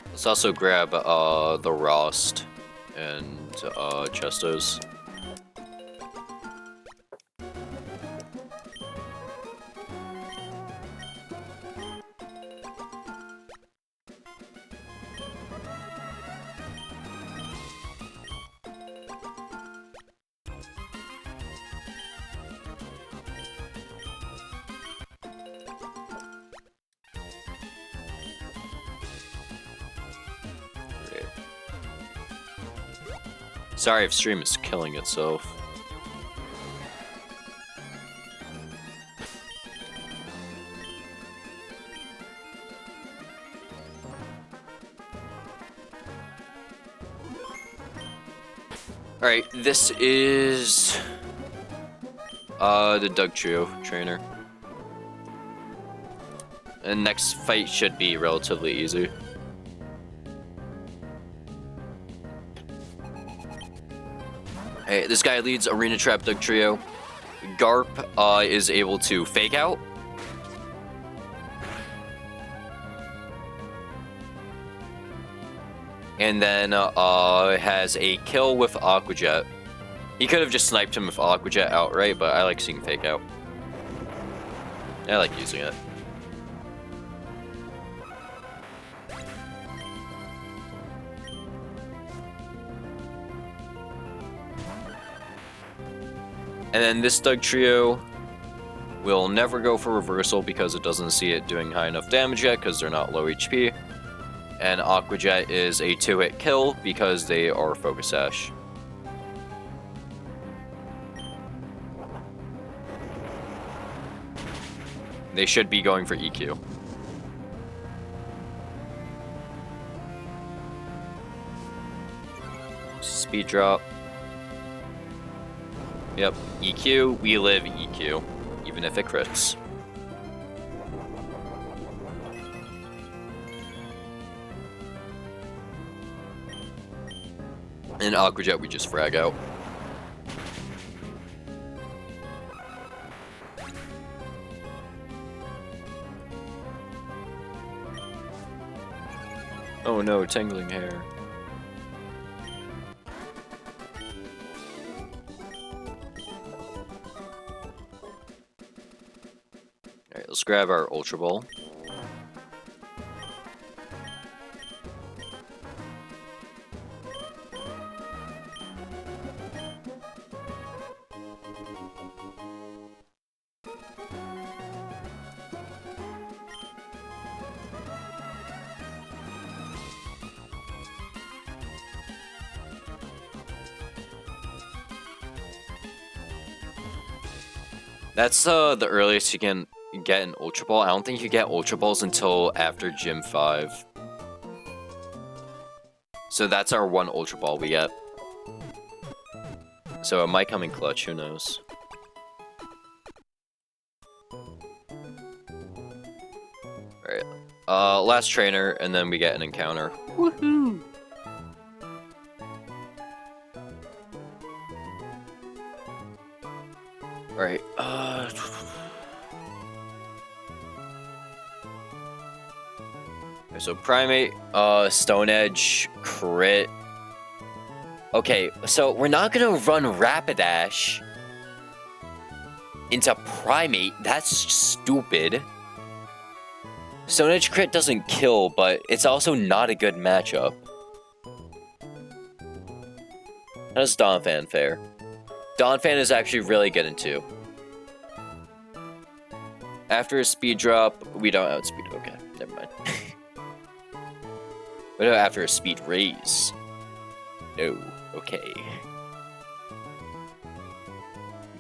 Let's also grab the Rost and Chestos. Sorry if stream is killing itself. Alright, this is the Doug Trio trainer. And next fight should be relatively easy. Hey, this guy leads Arena Trap Doug Trio. Garp is able to fake out. And then has a kill with Aquajet. He could have just sniped him with Aquajet outright, but I like seeing fake out. I like using it. And then this Doug Trio will never go for reversal because it doesn't see it doing high enough damage yet because they're not low HP. And Aqua Jet is a 2-hit kill because they are Focus Sash. They should be going for EQ. Speed drop. Yep, EQ, we live EQ, even if it crits. And Aqua Jet, we just frag out. Oh no, tangling hair. Alright, let's grab our Ultra Ball. That's the earliest you can get an Ultra Ball. I don't think you get Ultra Balls until after Gym 5. So that's our one Ultra Ball we get. So it might come in clutch, who knows. Alright. Last trainer, and then we get an encounter. Woohoo! Alright, so Primate, Stone Edge, crit. Okay, so we're not gonna run Rapidash into Primate. That's stupid. Stone Edge crit doesn't kill, but it's also not a good matchup. How does Donphan fare? Donphan is actually really good in 2. After a speed drop, we don't outspeed. Okay, never mind. What about after a speed raise? No, okay.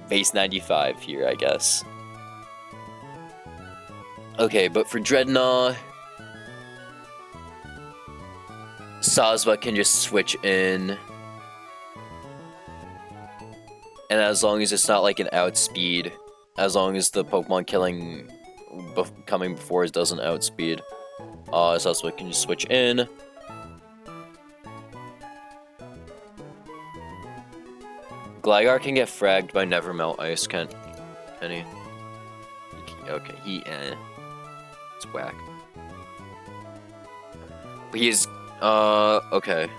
Base 95 here, I guess. Okay, but for Dreadnought, Sazva can just switch in. And as long as it's not like an outspeed, as long as the Pokemon coming before it doesn't outspeed, Sazva can just switch in. Gligar can get fragged by Never Melt Ice, can he? Okay, it's whack. But he is, okay.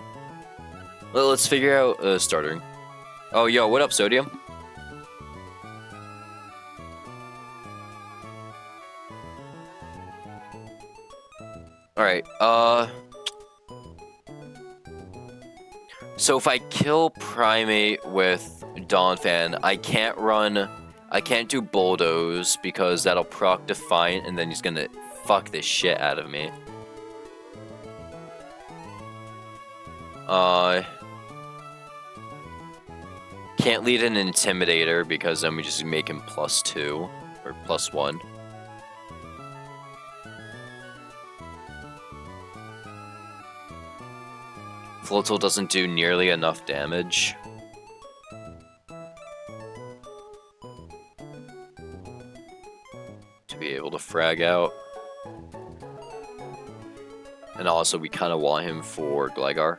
Let's figure out, starter. Oh, yo, what up, Sodium? Alright, so if I kill Primate with Donphan, I can't do Bulldoze because that'll proc Defiant and then he's gonna fuck the shit out of me. Can't lead an Intimidator because then we just make him +2 or +1. Floatzel doesn't do nearly enough damage. To be able to frag out. And also we kind of want him for Gligar.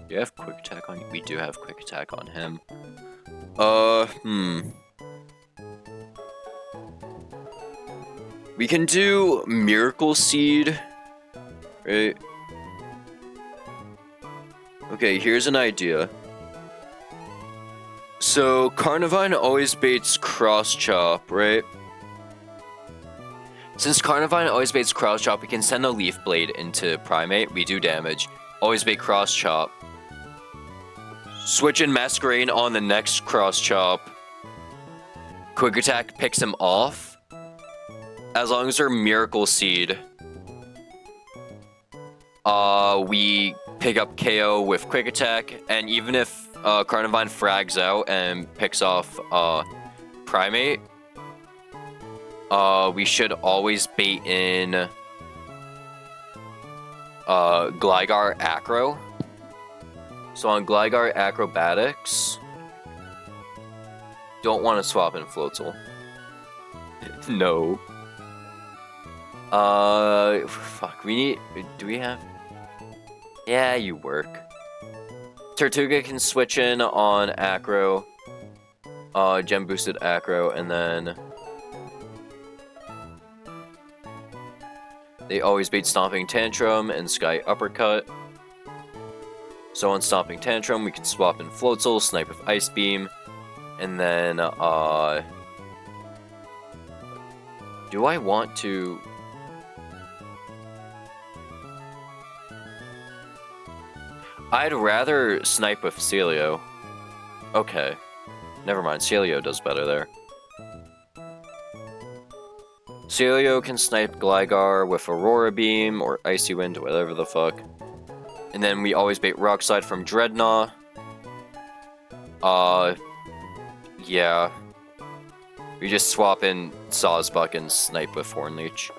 Do you have quick attack on you? We do have quick attack on him. We can do Miracle Seed, right? Okay, here's an idea. So, Carnivine always baits Cross Chop, right? Since Carnivine always baits Cross Chop, we can send a Leaf Blade into Primate. We do damage. Always bait Cross Chop. Switch in Masquerain on the next Cross Chop. Quick Attack picks him off. As long as they're Miracle Seed, we pick up KO with Quick Attack, and even if Carnivine frags out and picks off Primate, we should always bait in Gligar Acro. So on Gligar Acrobatics, don't want to swap in Floatzel. No. Fuck, we need... Do we have... Yeah, you work. Tortuga can switch in on Acro. Gem boosted Acro, and then... They always beat Stomping Tantrum and Sky Uppercut. So on Stomping Tantrum, we can swap in Floatzel, Snipe with Ice Beam, and then, do I want to... I'd rather Snipe with Celio. Okay. Never mind, Celio does better there. Celio can snipe Gligar with Aurora Beam or Icy Wind, whatever the fuck. And then we always bait Rock Slide from Dreadnought. Yeah. We just swap in Sawsbuck and snipe with Hornleech.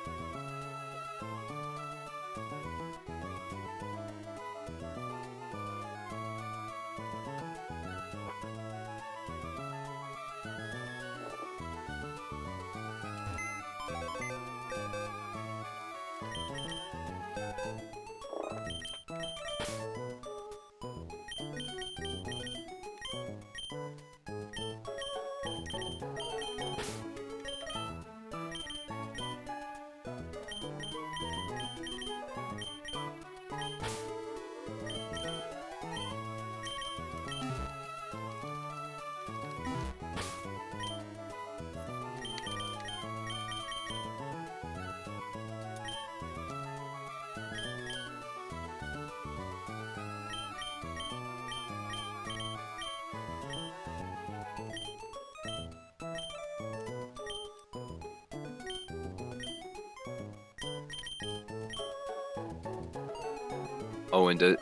Oh, and do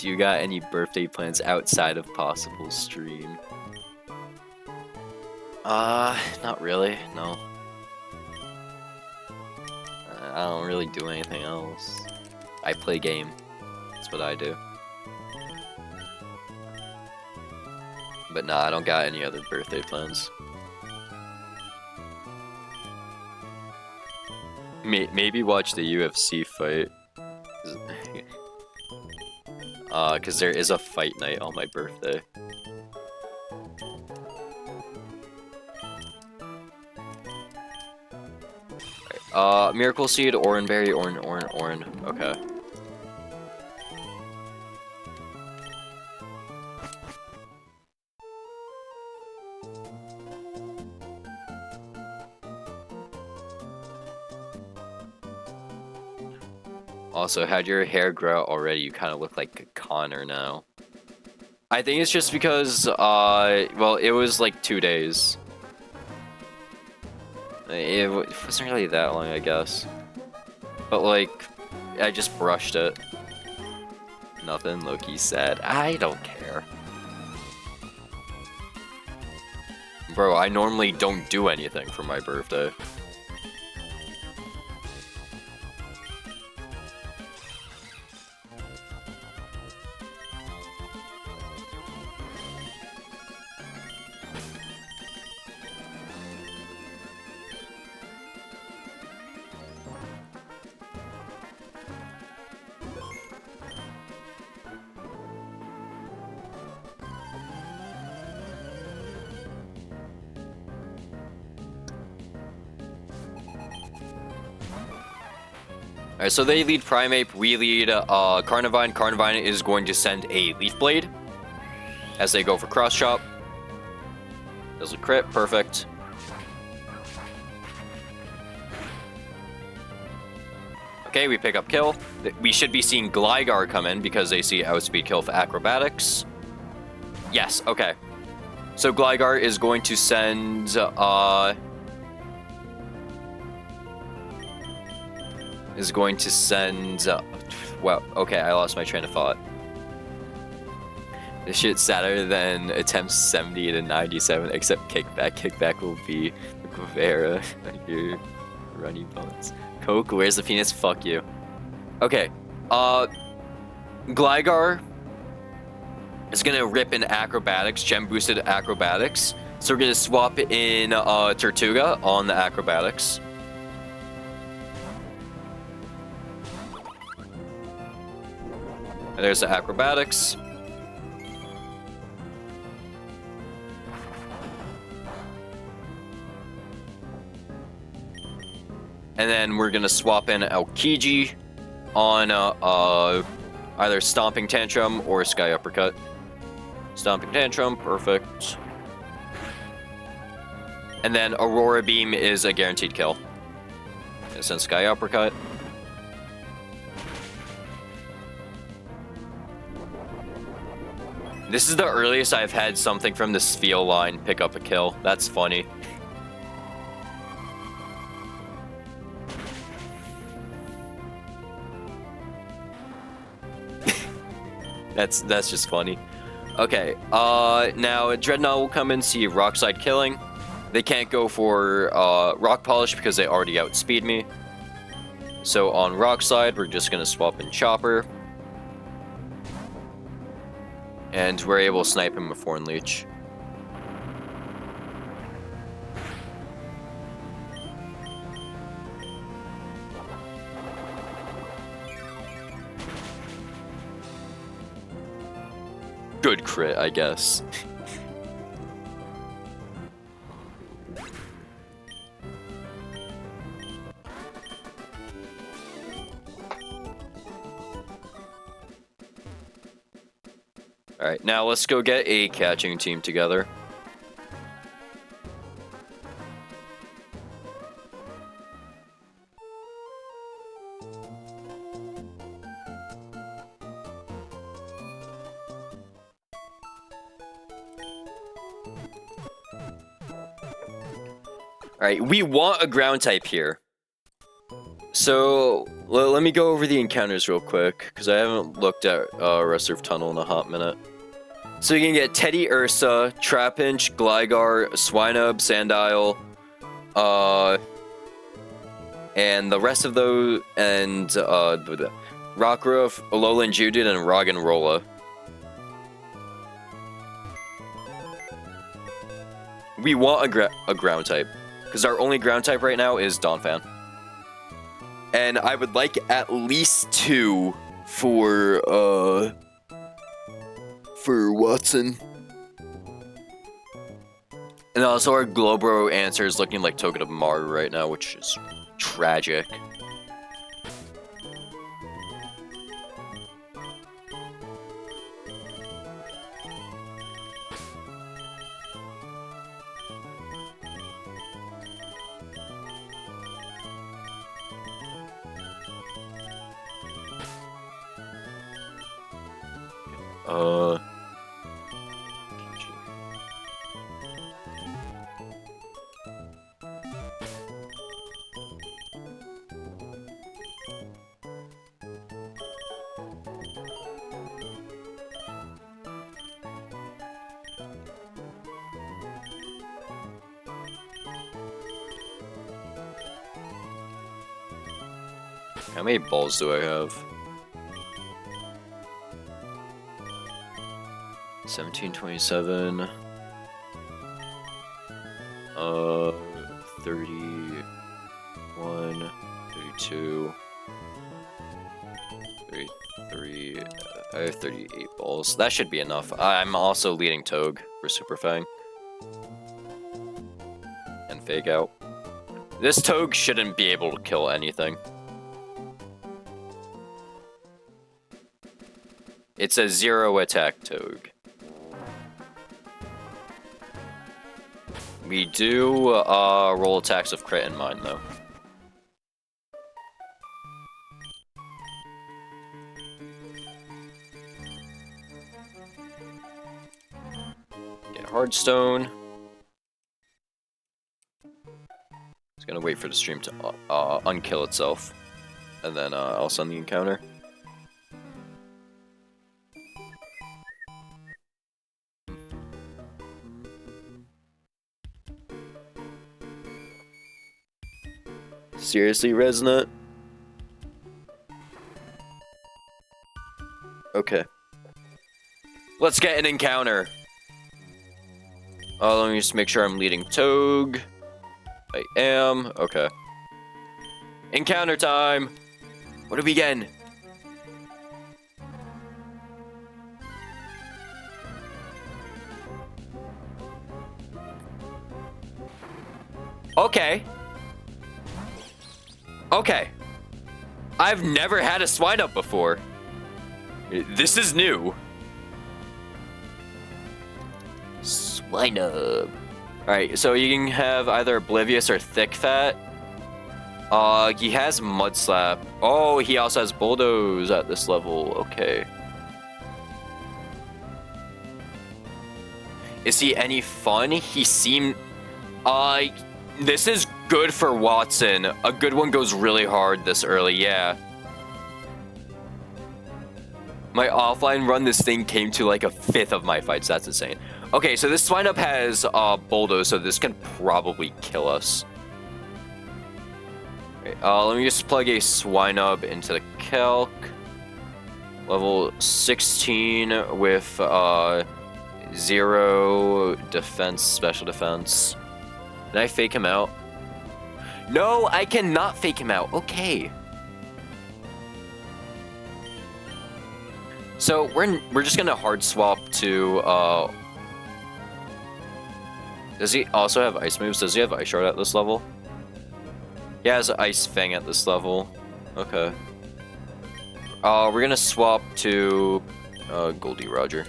you got any birthday plans outside of possible stream? Not really, no. I don't really do anything else. I play game. That's what I do. But nah, I don't got any other birthday plans. Maybe watch the UFC fight. Cause there is a fight night on my birthday. Miracle Seed, Oranberry, Oran. Okay. Also, had your hair grow out already, you kind of look like a Connor now. I think it's just because, well, it was like 2 days. It wasn't really that long, I guess. But, like, I just brushed it. Nothing, Loki said. I don't care. Bro, I normally don't do anything for my birthday. Alright, so they lead Primeape, we lead Carnivine. Carnivine is going to send a Leaf Blade as they go for Cross Chop. Does a crit, perfect. Okay, we pick up kill. We should be seeing Gligar come in because they see outspeed kill for acrobatics. Yes, okay. So Gligar is going to send well, okay, I lost my train of thought. This shit's sadder than attempts 70 to 97, except kickback. Kickback will be the Quivera, your runny bones. Coke, where's the penis? Fuck you. Okay, Gligar is gonna rip in acrobatics, gem boosted acrobatics. So we're gonna swap in Tortuga on the acrobatics. And there's the acrobatics. And then we're gonna swap in Aokiji on either Stomping Tantrum or Sky Uppercut. Stomping Tantrum, perfect. And then Aurora Beam is a guaranteed kill. And then Sky Uppercut. This is the earliest I've had something from the Spheal line pick up a kill. That's funny. That's just funny. Okay, now Dreadnought will come in, see Rock Slide killing. They can't go for Rock Polish because they already outspeed me. So on Rock Slide, we're just gonna swap in Chopper. And we're able to snipe him with Thorn Leech. Good crit, I guess. Alright, now let's go get a catching team together. Alright, we want a ground type here. So, let me go over the encounters real quick, because I haven't looked at Reserve Tunnel in a hot minute. So you can get Teddy Ursa, Trapinch, Gligar, Swinub, Sandile, and the rest of those, and Rockruff, Alolan Geodude, and Roggenrola. We want a ground type, because our only ground type right now is Donphan. And I would like at least 2 for Watson. And also our Globro answer is looking like Togedemaru right now, which is tragic. How many balls do I have? 17, 27. 31, 32, 33. I have 38 balls. That should be enough. I'm also leading Togue for Super Fang. And Fake Out. This Togue shouldn't be able to kill anything. It's a 0 attack Togue. We do roll attacks of crit in mine, though. Get Hardstone. It's gonna wait for the stream to unkill itself. And then I'll send the encounter. Seriously, Resonant? Okay. Let's get an encounter. Let me just make sure I'm leading Togue. I am. Okay. Encounter time! What do we get? Okay. Okay. I've never had a swine up before. This is new. Swine up. Alright, so you can have either Oblivious or Thick Fat. He has Mud Slap. Oh, he also has Bulldoze at this level. Okay. Is he any fun? He seemed... this is good for Watson. A good one goes really hard this early, yeah. My offline run, this thing came to like a 1/5 of my fights. That's insane. Okay, so this Swinub has Bulldoze, so this can probably kill us. Okay, let me just plug a Swinub into the calc. Level 16 with 0 defense, special defense. Can I fake him out? No, I cannot fake him out. Okay. So we're just gonna hard swap to does he also have ice moves? Does he have Ice Shard at this level? He has Ice Fang at this level. Okay. We're gonna swap to Goldie Roger.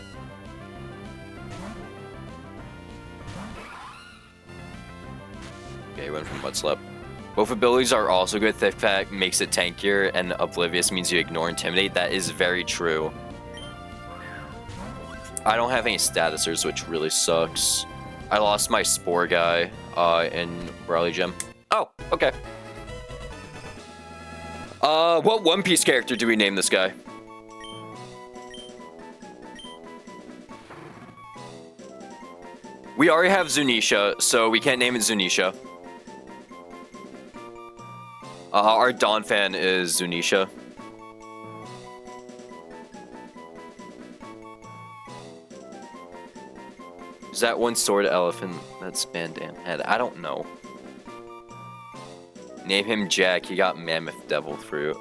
Okay, he went from Mud Slap. Both abilities are also good. Thick Fat makes it tankier, and Oblivious means you ignore Intimidate. That is very true. I don't have any statusers, which really sucks. I lost my Spore guy in Brawley Gym. Oh, okay. What One Piece character do we name this guy? We already have Zunisha, so we can't name it Zunisha. Our Dawn fan is Zunisha. Is that one sword elephant that's Bandan head? I don't know. Name him Jack. He got Mammoth Devil Fruit.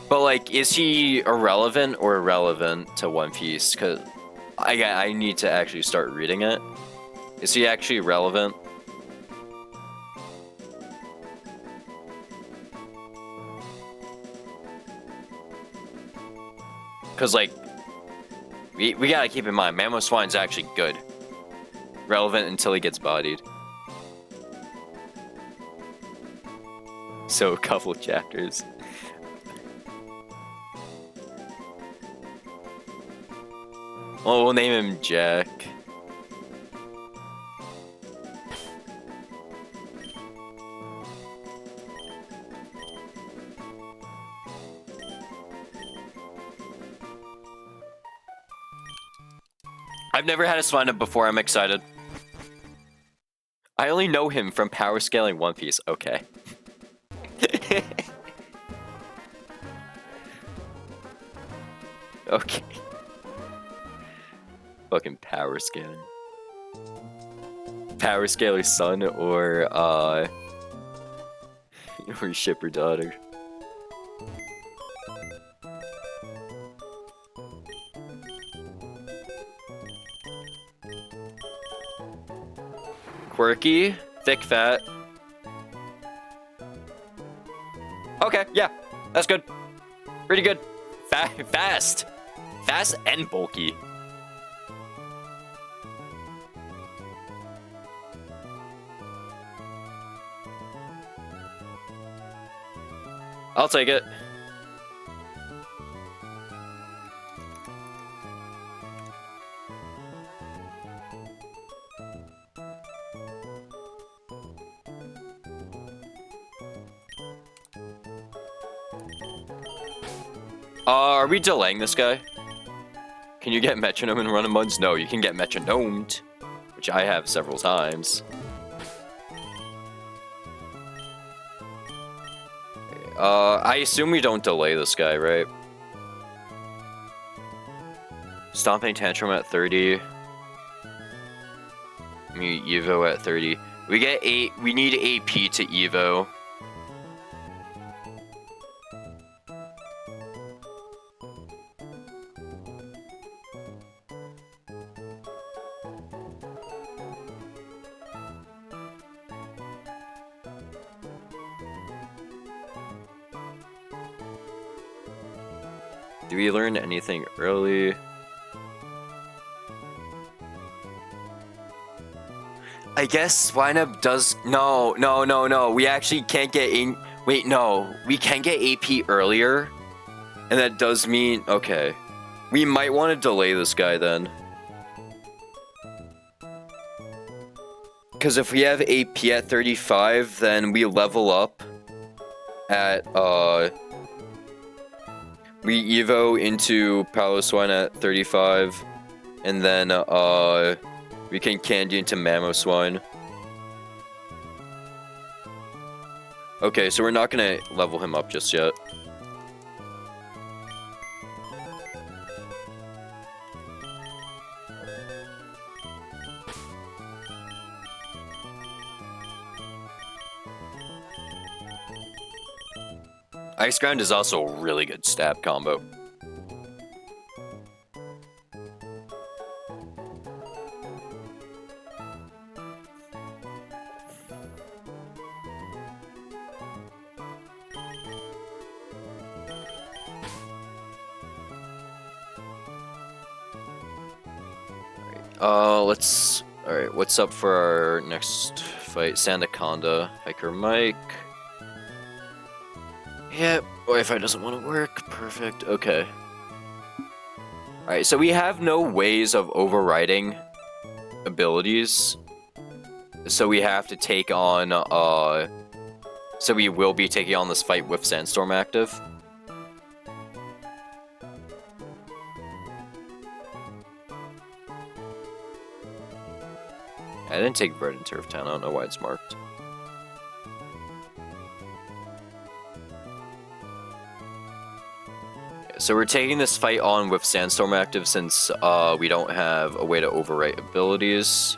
But like, is he irrelevant or relevant to One Piece? Cause I need to actually start reading it. Is he actually relevant? Cause like, we gotta keep in mind, Mammoth Swine's actually good. Relevant until he gets bodied. So a couple chapters. Well, we'll name him Jack. I've never had a Swinub before, I'm excited. I only know him from power scaling One Piece. Okay. Okay. Fucking power scaling. Power scaler son or shipper daughter. Quirky, thick fat. Okay, yeah, that's good. Pretty good. Fast. Fast and bulky. I'll take it. Are we delaying this guy? Can you get metronome in Run Buns? No, you can get metronomed, which I have several times. I assume we don't delay this guy, right? Stomping Tantrum at 30. Evo at 30. We get 8. We need AP to Evo. Do we learn anything early? I guess Swineup does. No. We actually can't get in. Wait, no. We can get AP earlier. And that does mean. Okay. We might want to delay this guy then. Because if we have AP at 35, then we level up at. We Evo into Paloswine at 35, and then we can Candy into Mamoswine. Okay, so we're not gonna level him up just yet. Ice Ground is also a really good stab combo. Alright, what's up for our next fight? Sandaconda, Hiker Mike. Yep, Wi-Fi doesn't want to work. Perfect. Okay. Alright, so we have no ways of overriding abilities. So we have to take on, so we will be taking on this fight with Sandstorm active. I didn't take Verdant Turf Town, I don't know why it's marked. So we're taking this fight on with Sandstorm active since we don't have a way to overwrite abilities.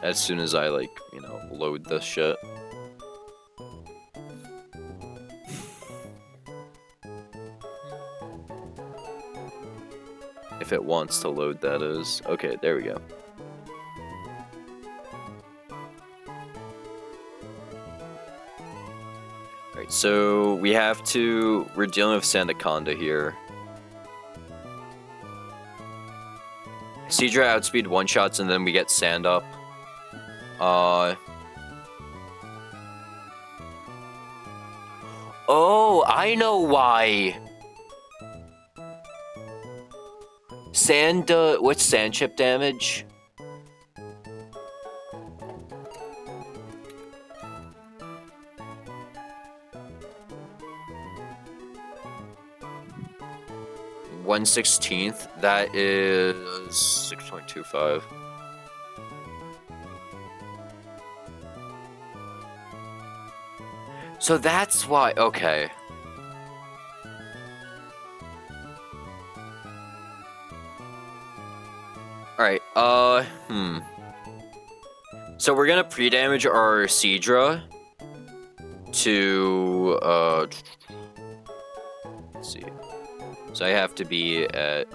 As soon as I, like, you know, load this shit. If it wants to load, that is. Okay, there we go. Alright, so we have to... We're dealing with Sandaconda here. Seadra outspeed one-shots and then we get Sand up. Oh, I know why! What's Sand Chip damage? (1/16) that is 6.25. So that's why, okay. Alright, so we're gonna pre-damage our Seadra to, let's see. So I have to be at...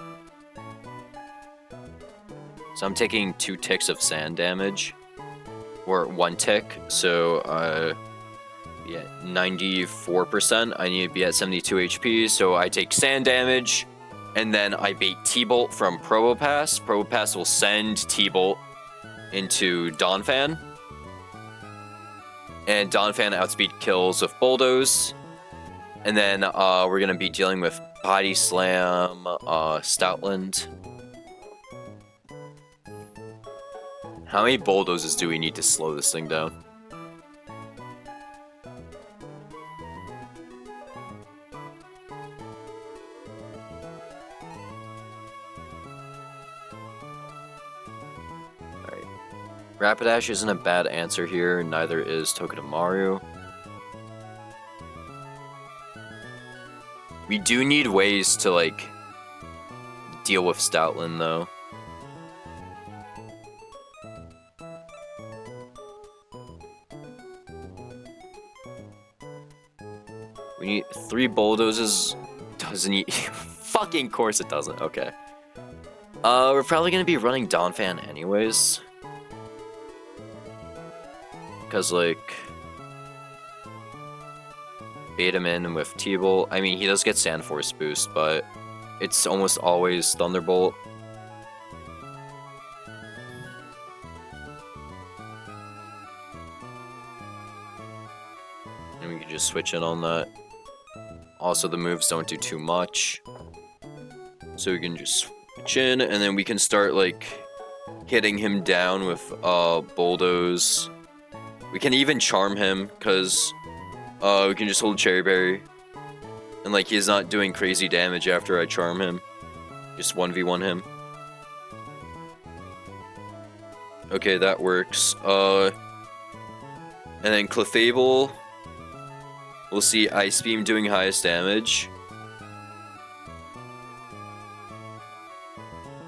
So I'm taking 2 ticks of sand damage. Or 1 tick, so, be at 94%. I need to be at 72 HP, so I take sand damage, and then I bait T-Bolt from Probopass. Probopass will send T-Bolt into Donphan, and Donphan outspeed kills with Bulldoze, and then we're gonna be dealing with Body Slam, Stoutland. How many Bulldozes do we need to slow this thing down? Alright. Rapidash isn't a bad answer here, neither is Togedemaru. We do need ways to, like, deal with Stoutland, though. We need 3 Bulldozes. Doesn't need... Fucking course it doesn't. Okay. We're probably gonna be running Donphan anyways. Because, like... bait him in with T-Bolt. I mean, he does get Sand Force boost, but it's almost always Thunderbolt. And we can just switch in on that. Also, the moves don't do too much. So we can just switch in, and then we can start, like, hitting him down with Bulldoze. We can even charm him, because we can just hold Cherry Berry. And, like, he's not doing crazy damage after I charm him. Just 1v1 him. Okay, that works. And then Clefable. We'll see Ice Beam doing highest damage.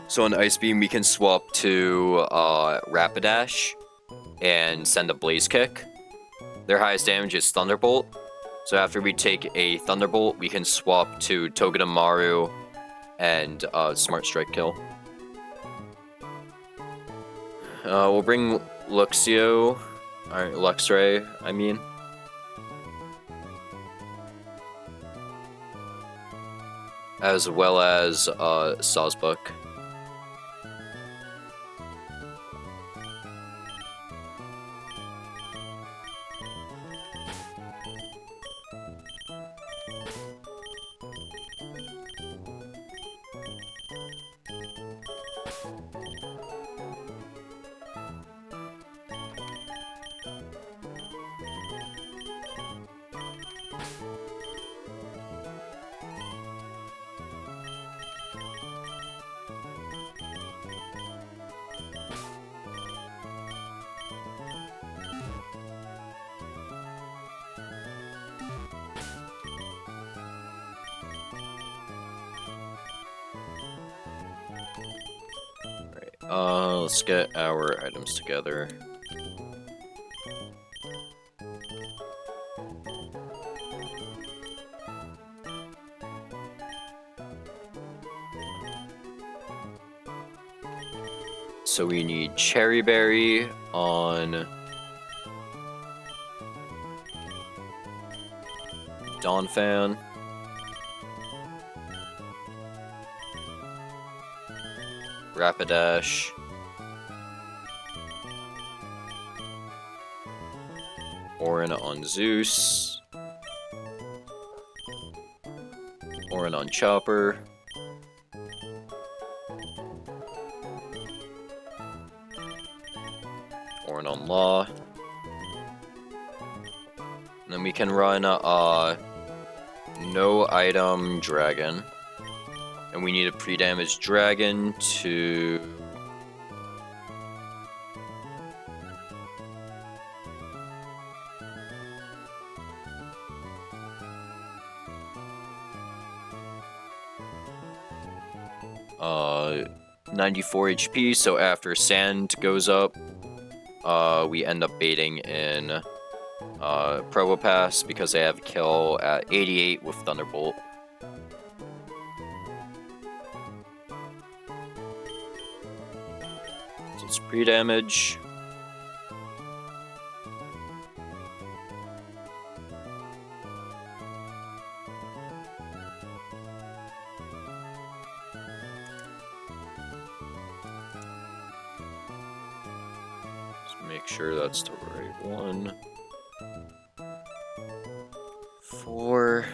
So on Ice Beam, we can swap to Rapidash and send a Blaze Kick. Their highest damage is Thunderbolt. So after we take a Thunderbolt, we can swap to Togedemaru and Smart Strike kill. We'll bring Luxio, or Luxray, I mean. As well as Sawsbuck. Let's get our items together. So we need Cherry Berry on Donphan. Rapidash. Orin on Zeus. Orin on Chopper. Orin on Law. And then we can run no item dragon. And we need a pre-damaged dragon to... Uh, 94 HP, so after Sand goes up, we end up baiting in Probopass because they have kill at 88 with Thunderbolt. So it's pre-damage. make sure that's the right one. 4.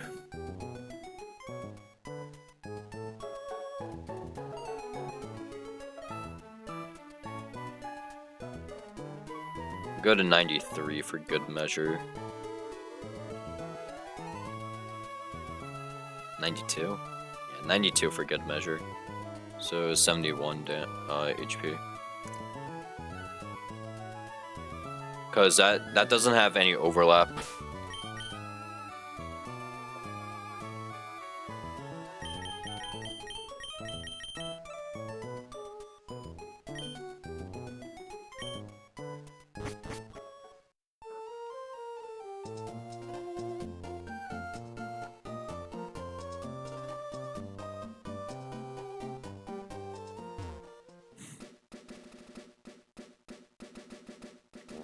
Go to 93 for good measure. 92? Yeah, 92 for good measure. So 71 HP. Because that doesn't have any overlap.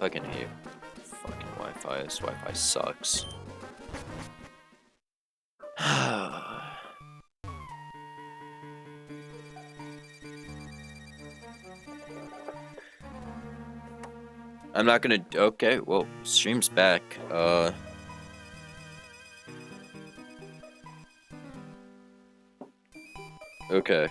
Fucking hate fucking Wi-Fi. This Wi-Fi sucks. I'm not gonna. Okay, well, stream's back. Okay.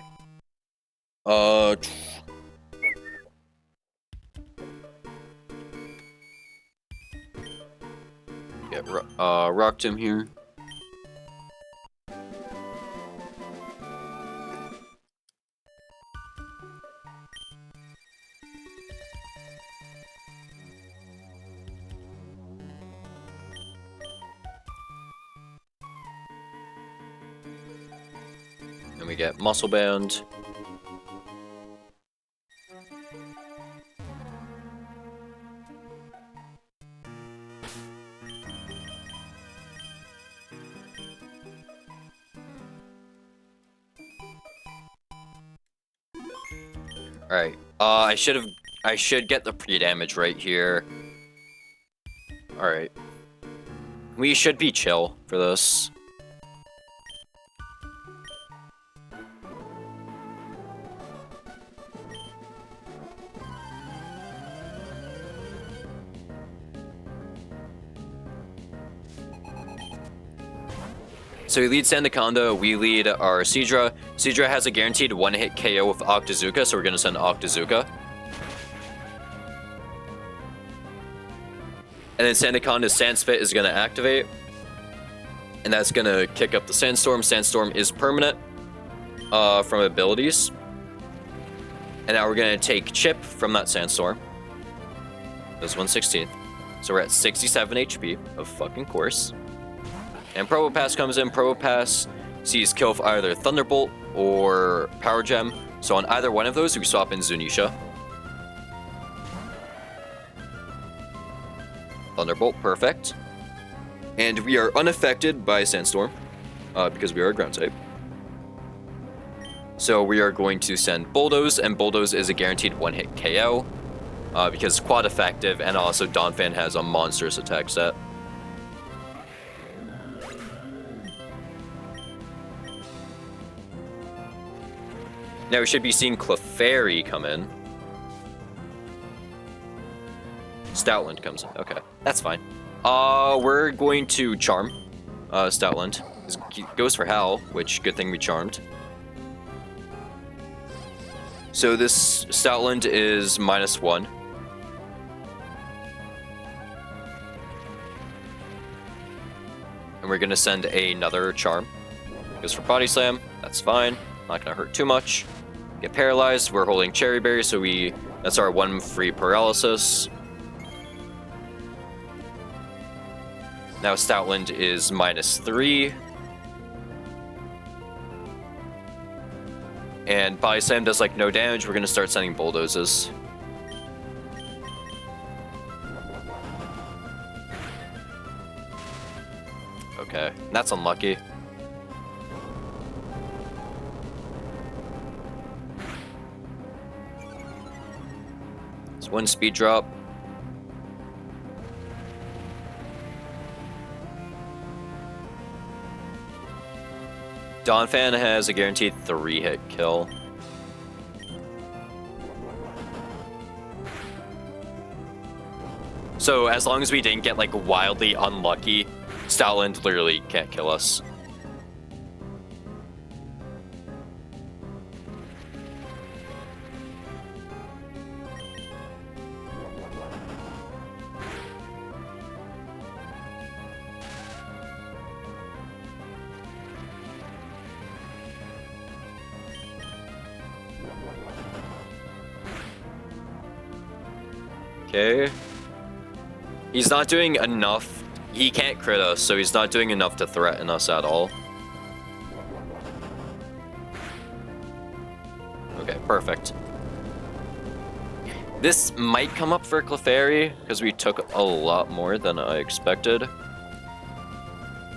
Get rocked him here. And we get muscle band. Alright, I should get the pre-damage right here. Alright. We should be chill for this. So we lead Sandaconda, we lead our Seadra. Seadra has a guaranteed one-hit KO with Octazooka, so we're gonna send Octazooka. And then Sandaconda's Sandspit is gonna activate. And that's gonna kick up the Sandstorm. Sandstorm is permanent from abilities. And now we're gonna take Chip from that Sandstorm. That's 1/16. So we're at 67 HP, of fucking course. And Probopass comes in. Probopass sees kill of either Thunderbolt or Power Gem. So on either one of those, we swap in Zunisha. Thunderbolt, perfect. And we are unaffected by Sandstorm, because we are a ground type. So we are going to send Bulldoze, and Bulldoze is a guaranteed one-hit KO, because quad effective, and also Donphan has a monstrous attack set. Now we should be seeing Clefairy come in. Stoutland comes in. Okay, that's fine. We're going to Charm Stoutland. He goes for Howl, which good thing we charmed. So this Stoutland is -1. And we're gonna send another Charm. Goes for Body Slam. That's fine. Not gonna hurt too much. Get paralyzed. We're holding Cherry Berry, so that's our one free paralysis. Now Stoutland is -3. And Body Slam does like no damage. We're gonna start sending Bulldozes. Okay, that's unlucky. It's one speed drop. Donphan has a guaranteed 3-hit kill. . So as long as we didn't get like wildly unlucky, Stoutland literally can't kill us. Okay. He's not doing enough. He can't crit us, so he's not doing enough to threaten us at all. Okay, perfect. This might come up for Clefairy, because we took a lot more than I expected.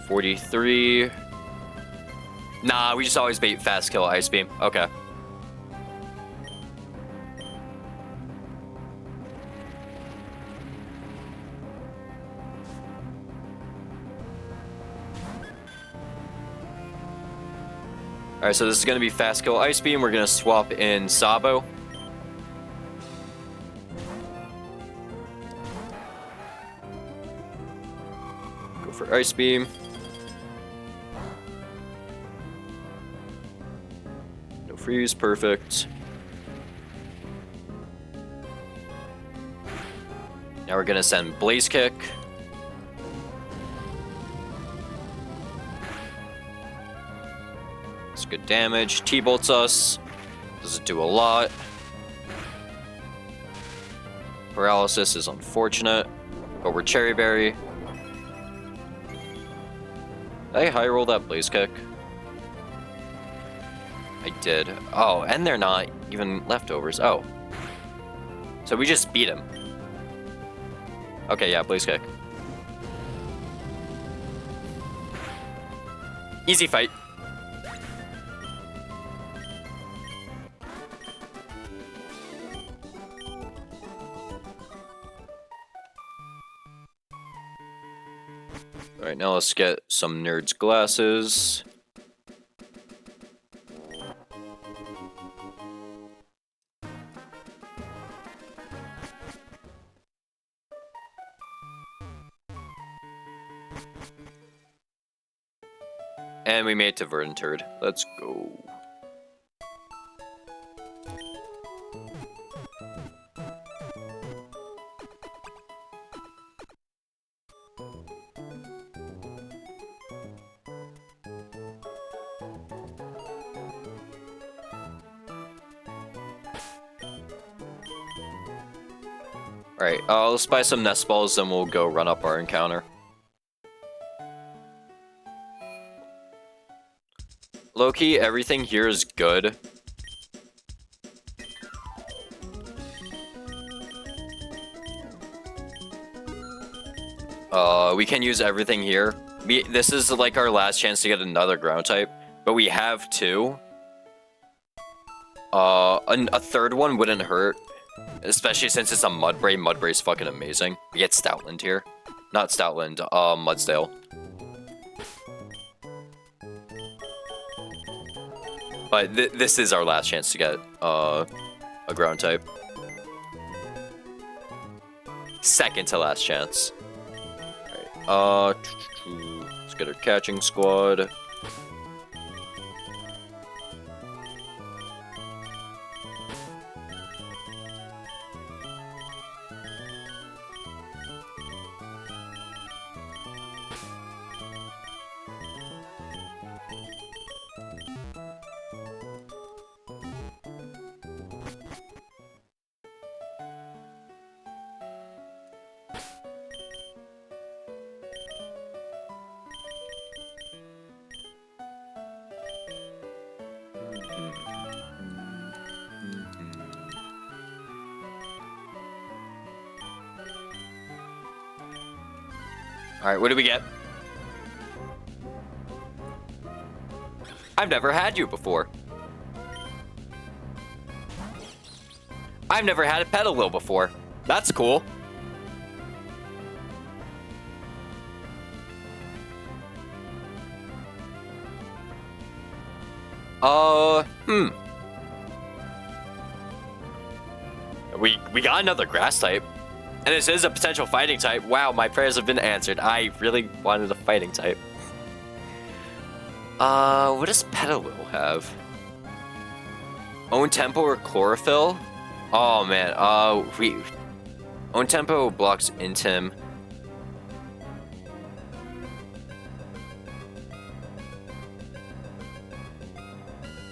43. Nah, we just always bait fast kill Ice Beam. Okay. Alright, so this is going to be Fast Kill Ice Beam. We're going to swap in Sabo. Go for Ice Beam. No freeze, perfect. Now we're going to send Blaze Kick. Good damage. T-bolts us. Doesn't do a lot. Paralysis is unfortunate, but we're Cherry Berry. Did I high roll that Blaze Kick? I did. Oh, and they're not even leftovers. Oh. So we just beat him. Okay, yeah, Blaze Kick. Easy fight. Alright, now let's get some Nerd's glasses. And we made it to Verdant. Let's go. Alright, let's buy some nest balls, then we'll go run up our encounter. Low-key, everything here is good. We can use everything here. This is like our last chance to get another ground type, but we have two. A third one wouldn't hurt. Especially since it's a Mudbray. Mudbray's fucking amazing. We get Stoutland here. Not Stoutland, Mudsdale. But this is our last chance to get a ground type. Second to last chance. Alright, let's get our catching squad. Alright, what do we get? I've never had you before. I've never had a Petalil before. That's cool. We got another grass type. And this is a potential fighting type. Wow, my prayers have been answered. I really wanted a fighting type. What does Petalil have? Own Tempo or Chlorophyll? Oh man, Own Tempo blocks Intim.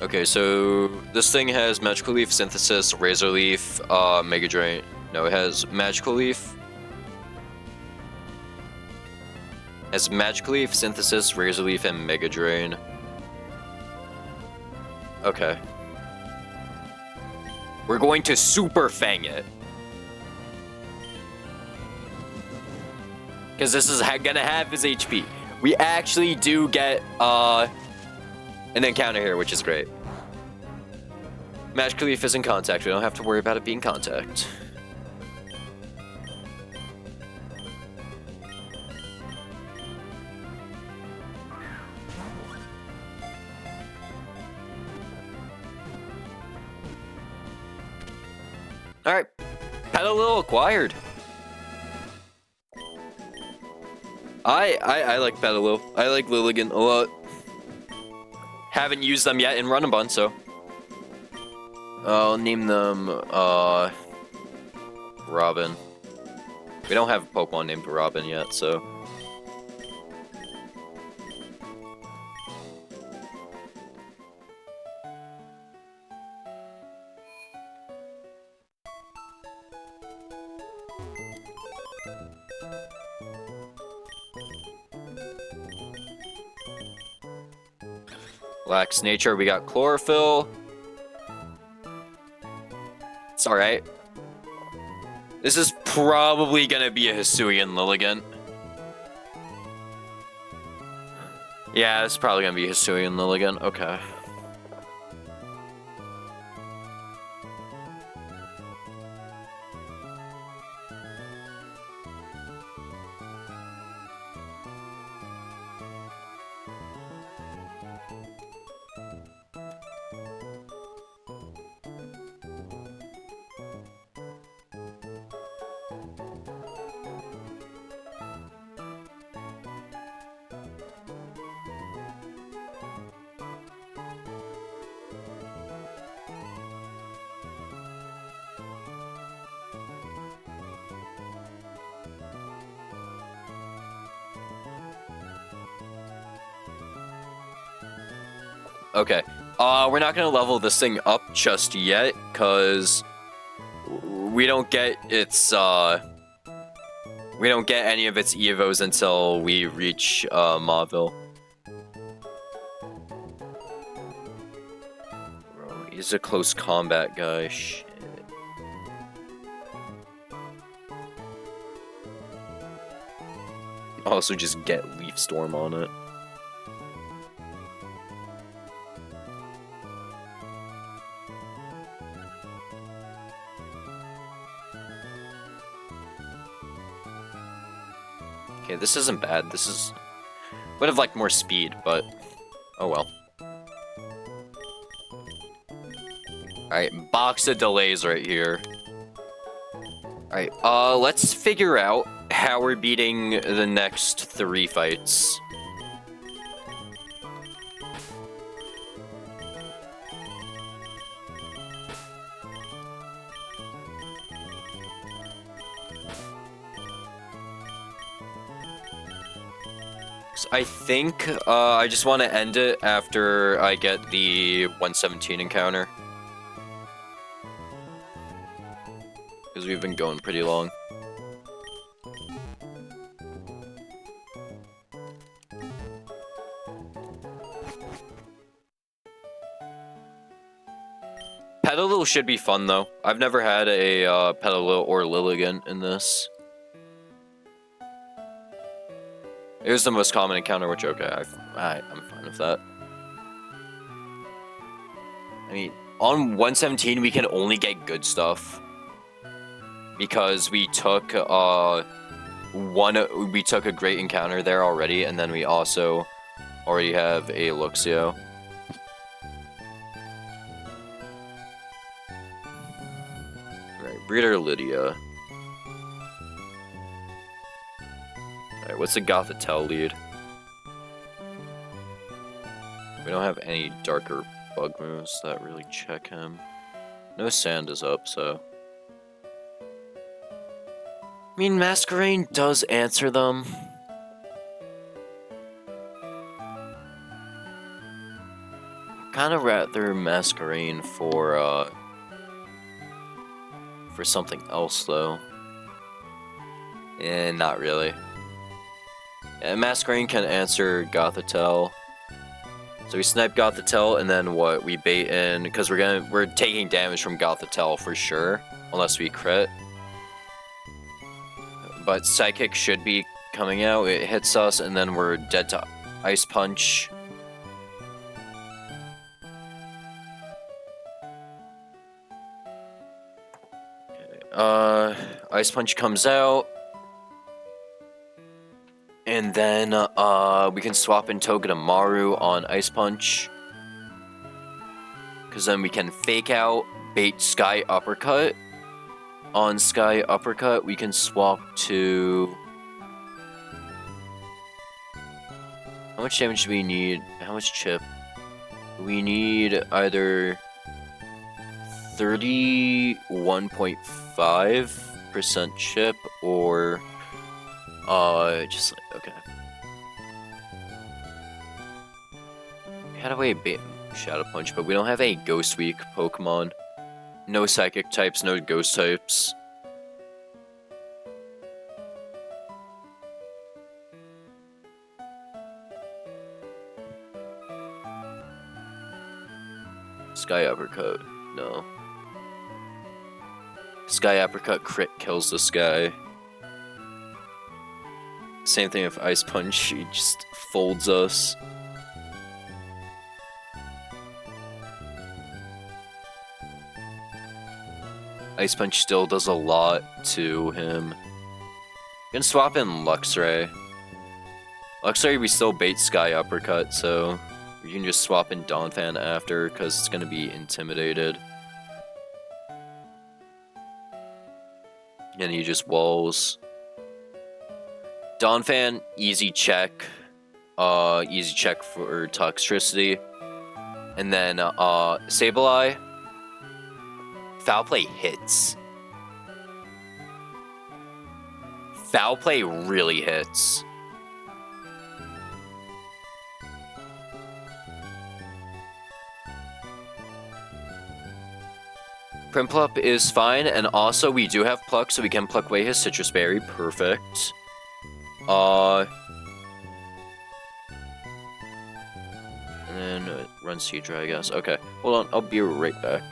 Okay, so this thing has Magical Leaf, Synthesis, Razor Leaf, Mega Drain. No, it has Magical Leaf. It has Magical Leaf, Synthesis, Razor Leaf, and Mega Drain. Okay. We're going to Super Fang it. Because this is gonna have his HP. We actually do get, an encounter here, which is great. Magical Leaf is in contact. We don't have to worry about it being contact. Alright. Petalil acquired. I like Petalil. I like Lilligant a lot. Haven't used them yet in Run Bun, so I'll name them Robin. We don't have a Pokemon named Robin yet, so Lax Nature, we got Chlorophyll. It's alright. This is probably gonna be a Hisuian Lilligant. Yeah, it's probably gonna be a Hisuian Lilligant. Okay. Okay. We're not gonna level this thing up just yet, cause we don't get its we don't get any of its Evos until we reach Mauville. Bro, he's a close combat guy. Shit. Also, just get Leaf Storm on it. Okay, this isn't bad. This is... would have liked more speed, but... oh well. Alright, box of delays right here. Alright, let's figure out how we're beating the next 3 fights. I think I just want to end it after I get the 117 encounter. Because we've been going pretty long. Petalil should be fun though. I've never had a Petalil or Lilligant in this. It was the most common encounter, which, okay, I'm fine with that. I mean, on 117, we can only get good stuff. Because we took, we took a great encounter there already, and then we also already have a Luxio. Right, Breeder Lydia. Okay, what's the Gothitelle lead? We don't have any darker bug moves that really check him. No sand is up, so... I mean, Masquerain does answer them. Kind of rather Masquerain for something else, though. Not really. And Masquerain can answer Gothitelle. So we snipe Gothitelle, and then what? We bait in, because we're taking damage from Gothitelle for sure, unless we crit. But Psychic should be coming out. It hits us, and then we're dead to Ice Punch. Okay. Ice Punch comes out. And then, we can swap in Togedemaru on Ice Punch. Because then we can fake out, bait Sky Uppercut. On Sky Uppercut, we can swap to... How much damage do we need? How much chip? We need either 31.5% chip or... just like, okay. We had a way of bait Shadow Punch, but we don't have any Ghost Weak Pokemon. No Psychic types, no Ghost types. Sky Uppercut, no. Sky Uppercut crit kills this guy. Same thing with Ice Punch, he just folds us. Ice Punch still does a lot to him. You can swap in Luxray. Luxray, we still bait Sky Uppercut, so we can just swap in Donphan after, because it's going to be intimidated. And he just walls. Donphan, easy check. Easy check for Toxtricity. And then, Sableye. Foul Play hits. Foul Play really hits. Primplup is fine, and also we do have Pluck, so we can pluck away his Citrus Berry. Perfect. And then run Seadra, I guess. Okay, hold on, I'll be right back.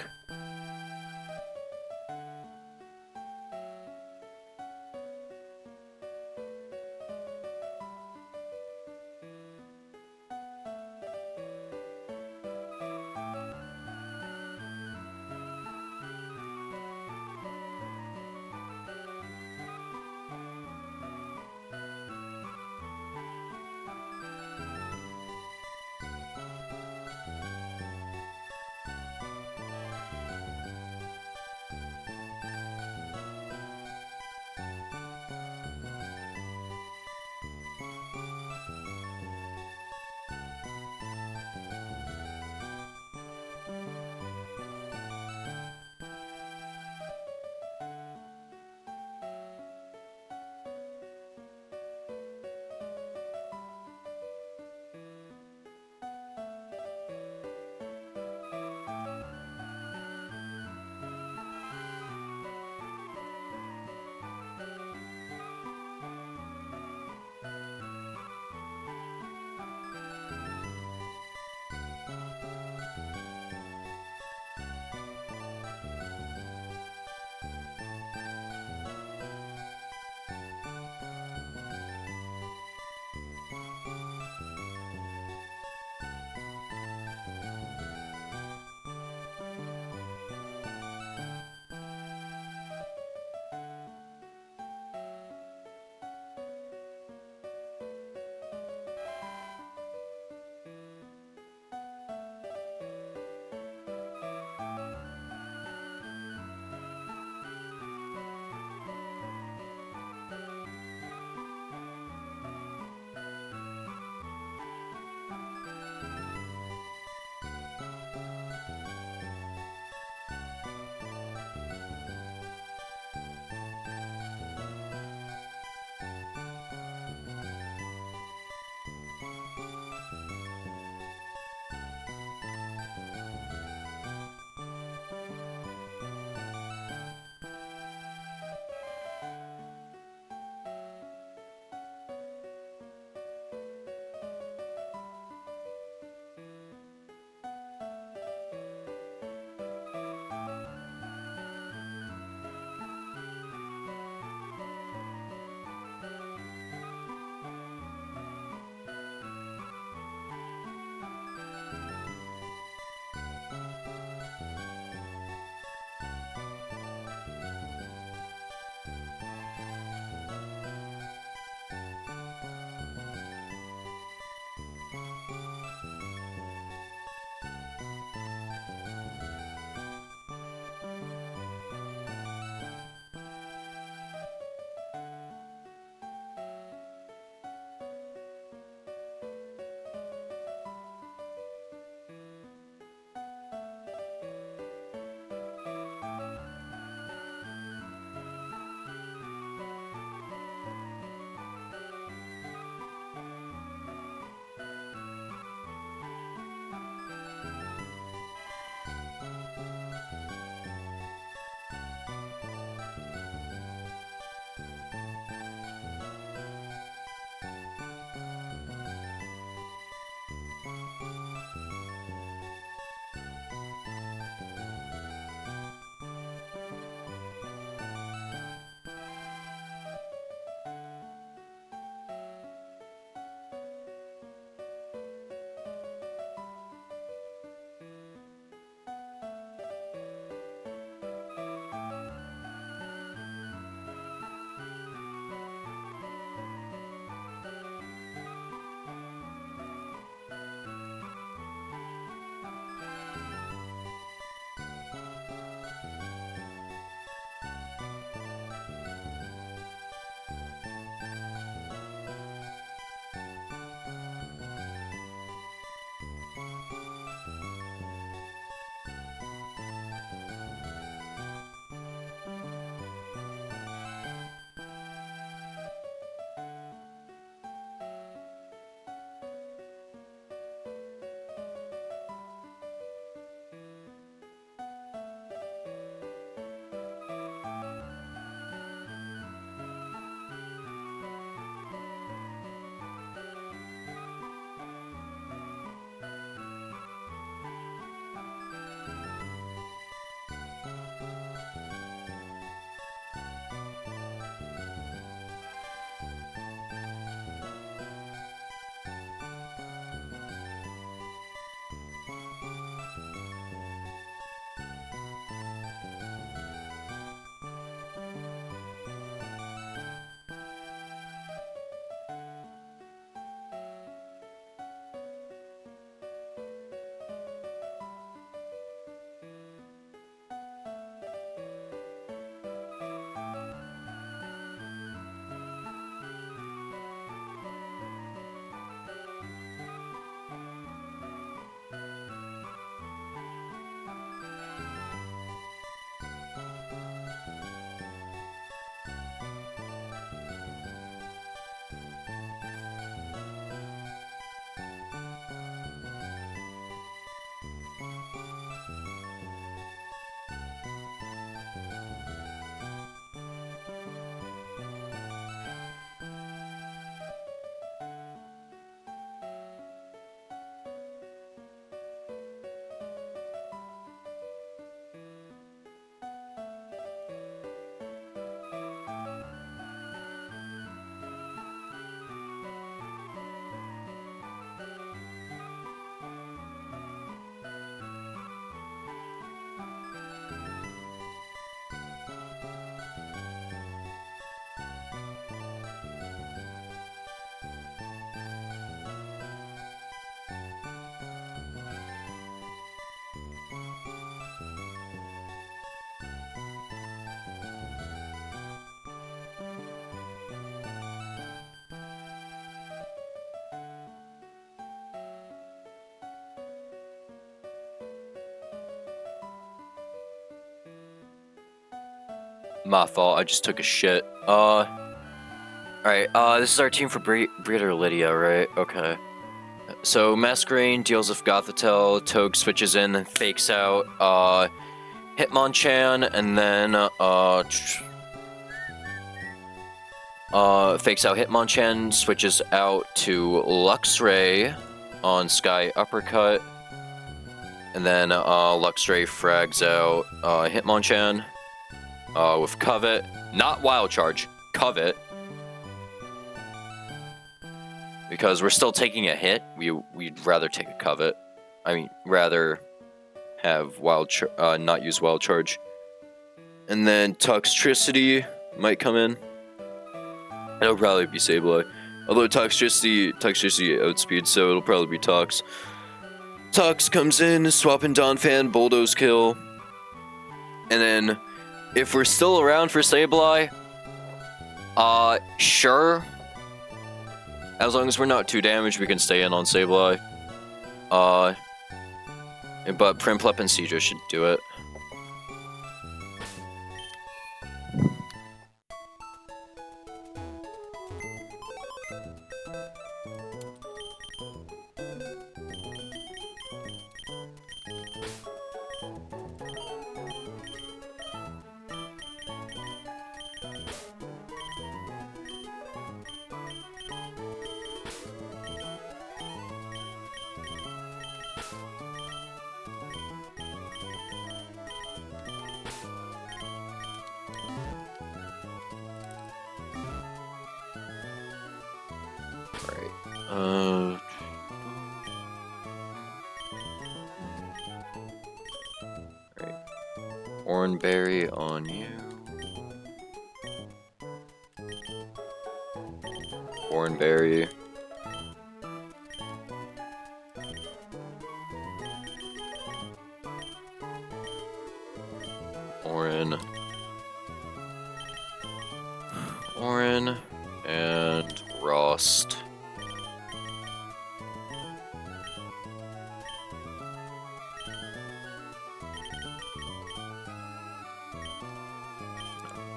My fault, I just took a shit. Alright, this is our team for Breeder Lydia, right? Okay. So, Masquerain deals with Gothitelle, Togue switches in and fakes out, Hitmonchan, and then, fakes out Hitmonchan, switches out to Luxray on Sky Uppercut, and then, Luxray frags out, Hitmonchan, with Covet. Not Wild Charge, Covet. Because we're still taking a hit, we'd rather take a Covet. I mean, rather have not use Wild Charge. And then Toxtricity might come in. It'll probably be Sableye. Although Toxtricity outspeed, so it'll probably be Tox. Tox comes in, swapping Donphan, Bulldoze kill. And then, if we're still around for Sableye, sure. As long as we're not too damaged, we can stay in on Sableye. But Prinplup and Seadra should do it. Oranberry on you. Oranberry. Orin. And Rost.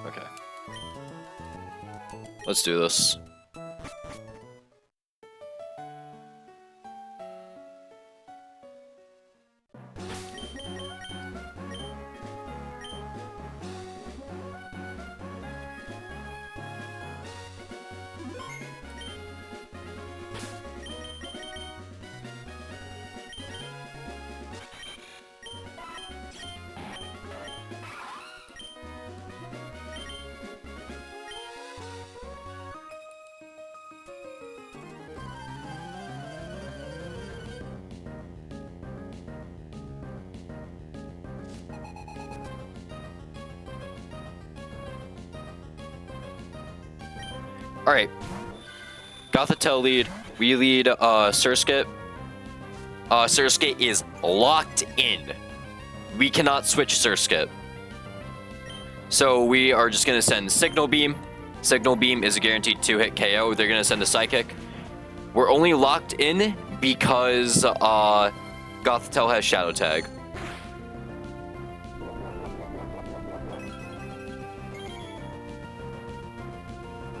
Okay. Let's do this. Alright. Gothitelle lead. We lead Surskit. Surskit is locked in. We cannot switch Surskit. So we are just going to send Signal Beam. Signal Beam is a guaranteed 2-hit KO. They're going to send a Psychic. We're only locked in because Gothitelle has Shadow Tag.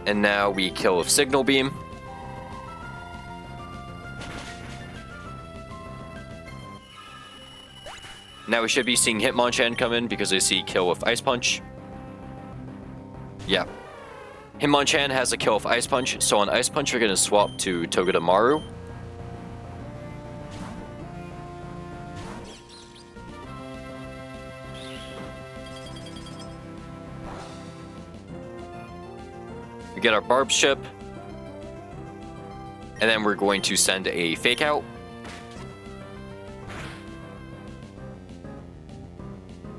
And now we kill with Signal Beam. Now we should be seeing Hitmonchan come in because I see kill with Ice Punch. Yeah. Hitmonchan has a kill with Ice Punch, so on Ice Punch we're going to swap to Togedemaru. We get our Barb Ship. And then we're going to send a Fake Out.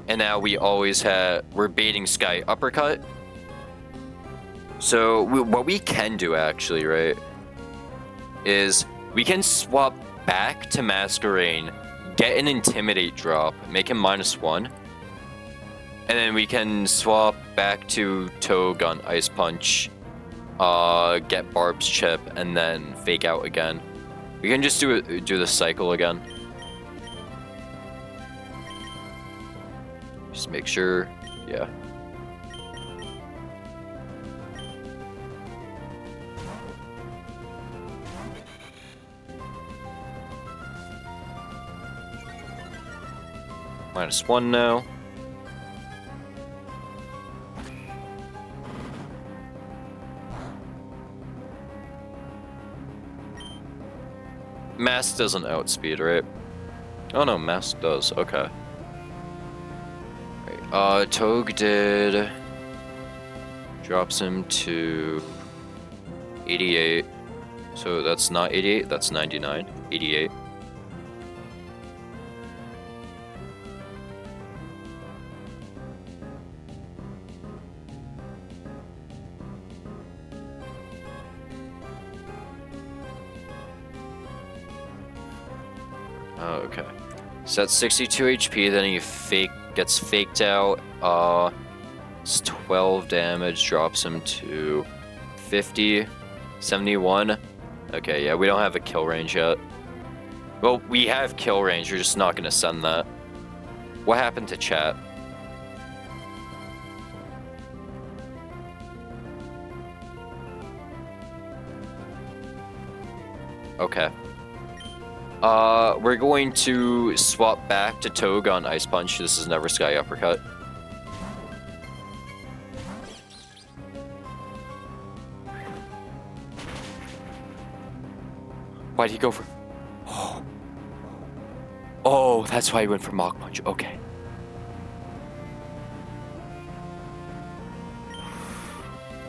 And now we're baiting Sky Uppercut. So what we can do actually, right, is we can swap back to Masquerain, get an Intimidate drop, make him -1. And then we can swap back to Togue on Ice Punch, get Barb's Chip, and then Fake Out again. We can just do the cycle again. Just make sure, yeah. -1 now. Mask doesn't outspeed, right? Oh no, Mask does. Okay. Right. Togue did. Drops him to 88. So that's not 88, that's 99. 88. Okay. So that's 62 HP, then he gets faked out. It's 12 damage, drops him to 50, 71. Okay, yeah, we don't have a kill range yet. Well, we have kill range, we're just not gonna send that. What happened to chat? Okay. We're going to swap back to Togue on Ice Punch. This is Never Sky Uppercut. Why'd he go for... Oh, that's why he went for Mach Punch. Okay.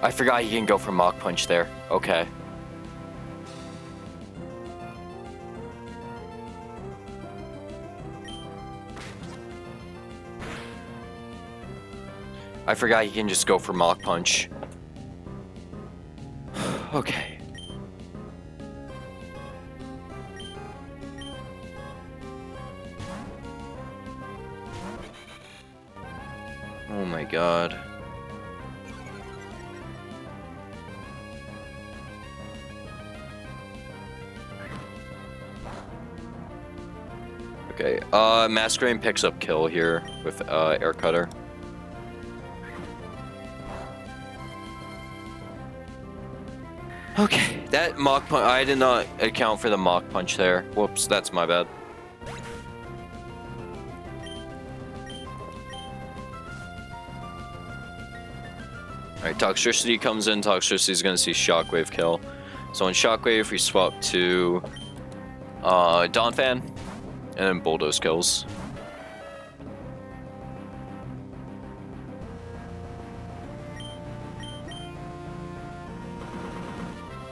I forgot he can go for Mach Punch there. Okay. I forgot he can just go for Mach Punch. Okay. Oh my god. Okay, Masquerade picks up kill here with Air Cutter. Okay, that Mach Punch, I did not account for the Mach Punch there. Whoops, that's my bad. Alright, Toxtricity comes in, Toxtricity's gonna see Shockwave kill. So on Shockwave, we swap to Donphan, and then Bulldoze kills.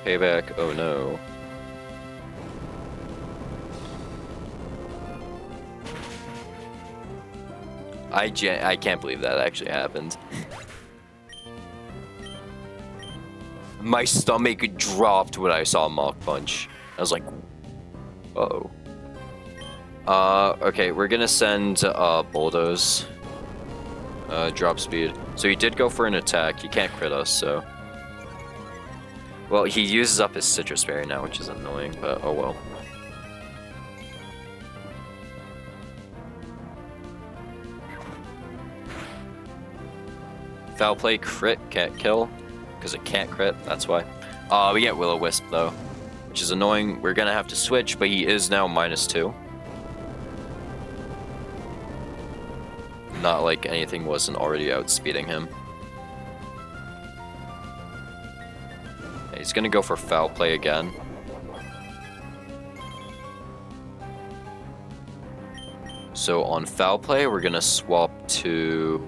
Payback, oh no. I can't believe that actually happened. My stomach dropped when I saw Mach Punch. I was like, uh-oh. Okay, we're gonna send Bulldoze. Drop speed. So he did go for an attack. He can't crit us, so... Well, he uses up his Citrus Berry now, which is annoying, but oh well. Foul Play crit, can't kill, because it can't crit, that's why. We get Will-O-Wisp though, which is annoying. We're gonna have to switch, but he is now -2. Not like anything wasn't already outspeeding him. He's gonna go for Foul Play again. So on Foul Play, we're gonna swap to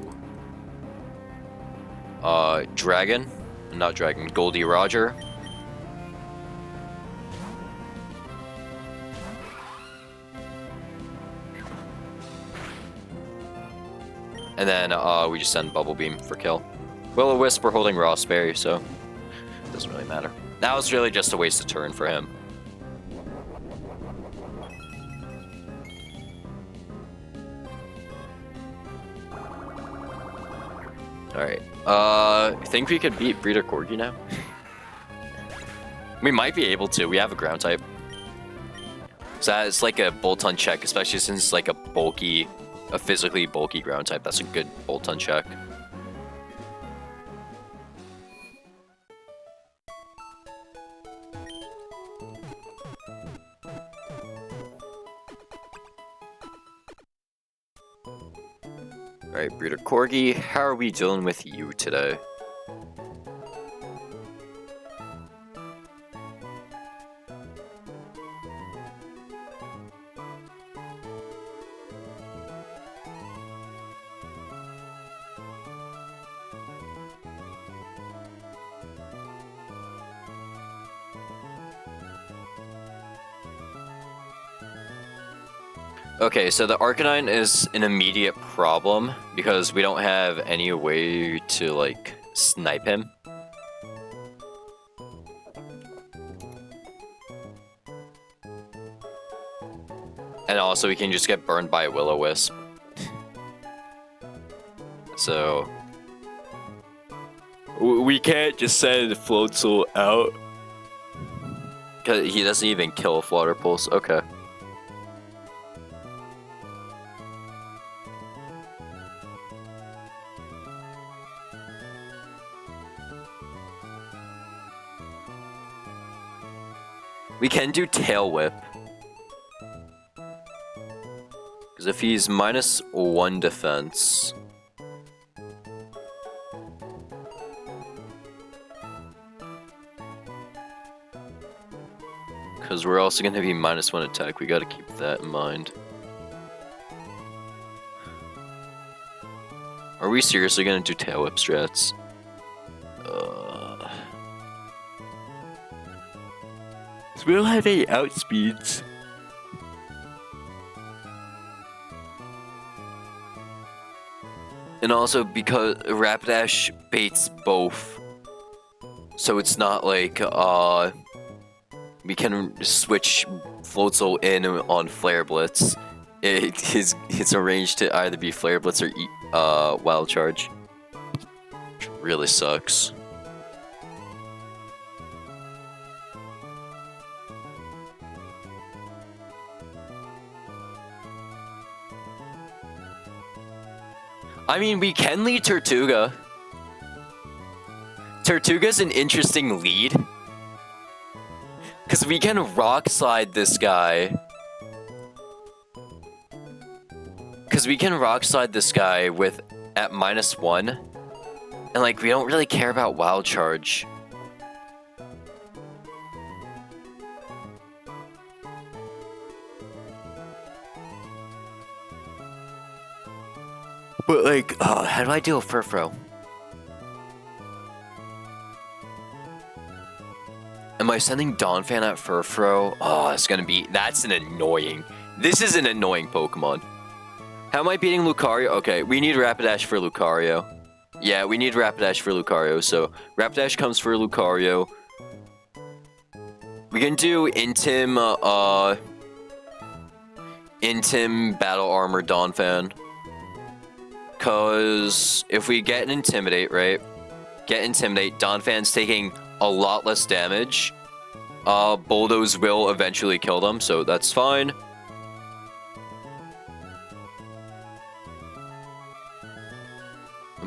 Dragon, not Dragon, Goldie Roger. And then we just send Bubble Beam for kill. Will-O-Wisp, we're holding Ross Berry, so it doesn't really matter. That was really just a waste of turn for him. Alright, I think we could beat Breeder Corgi now. We might be able to, we have a ground type. So it's like a Bolt-on check, especially since it's like a physically bulky ground type. That's a good Bolt-on check. Alright, Breeder Corgi, how are we dealing with you today? Okay, so the Arcanine is an immediate problem because we don't have any way to, like, snipe him. And also, we can just get burned by a Will-O-Wisp. So... we can't just send Floatzel out. Because he doesn't even kill a Flutter Pulse. Okay. We can do Tail Whip. Because if he's -1 defense... Because we're also going to be -1 attack, we gotta keep that in mind. Are we seriously gonna do Tail Whip strats? We don't have any outspeeds. And also because Rapidash baits both. So it's not like, we can switch Floatzel in on Flare Blitz. It's arranged to either be Flare Blitz or Wild Charge. Which really sucks. I mean, we can lead Tortuga. Tortuga's an interesting lead. Because we can Rock Slide this guy. With at -1. And like, we don't really care about Wild Charge. But like, how do I deal with Furfrou? Am I sending Donphan at Furfrou? Oh, that's an annoying. This is an annoying Pokemon. How am I beating Lucario? Okay, we need Rapidash for Lucario. Yeah, we need Rapidash for Lucario, so Rapidash comes for Lucario. We can do Intim, Battle Armor Donphan. Because if we get an Intimidate, right? Donphan's taking a lot less damage. Bulldoze will eventually kill them, so that's fine.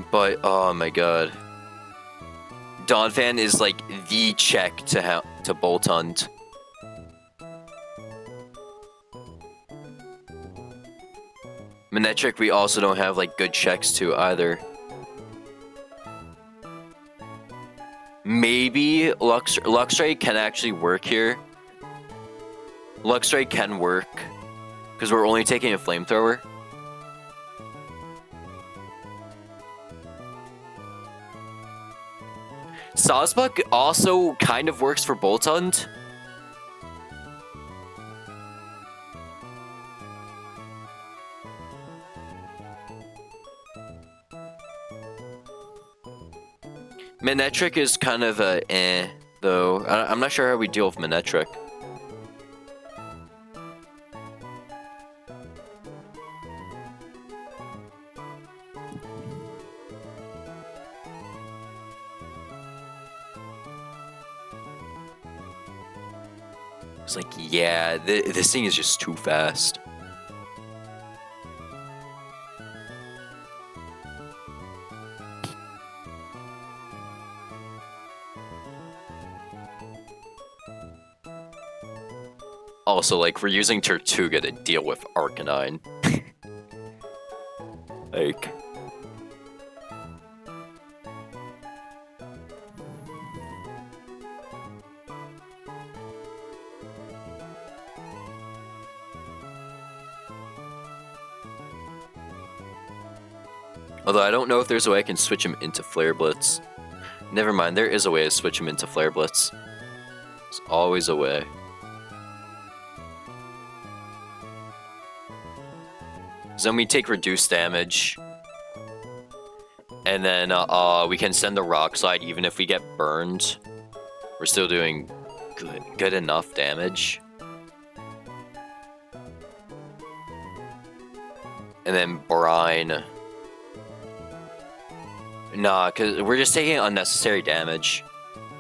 But, oh my god. Donphan is like the check to Bolt Hunt. Manectric we also don't have like good checks to either. Maybe Luxray can actually work here. Luxray can work. Because we're only taking a Flamethrower. Sawsbuck also kind of works for Bolt Hunt. Manectric is kind of a though. I'm not sure how we deal with Manectric. It's like, yeah, this thing is just too fast. Also, like, we're using Tortuga to deal with Arcanine. Like... Although I don't know if there's a way I can switch him into Flare Blitz. Never mind, there is a way to switch him into Flare Blitz. There's always a way. Then we take reduced damage. And then we can send the Rock Slide even if we get burned. We're still doing good enough damage. And then Brine. Nah, because we're just taking unnecessary damage.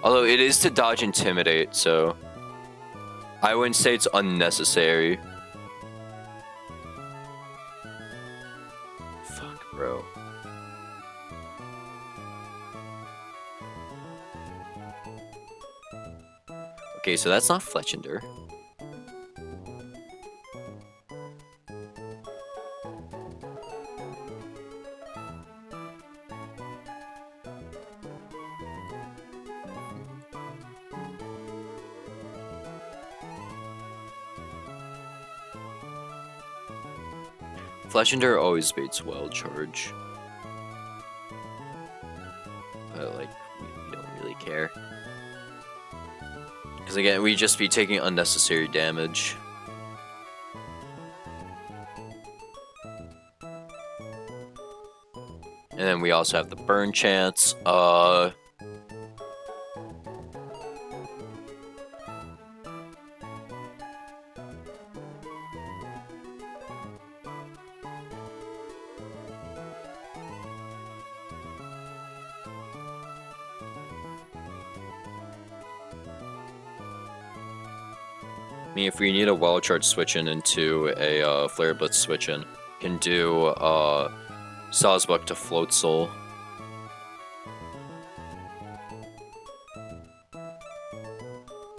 Although it is to dodge Intimidate, so I wouldn't say it's unnecessary. Fuck, bro. Okay, so that's not Fletchender. Fletchender always baits Wild Charge. But, like, we don't really care. Because, again, we'd just be taking unnecessary damage. And then we also have the burn chance. I mean, if we need a Wild Charge switch-in into a Flare Blitz switch-in, can do Sawsbuck to Float Soul.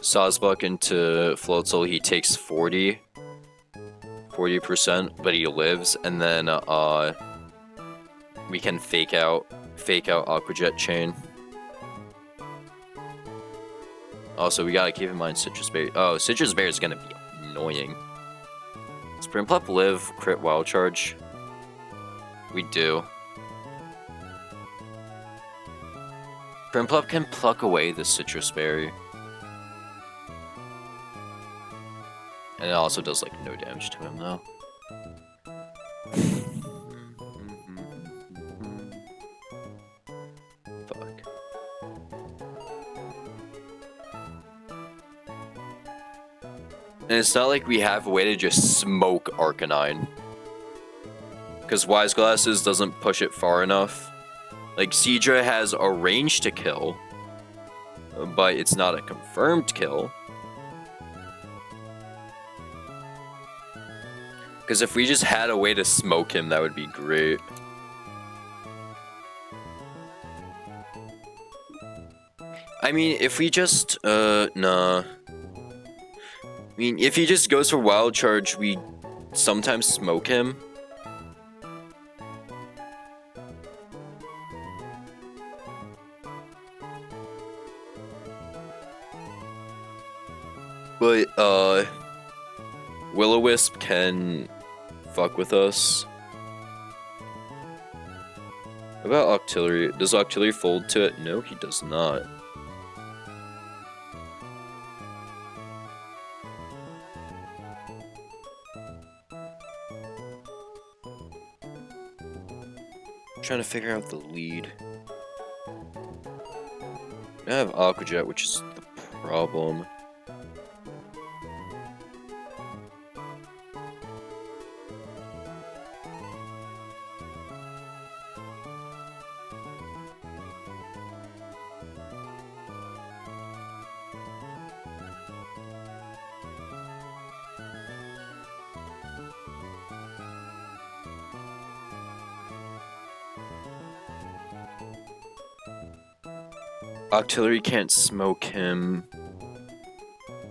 Sawsbuck into Float Soul, he takes 40%, but he lives, and then we can fake out Aqua Jet Chain. Also, we gotta keep in mind Citrus Bear. Oh, Citrus Bear is gonna be annoying. Does Primplup live crit Wild Charge? We do. Primplup can pluck away the Citrus Berry. And it also does, like, no damage to him, though. Fuck. And it's not like we have a way to just smoke Arcanine. Because Wise Glasses doesn't push it far enough. Like, Seadra has a range to kill, but it's not a confirmed kill. Because if we just had a way to smoke him, that would be great. I mean, if we just, nah. I mean, if he just goes for Wild Charge, we sometimes smoke him. But, Will-O-Wisp can fuck with us. What about Octillery? Does Octillery fold to it? No, he does not. I'm trying to figure out the lead. I have Aqua Jet, which is the problem. Octillery can't smoke him.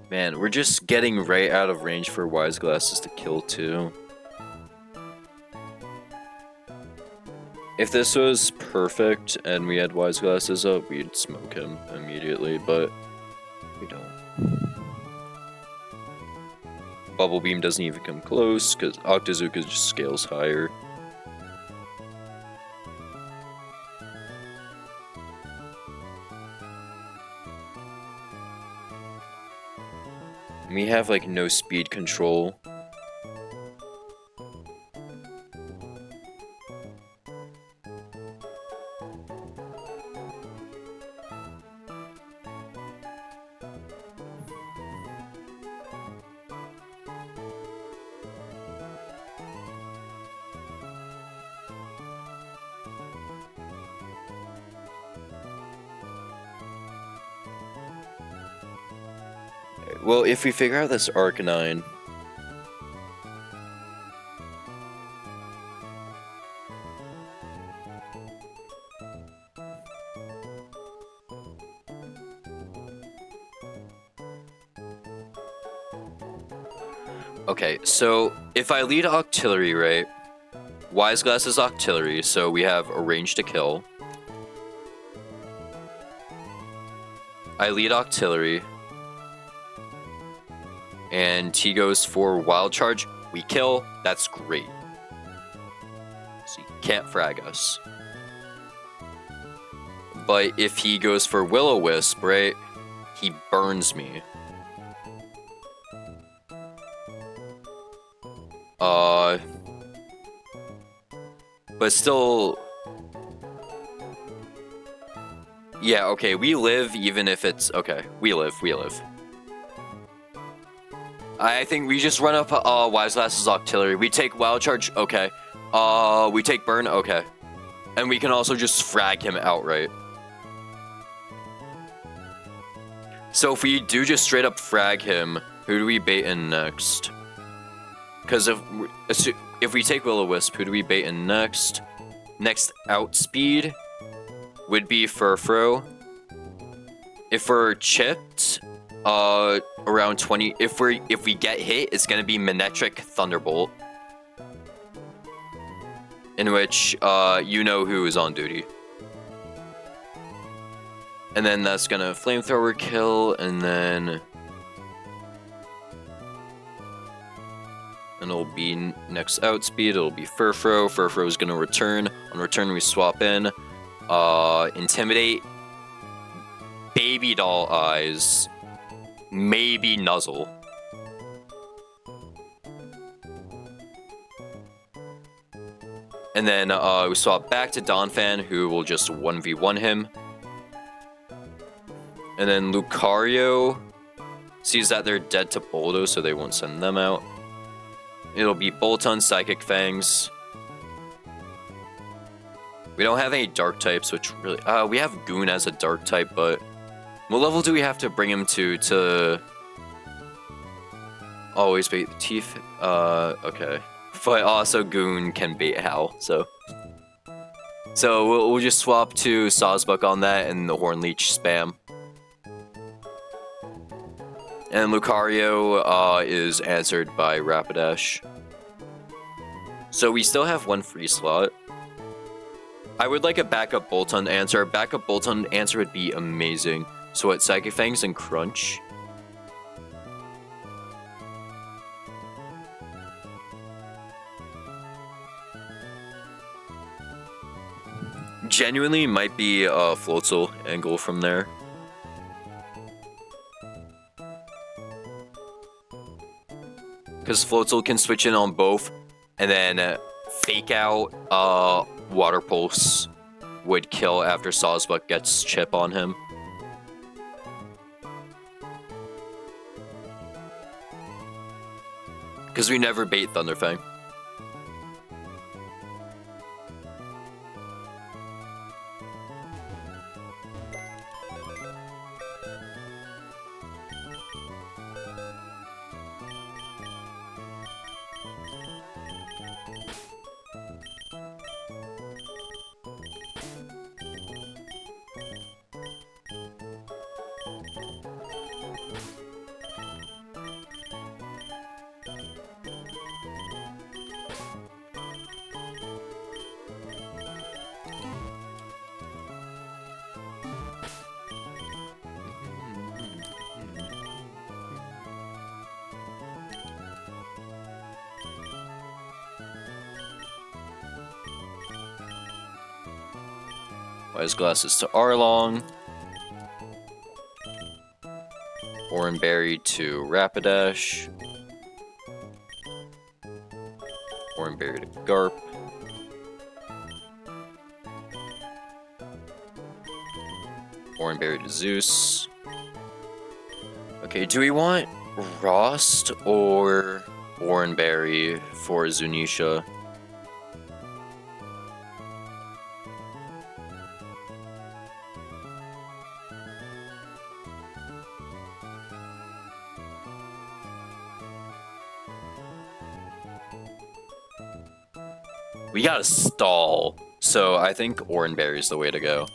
Man, we're just getting right out of range for Wise Glasses to kill too. If this was perfect and we had Wise Glasses up, we'd smoke him immediately, but we don't. Bubble Beam doesn't even come close, because Octazooka just scales higher. We have like no speed control. Well, if we figure out this Arcanine... Okay, so if I lead Octillery, right? Wise Glass is Octillery, so we have a range to kill. I lead Octillery. And he goes for Wild Charge. We kill. That's great. So he can't frag us. But if he goes for Will-O-Wisp, right? He burns me. But still... Yeah, okay, we live even if it's... Okay, we live. I think we just run up Wise Glass's Octillery. We take Wild Charge, okay. We take Burn, okay. And we can also just frag him outright. So if we do just straight up frag him, who do we bait in next? Because if we take Will-O-Wisp, who do we bait in next? Next outspeed would be Furfrou. If we're chipped, around 20. If we get hit, it's gonna be Manectric Thunderbolt, in which you know who is on duty. And then that's gonna Flamethrower kill, and then it'll be next outspeed. It'll be Furfrou. Furfrou is gonna return. On return, we swap in. Intimidate. Baby Doll Eyes. Maybe Nuzzle. And then we swap back to Donphan, who will just 1v1 him. And then Lucario sees that they're dead to Boldo, so they won't send them out. It'll be Bolton, Psychic Fangs. We don't have any Dark types, which really... we have Goon as a Dark type, but... What level do we have to bring him to always bait the teeth? Okay. But also Goon can bait Howl, so... So we'll just swap to Sawsbuck on that and the Horn Leech spam. And Lucario is answered by Rapidash. So we still have one free slot. I would like a backup Bolton answer. A backup Bolton answer would be amazing. So what, Psychic Fangs and Crunch? Genuinely might be a Floatzel angle from there. Because Floatzel can switch in on both, and then fake out Water Pulse would kill after Sawsbuck gets chip on him. Because we never bait Thunderfang. Wise Glasses to Arlong. Oran Berry to Rapidash. Oran Berry to Garp. Oran Berry to Zeus. Okay, do we want Rost or Oran Berry for Zunisha? We gotta stall, so I think Oran Berry is the way to go.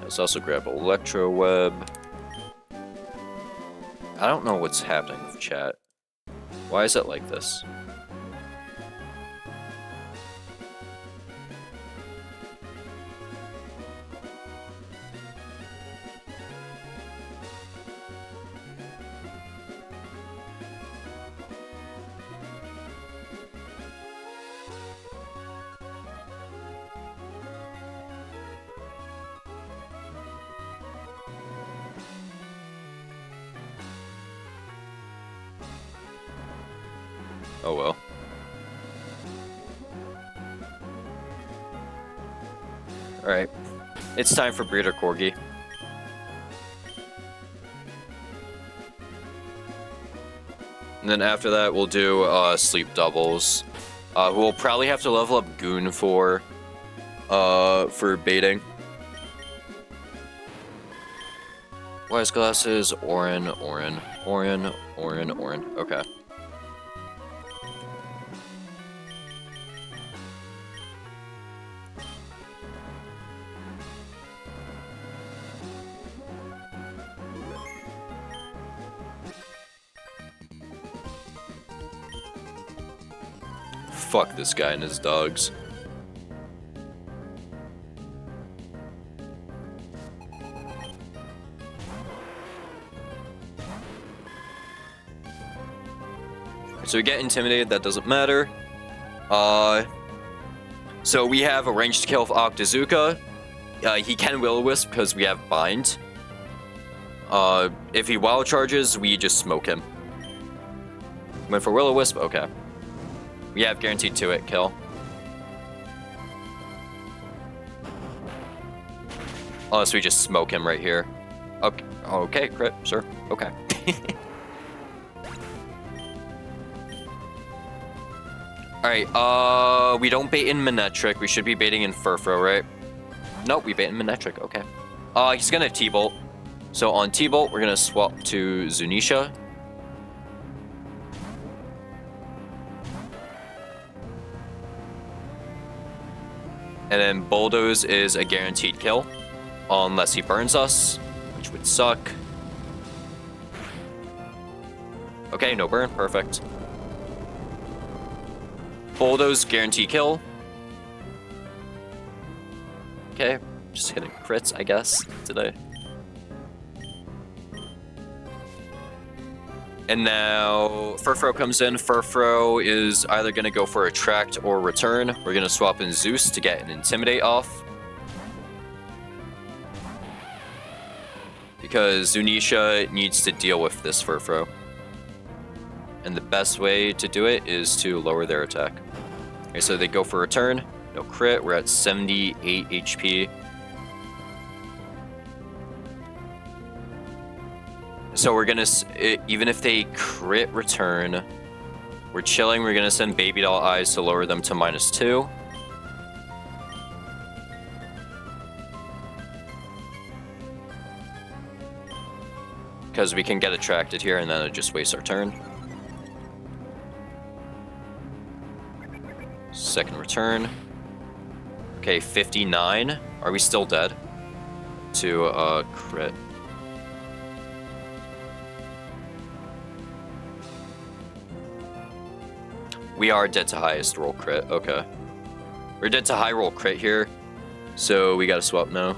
Let's also grab Electro Web. I don't know what's happening with chat. Why is it like this? Oh well. Alright. It's time for Breeder Corgi. And then after that, we'll do Sleep Doubles. Who we'll probably have to level up Goon for baiting. Wise Glasses, Oran. Okay. Fuck this guy and his dogs. So we get intimidated, that doesn't matter. So we have a ranged kill of Octazooka. He can Will-O-Wisp because we have Bind. If he wild charges, we just smoke him. Went for Will-O-Wisp? Okay. We have guaranteed 2-hit kill. Unless we just smoke him right here. Okay, okay, crit, sure, okay. Alright, we don't bait in Manectric. We should be baiting in Furfrou, right? Nope, we bait in Manectric, okay. He's gonna T-Bolt. So on T-Bolt, we're gonna swap to Zunisha. And then Bulldoze is a guaranteed kill, unless he burns us, which would suck. Okay, no burn, perfect. Bulldoze, guaranteed kill. Okay, just hitting crits, I guess, today. And now Furfrou comes in. Furfrou is either going to go for Attract or Return. We're going to swap in Zeus to get an Intimidate off. Because Zunisha needs to deal with this Furfrou. And the best way to do it is to lower their attack. Okay, so they go for Return. No crit. We're at 78 HP. So we're gonna, even if they crit Return, we're chilling. We're gonna send Baby Doll Eyes to lower them to -2. Because we can get attracted here and then it just wastes our turn. Second Return. Okay, 59. Are we still dead? To crit. We are dead to highest roll crit, okay. We're dead to high roll crit here. So we gotta swap now.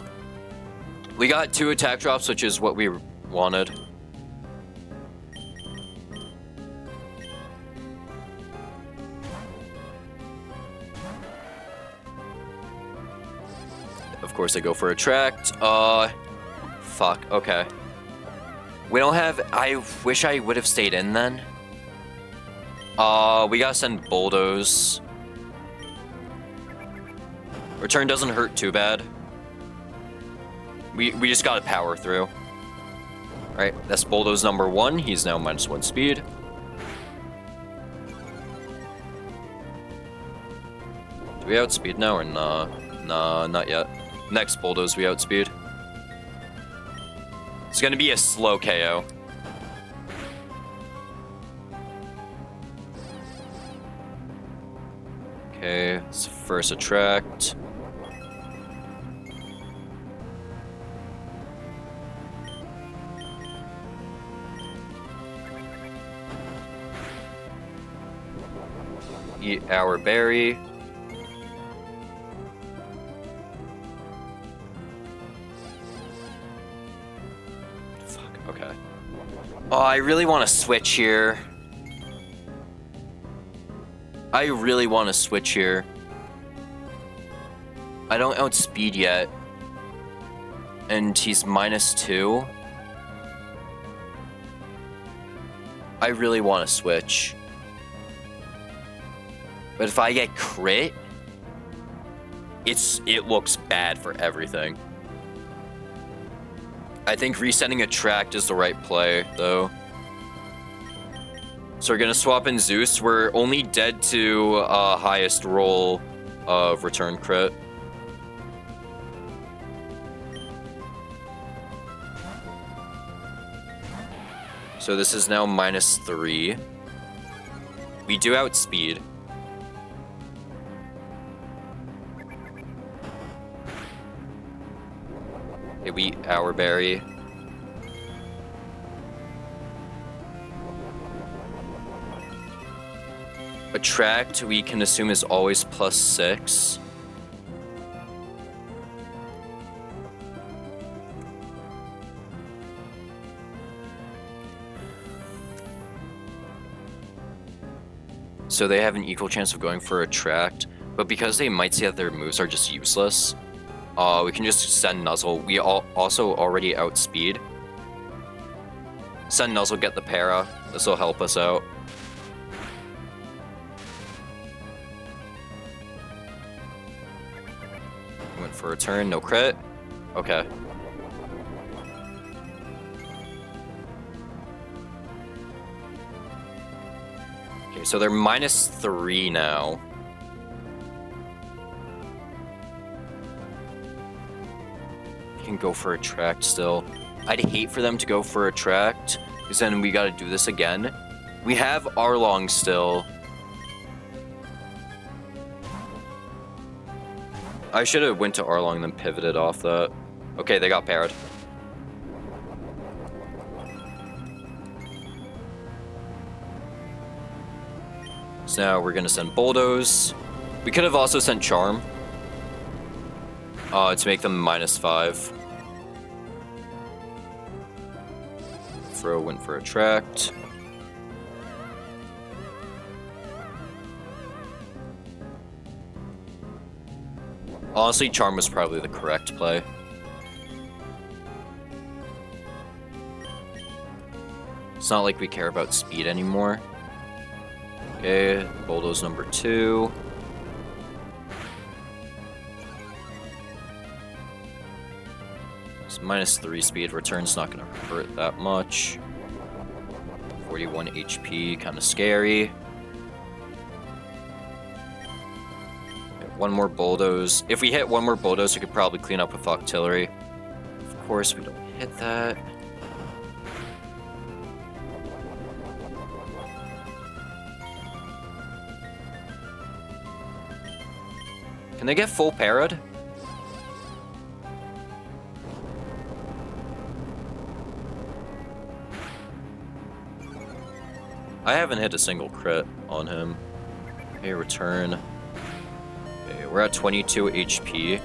We got 2 attack drops, which is what we wanted. Of course, I go for attract. Fuck. Okay. We don't have. I wish I would have stayed in then. We gotta send bulldoze. Return doesn't hurt too bad. We just gotta power through. Alright, that's bulldoze number 1. He's now -1 speed. Do we outspeed now or nah? Nah, not yet. Next bulldoze we outspeed. It's gonna be a slow KO. Okay, it's first attract. Eat our berry. Fuck, okay. Oh, I really want to switch here. I really want to switch here. I don't outspeed yet. And he's -2. I really want to switch. But if I get crit, it looks bad for everything. I think resetting attract is the right play, though. So we're gonna swap in Zeus. We're only dead to highest roll of return crit. So this is now -3. We do outspeed. Okay, we eat our berry. Attract, we can assume, is always +6. So they have an equal chance of going for attract, but because they might see that their moves are just useless, we can just send Nuzzle. We also already outspeed. Send Nuzzle, get the para. This will help us out. Went for a turn, no crit. Okay. Okay, so they're -3 now. Can go for attract still. I'd hate for them to go for attract, because then we gotta do this again. We have Arlong still. I should have went to Arlong and then pivoted off that. Okay, they got paired. So now we're gonna send Bulldoze. We could have also sent Charm. To make them -5. Fro went for attract. Honestly, Charm was probably the correct play. It's not like we care about speed anymore. Okay, Bulldoze number 2. It's -3 speed. Return's not gonna hurt that much. 41 HP, kind of scary. One more Bulldoze. If we hit one more Bulldoze, we could probably clean up with Octillery. Of course, we don't hit that. Can they get full parried? I haven't hit a single crit on him. Okay, return. Okay, we're at 22 HP.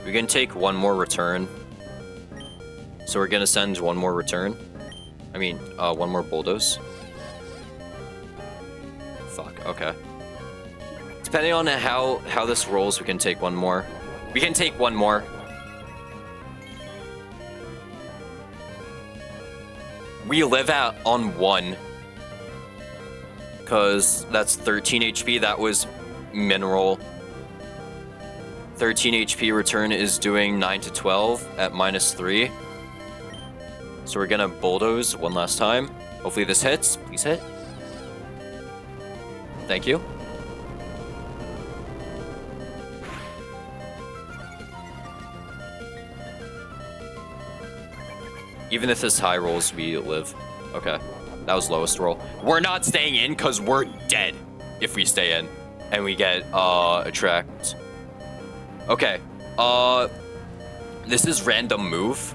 We can take one more return. So we're gonna send one more return. I mean, one more bulldoze. Fuck, okay. Depending on how this rolls, we can take one more. We can take one more. We live on 1. Because that's 13 HP. That was mineral. 13 HP return is doing 9 to 12 at -3. So we're gonna bulldoze one last time. Hopefully this hits. Please hit. Thank you. Even if this high rolls, we live. Okay. That was lowest roll. We're not staying in because we're dead if we stay in. And we get attract. Okay. This is random move.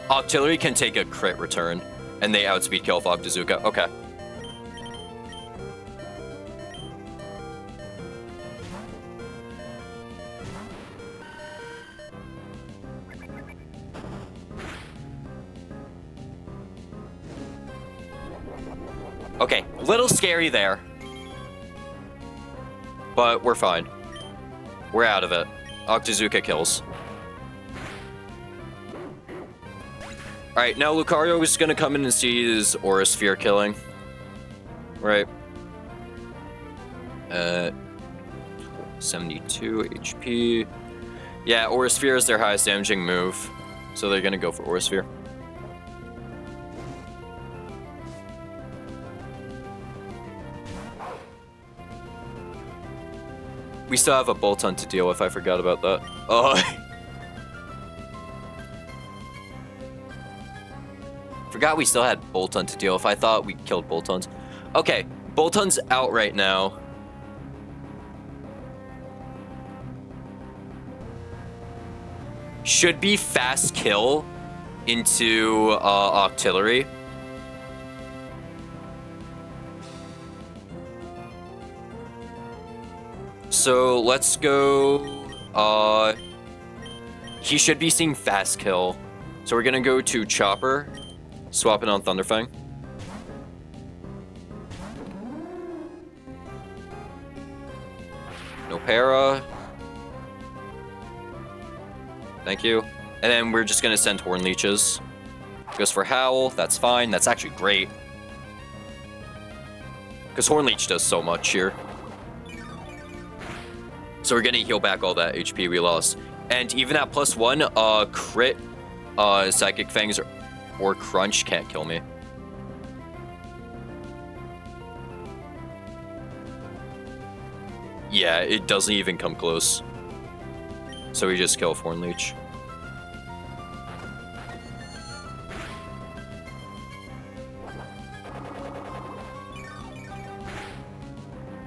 Artillery can take a crit return. And they outspeed kill off Octazooka. Okay. Okay, little scary there. But we're fine. We're out of it. Octazooka kills. Alright, now Lucario is gonna come in and see his Aura Sphere killing. Right. 72 HP. Yeah, Aura Sphere is their highest damaging move. So they're gonna go for Aura Sphere. We still have a Bolton to deal with, I forgot about that. Oh. Forgot we still had Bolton to deal with. I thought we killed Boltons. Okay, Bolton's out right now. Should be fast kill into Octillery. So let's go. He should be seeing fast kill. So we're gonna go to Chopper, swap it on Thunderfang. No para. Thank you. And then we're just gonna send Horn Leeches. Goes for Howl. That's fine. That's actually great. Because Horn Leech does so much here. So we're gonna heal back all that HP we lost. And even at +1, crit, Psychic Fangs or Crunch can't kill me. Yeah, it doesn't even come close. So we just kill Horn Leech.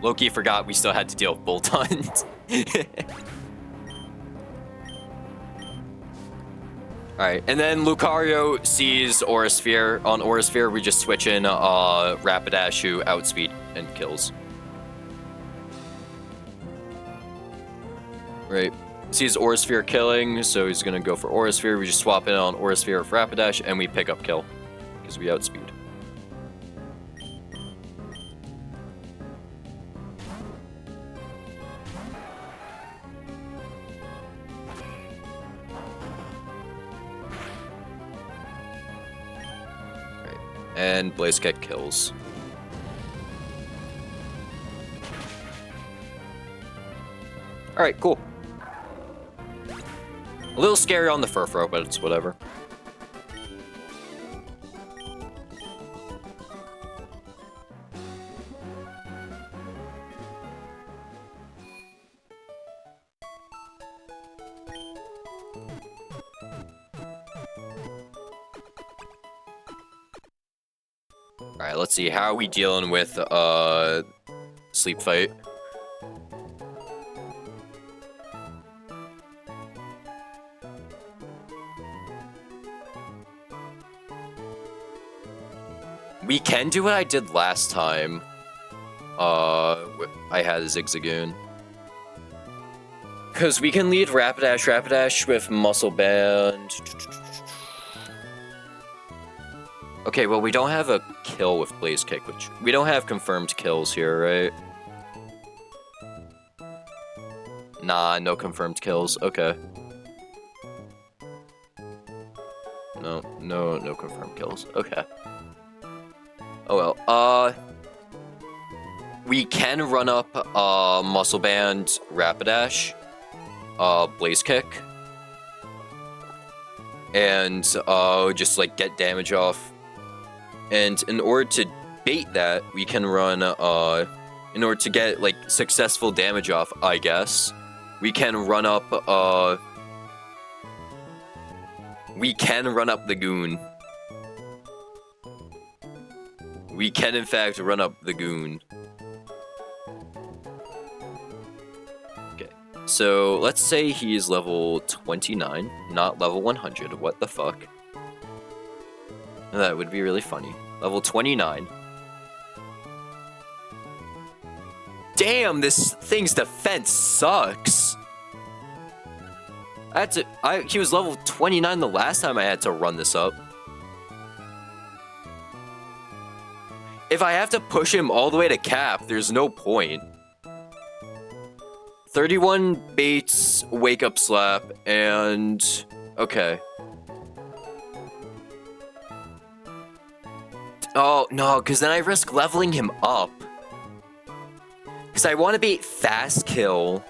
Loki forgot we still had to deal with Boltons. Alright, and then Lucario sees Aura Sphere. On Aura Sphere, we just switch in Rapidash, who outspeed and kills. Right. Sees Aura Sphere killing, so he's gonna go for Aura Sphere. We just swap in on Aura Sphere with Rapidash, and we pick up kill. Because we outspeed. And Blaze Kick kills. Alright, cool. A little scary on the Furfro, but it's whatever. Alright, let's see. How are we dealing with Sleep Fight? We can do what I did last time. I had a Zigzagoon. Because we can lead Rapidash with Muscle Band. Okay, well, we don't have a kill with Blaze Kick, which... We don't have confirmed kills here, right? Nah, no confirmed kills. Okay. No confirmed kills. Okay. Oh well. We can run up Muscle Band, Rapidash, Blaze Kick, and just like get damage off. And in order to bait that, we can run in order to get like successful damage off, I guess, we can run up the Goon. We can in fact run up the Goon. Okay. So let's say he's level 29, not level 100. What the fuck? That would be really funny. Level 29. Damn, this thing's defense sucks. He was level 29 the last time I had to run this up. If I have to push him all the way to cap, there's no point. 31 baits, wake up slap, and... Okay. Oh, no, because then I risk leveling him up. Because I want to bait fast kill.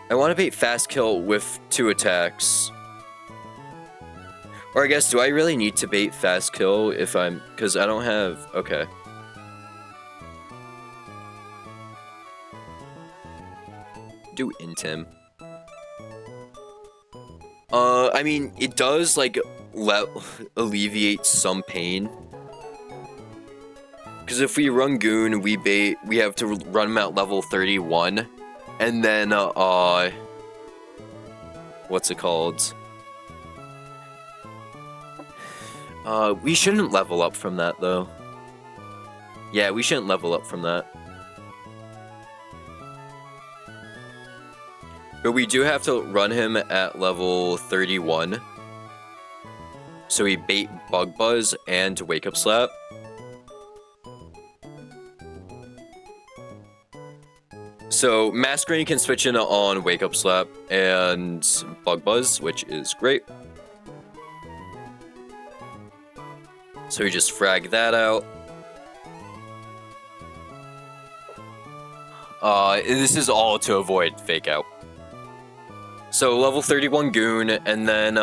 I want to bait fast kill with 2 attacks. Or I guess, do I really need to bait fast kill if I'm... Because I don't have... Okay. Do Intim. I mean, it does, like, alleviate some pain. Because if we run Goon, we have to run him at level 31. And then, what's it called? We shouldn't level up from that, though. Yeah, we shouldn't level up from that. But we do have to run him at level 31. So we bait Bug Buzz and Wake Up Slap. So Masquerain can switch in on Wake Up Slap and Bug Buzz, which is great. So we just frag that out. This is all to avoid Fake Out. So level 31 Goon, and then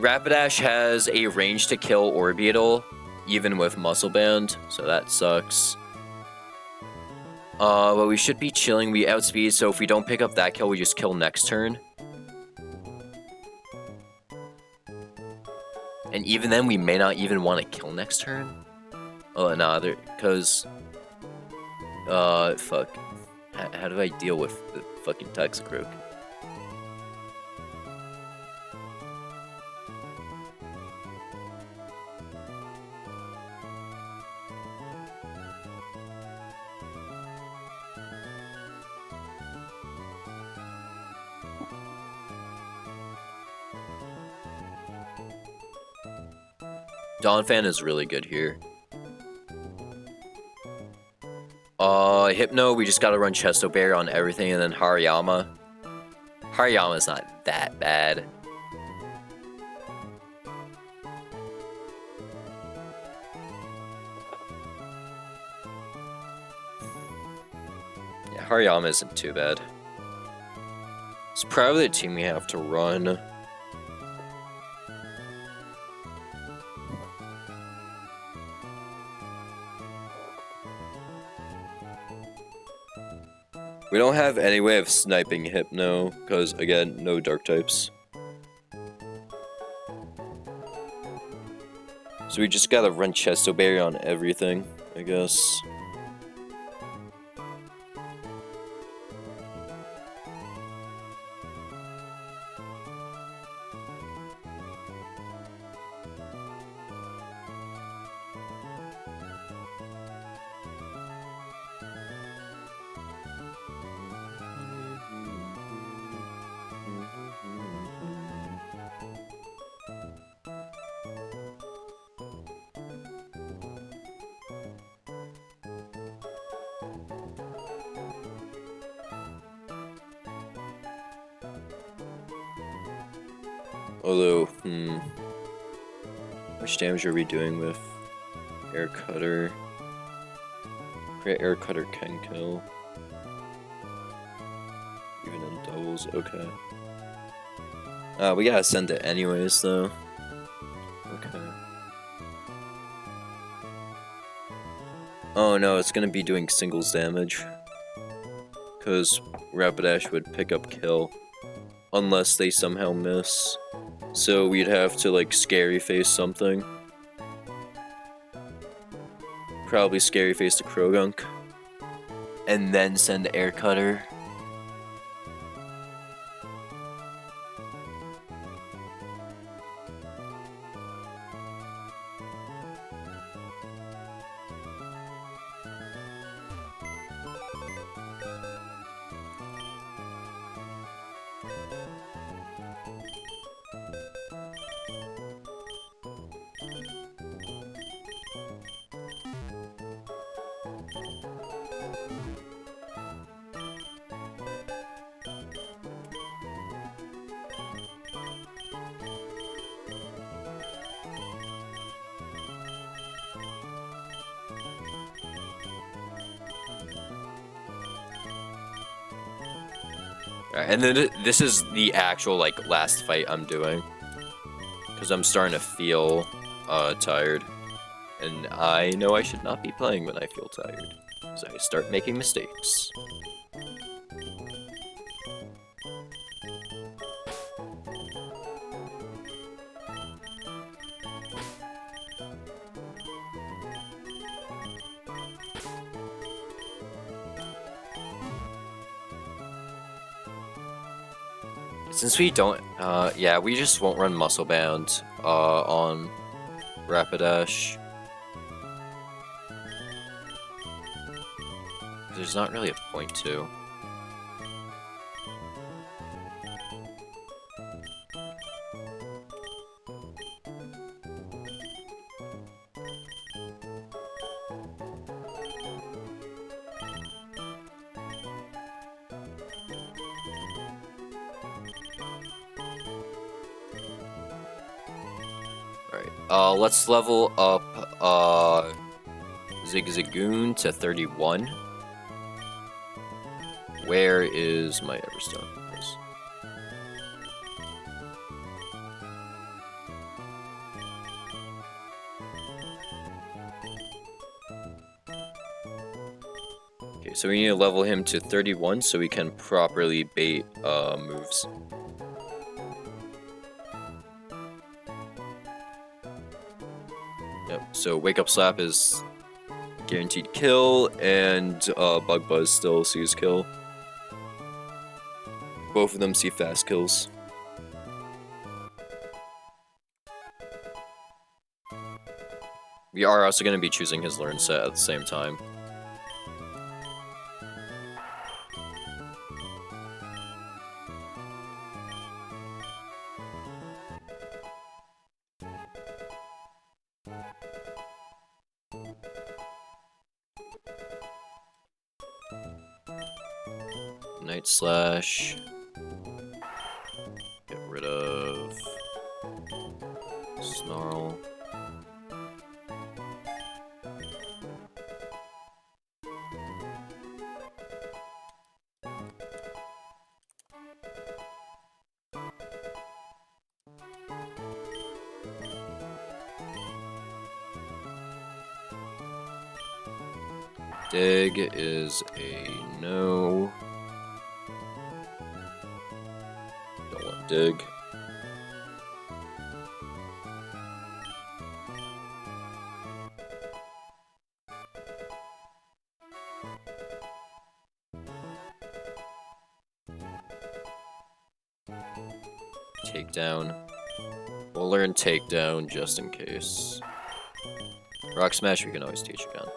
Rapidash has a range to kill Orbital, even with Muscle Band, so that sucks. But we should be chilling. We outspeed, so if we don't pick up that kill, we just kill next turn. And even then, we may not even want to kill next turn. Oh, nah, because... fuck. How do I deal with the fucking Toxicroak? Donphan is really good here. Hypno, we just gotta run Chesto Bear on everything, and then Hariyama. Hariyama's not that bad. Yeah, Hariyama isn't too bad. It's probably the team we have to run. We don't have any way of sniping Hypno, because, again, no dark types. So we just gotta run Chesto Berry on everything, I guess. Although, which damage are we doing with air cutter? Great air cutter can kill. Even in doubles, okay. We gotta send it anyways, though. Okay. Oh no, it's gonna be doing singles damage. Because Rapidash would pick up kill. Unless they somehow miss. So we'd have to, like, scary face something. Probably scary face the Krogunk. And then send air cutter. Alright, and then this is the actual, like, last fight I'm doing. Because I'm starting to feel, tired. And I know I should not be playing when I feel tired. Because I start making mistakes. Since we don't, yeah, we just won't run Muscle Bound, on Rapidash. There's not really a point to. Alright, let's level up, Zigzagoon to 31. Where is my Everstone? Yes. Okay, so we need to level him to 31 so we can properly bait, moves. Yep, so Wake Up Slap is guaranteed kill, and Bug Buzz still sees kill. Both of them see fast kills. We are also going to be choosing his learn set at the same time. Night Slash. Get rid of Snarl. Dig is a no. Don't want dig. Takedown. We'll learn takedown just in case. Rock Smash we can always teach again.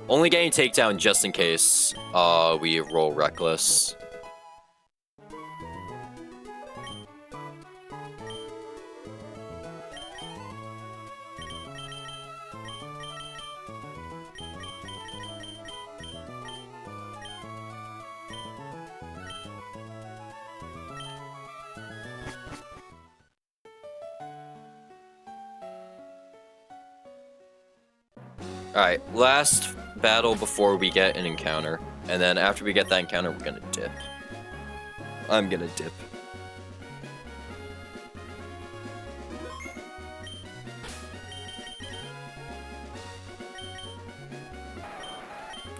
Only getting takedown just in case we roll Reckless. Alright, last battle before we get an encounter. And then after we get that encounter, we're gonna dip. I'm gonna dip.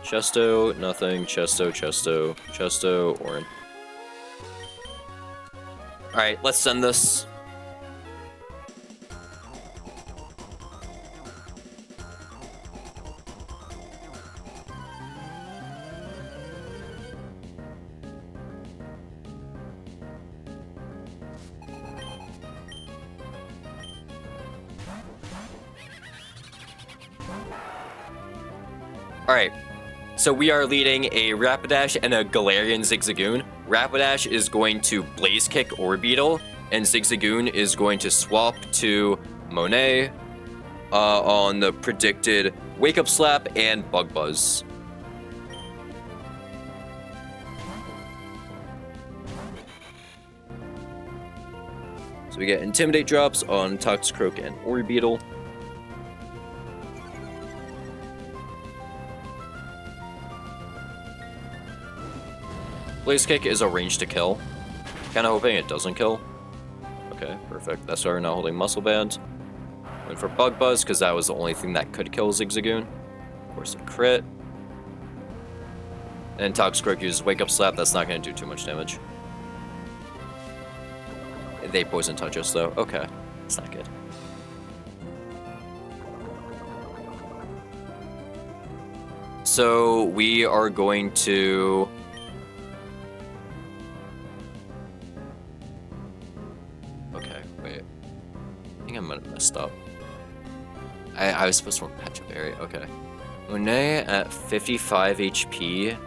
Chesto, nothing. Chesto, Chesto, Chesto, Orin. Alright, let's send this. Alright, so we are leading a Rapidash and a Galarian Zigzagoon. Rapidash is going to Blaze Kick Orbeetle, and Zigzagoon is going to swap to Monet on the predicted Wake Up Slap and Bug Buzz. So we get Intimidate drops on Toxicroak and Orbeetle. Blaze Kick is a range to kill. Kinda hoping it doesn't kill. Okay, perfect. That's why we're not holding Muscle Band. Went for Bug Buzz, because that was the only thing that could kill Zigzagoon. Of course, a crit. And Toxicroak uses Wake Up Slap, that's not going to do too much damage. They poison touch us, though. Okay, that's not good. So, we are going to... Okay, wait. I think I might have messed up. I was supposed to run Patch of Area. Okay. Monet at 55 HP.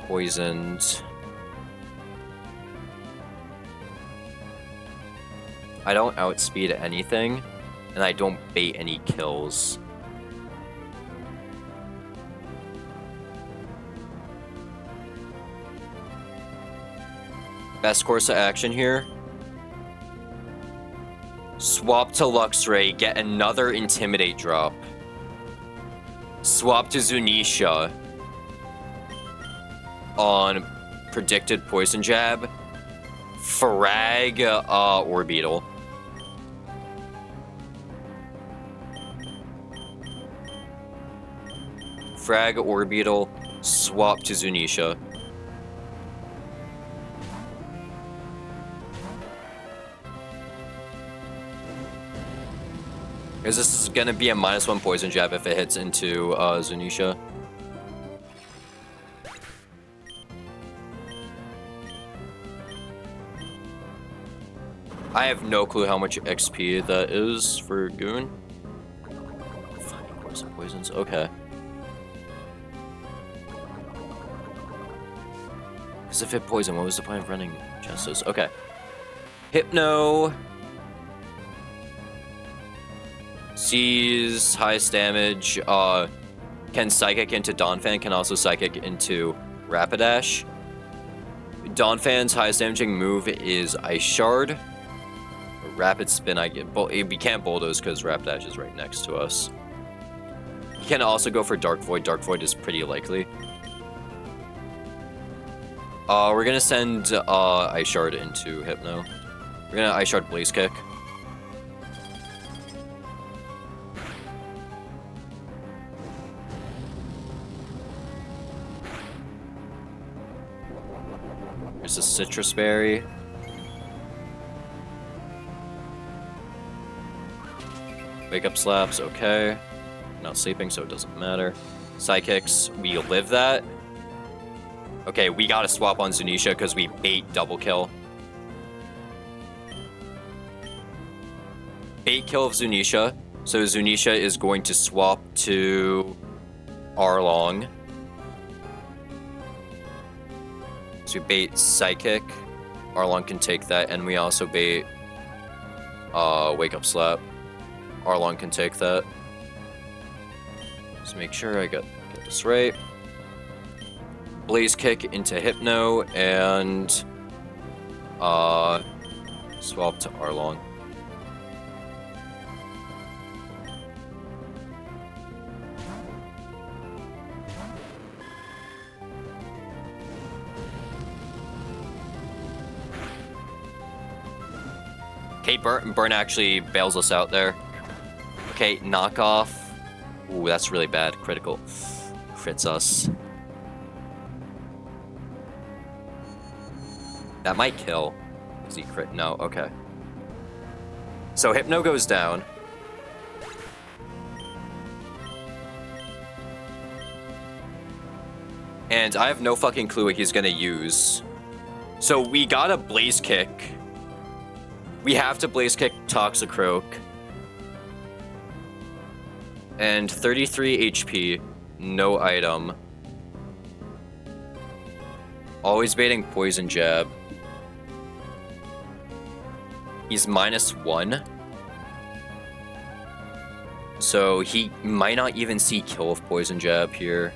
Poisoned. I don't outspeed anything, and I don't bait any kills. Best course of action here. Swap to Luxray, get another Intimidate drop. Swap to Zunisha on predicted Poison Jab. Frag Orbeetle. Frag Orbeetle, swap to Zunisha. Because this is going to be a -1 Poison Jab if it hits into Zunisha. I have no clue how much XP that is for Goon. Finding course of poisons, okay. Because if it poison, what was the point of running Justice? Okay. Hypno. Sees highest damage. Can Psychic into Donphan, can also Psychic into Rapidash. Donphan's highest damaging move is Ice Shard. Rapid Spin, we can't Bulldoze because Rapidash is right next to us. You can also go for Dark Void. Dark Void is pretty likely. We're gonna send Ice Shard into Hypno. We're gonna Ice Shard Blaze Kick. There's a Citrus Berry. Wake Up Slaps, okay. Not sleeping, so it doesn't matter. Psychics, we live that. Okay, we gotta swap on Zunisha because we bait double kill. Bait kill of Zunisha. So Zunisha is going to swap to Arlong. So we bait Psychic. Arlong can take that, and we also bait Wake Up Slap. Arlong can take that. Just make sure I get this right. Blaze Kick into Hypno and swap to Arlong. Okay, Burn actually bails us out there. Okay, knockoff. Ooh, that's really bad. Critical. Crits us. That might kill. Is he crit? No, okay. So Hypno goes down. And I have no fucking clue what he's gonna use. So we got a Blaze Kick. We have to Blaze Kick Toxicroak. And 33 HP. No item. Always baiting Poison Jab. He's -1. So he might not even see kill of Poison Jab here.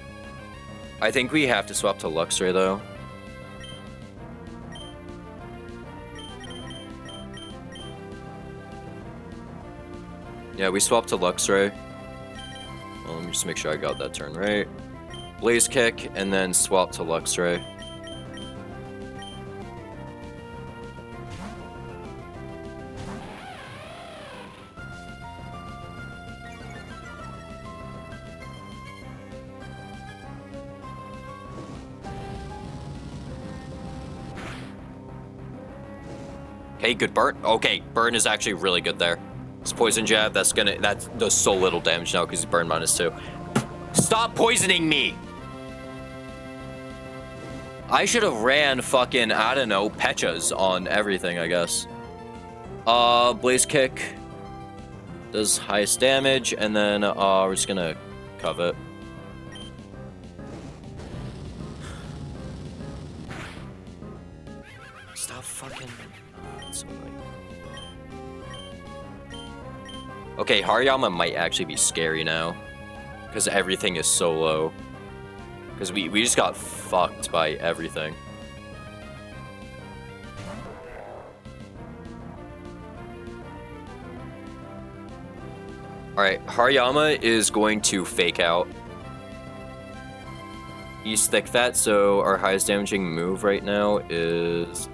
I think we have to swap to Luxray though. Yeah, we swap to Luxray. Well, let me just make sure I got that turn right. Blaze Kick, and then swap to Luxray. Okay, good burn. Okay, burn is actually really good there. It's Poison Jab, that does so little damage now because he's burn -2. Stop poisoning me! I should have ran fucking, I don't know, Pechas on everything, I guess. Blaze Kick does highest damage, and then we're just gonna covet. Stop fucking... So annoying. Okay, Hariyama might actually be scary now. Because everything is so low. Because we just got fucked by everything. Alright, Hariyama is going to fake out. He's thick fat, so our highest damaging move right now is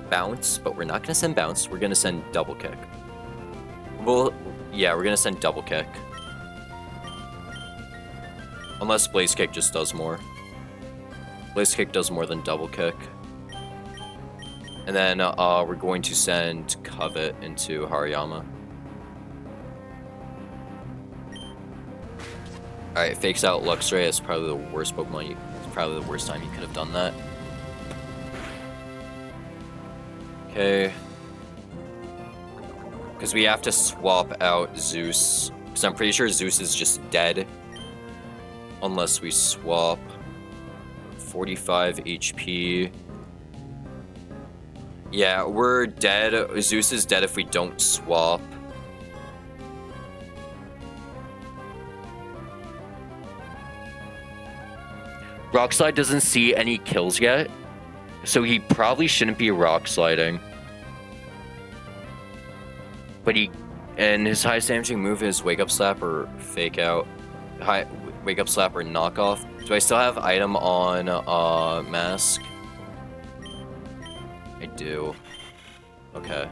Bounce, but we're not going to send Bounce, we're going to send Double Kick. Well, yeah, we're going to send Double Kick. Unless Blaze Kick just does more. Blaze Kick does more than Double Kick. And then we're going to send Covet into Hariyama. Alright, fakes out Luxray. It's probably the worst Pokemon. It's probably the worst time you could have done that. Okay. Because we have to swap out Zeus. Because I'm pretty sure Zeus is just dead. Unless we swap. 45 HP. Yeah, we're dead. Zeus is dead if we don't swap. Rock Slide doesn't see any kills yet, so he probably shouldn't be Rock Sliding. But and his highest damaging move is Wake Up Slap or Fake Out. Wake Up Slap or Knockoff. Do I still have item on Mask? I do. Okay.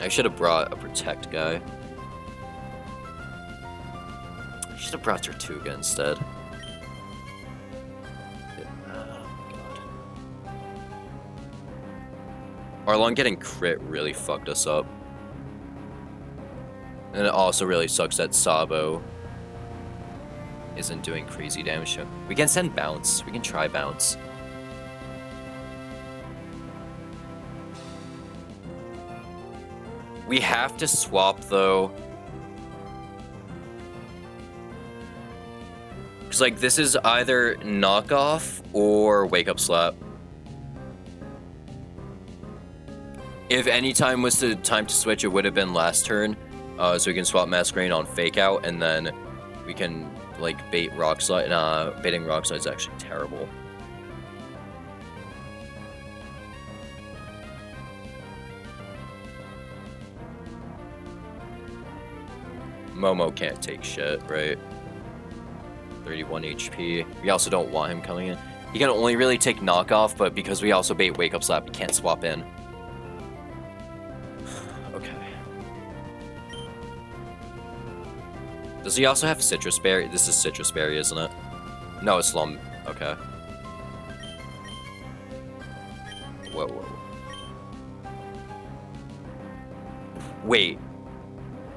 I should have brought a Protect guy. I should have brought Tortuga instead. Arlong getting crit really fucked us up. And it also really sucks that Sabo isn't doing crazy damage to him. We can send Bounce. We can try Bounce. We have to swap though. Because like this is either Knockoff or Wake Up Slap. If any time was the time to switch, it would have been last turn. So we can swap Masquerain on Fake Out, and then we can like bait Rock Slide. Nah, baiting Rock Slide is actually terrible. Momo can't take shit, right? 31 HP. We also don't want him coming in. He can only really take knockoff, but because we also bait wake up slap, he can't swap in. Okay. Does he also have citrus berry? This is citrus berry, isn't it? No, it's slum. Okay. Whoa, whoa. Wait.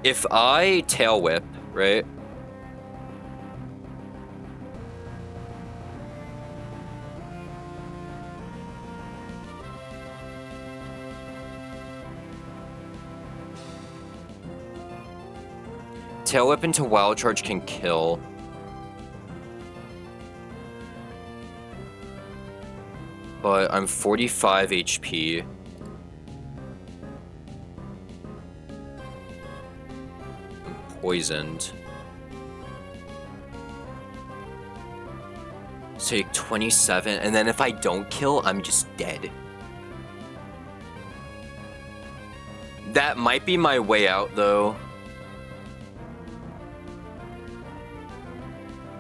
If I tail whip, right? Tail whip into wild charge can kill. But I'm 45 HP. I'm poisoned. So take 27, and then if I don't kill, I'm just dead. That might be my way out, though.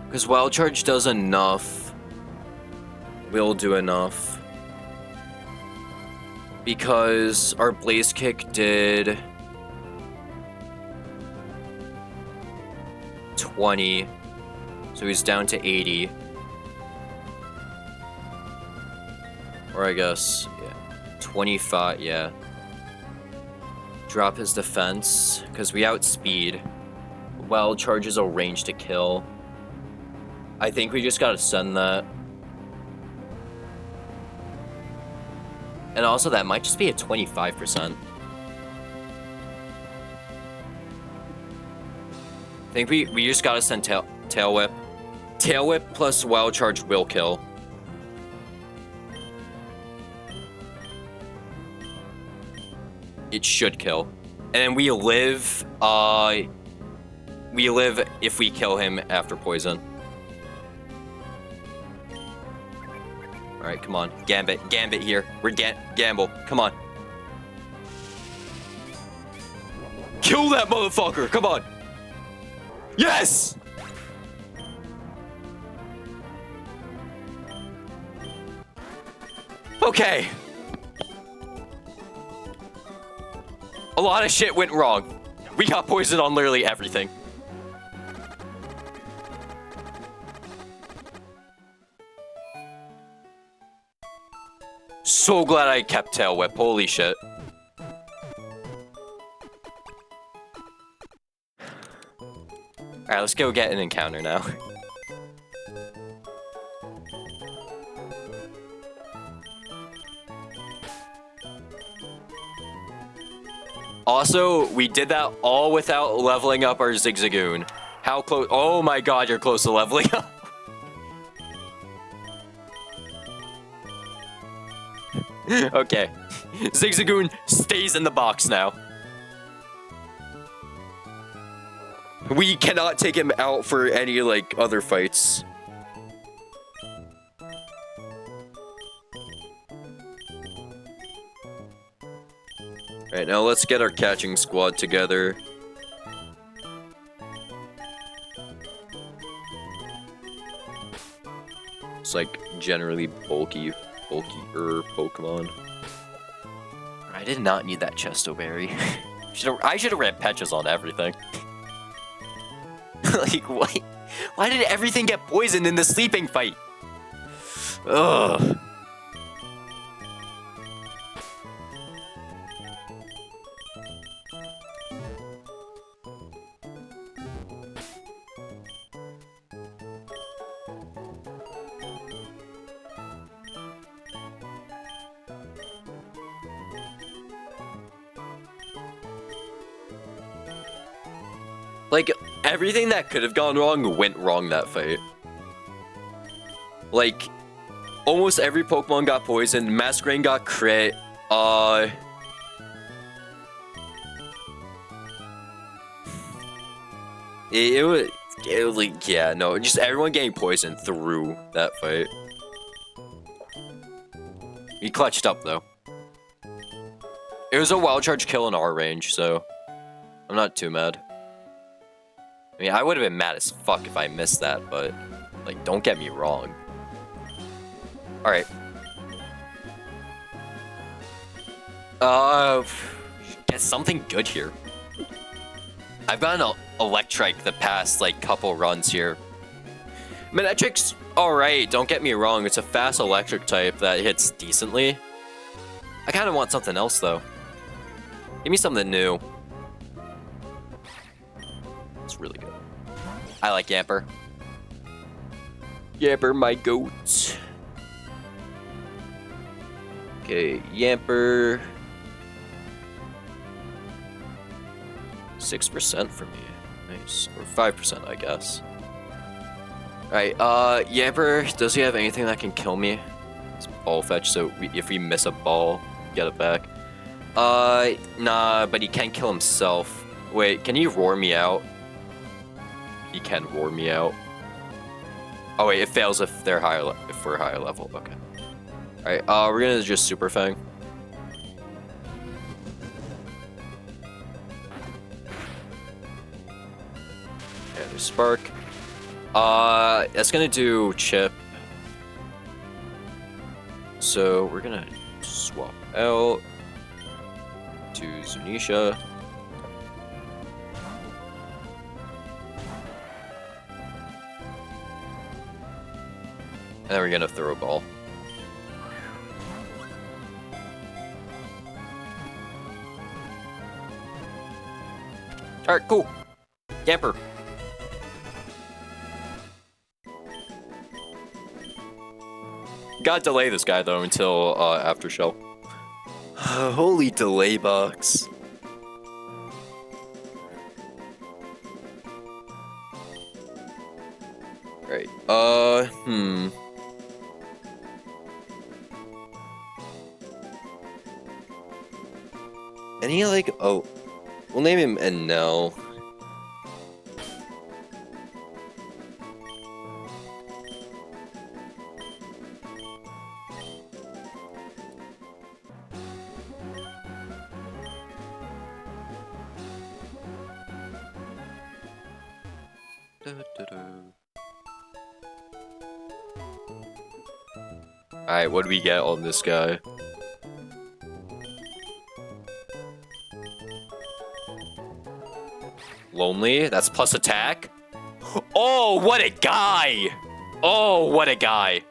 Because wild charge does enough. Will do enough. Because our blaze kick did 20. So he's down to 80. Or I guess, yeah, 25, yeah. Drop his defense, because we outspeed. Wild charge is a range to kill. I think we just gotta send that. And also that might just be a 25%. I think we just gotta send tail whip. Tail whip plus wild charge will kill. It should kill. And then we live if we kill him after poison. Alright, come on. Gambit here. We're gamble. Come on. Kill that motherfucker! Come on! Yes! Okay. A lot of shit went wrong. We got poisoned on literally everything. So glad I kept tail whip. Holy shit. Alright, let's go get an encounter now. Also, we did that all without leveling up our Zigzagoon. How close? Oh my god, you're close to leveling up. Okay. Zigzagoon stays in the box now. We cannot take him out for any, like, other fights. Alright, now let's get our catching squad together. It's like generally bulkier Pokemon. I did not need that Chesto Berry. I should have ran Petras on everything. Like, what? Why did everything get poisoned in the sleeping fight? Ugh. Like, everything that could have gone wrong went wrong that fight. Like, almost every Pokemon got poisoned. Masquerain got crit. It was like, yeah, no, just everyone getting poisoned through that fight. He clutched up, though. It was a wild charge kill in our range, so I'm not too mad. I mean, I would have been mad as fuck if I missed that, but, like, don't get me wrong. Alright. Get something good here. I've gotten an Electric the past, like, couple runs here. Manectric's alright, don't get me wrong. It's a fast electric type that hits decently. I kind of want something else, though. Give me something new. It's really good. I like Yamper. Yamper, my goat. Okay, Yamper. 6% for me. Nice. Or 5%, I guess. Alright, Yamper, does he have anything that can kill me? It's ball fetch, so if we miss a ball, get it back. Nah, but he can kill himself. Wait, can he roar me out? He can roar me out. Oh wait, it fails if they're higher, if we're higher level. Okay. Alright, we're gonna just Super Fang. Okay, there's Spark. That's gonna do Chip. So we're gonna swap out to Zunisha. And then we're gonna throw a ball. Alright, cool. Yamper. Gotta delay this guy though until after shell. Holy delay box. Right. Any like we'll name him Enel. Alright, what do we get on this guy? Lonely? That's plus attack? Oh, what a guy! Oh, what a guy!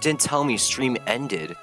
It didn't tell me stream ended.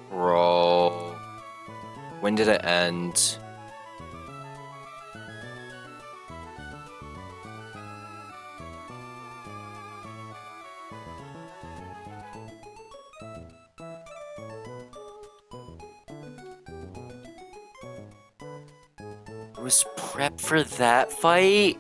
Bro. When did it end? was prep for that fight?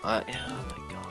Oh my god.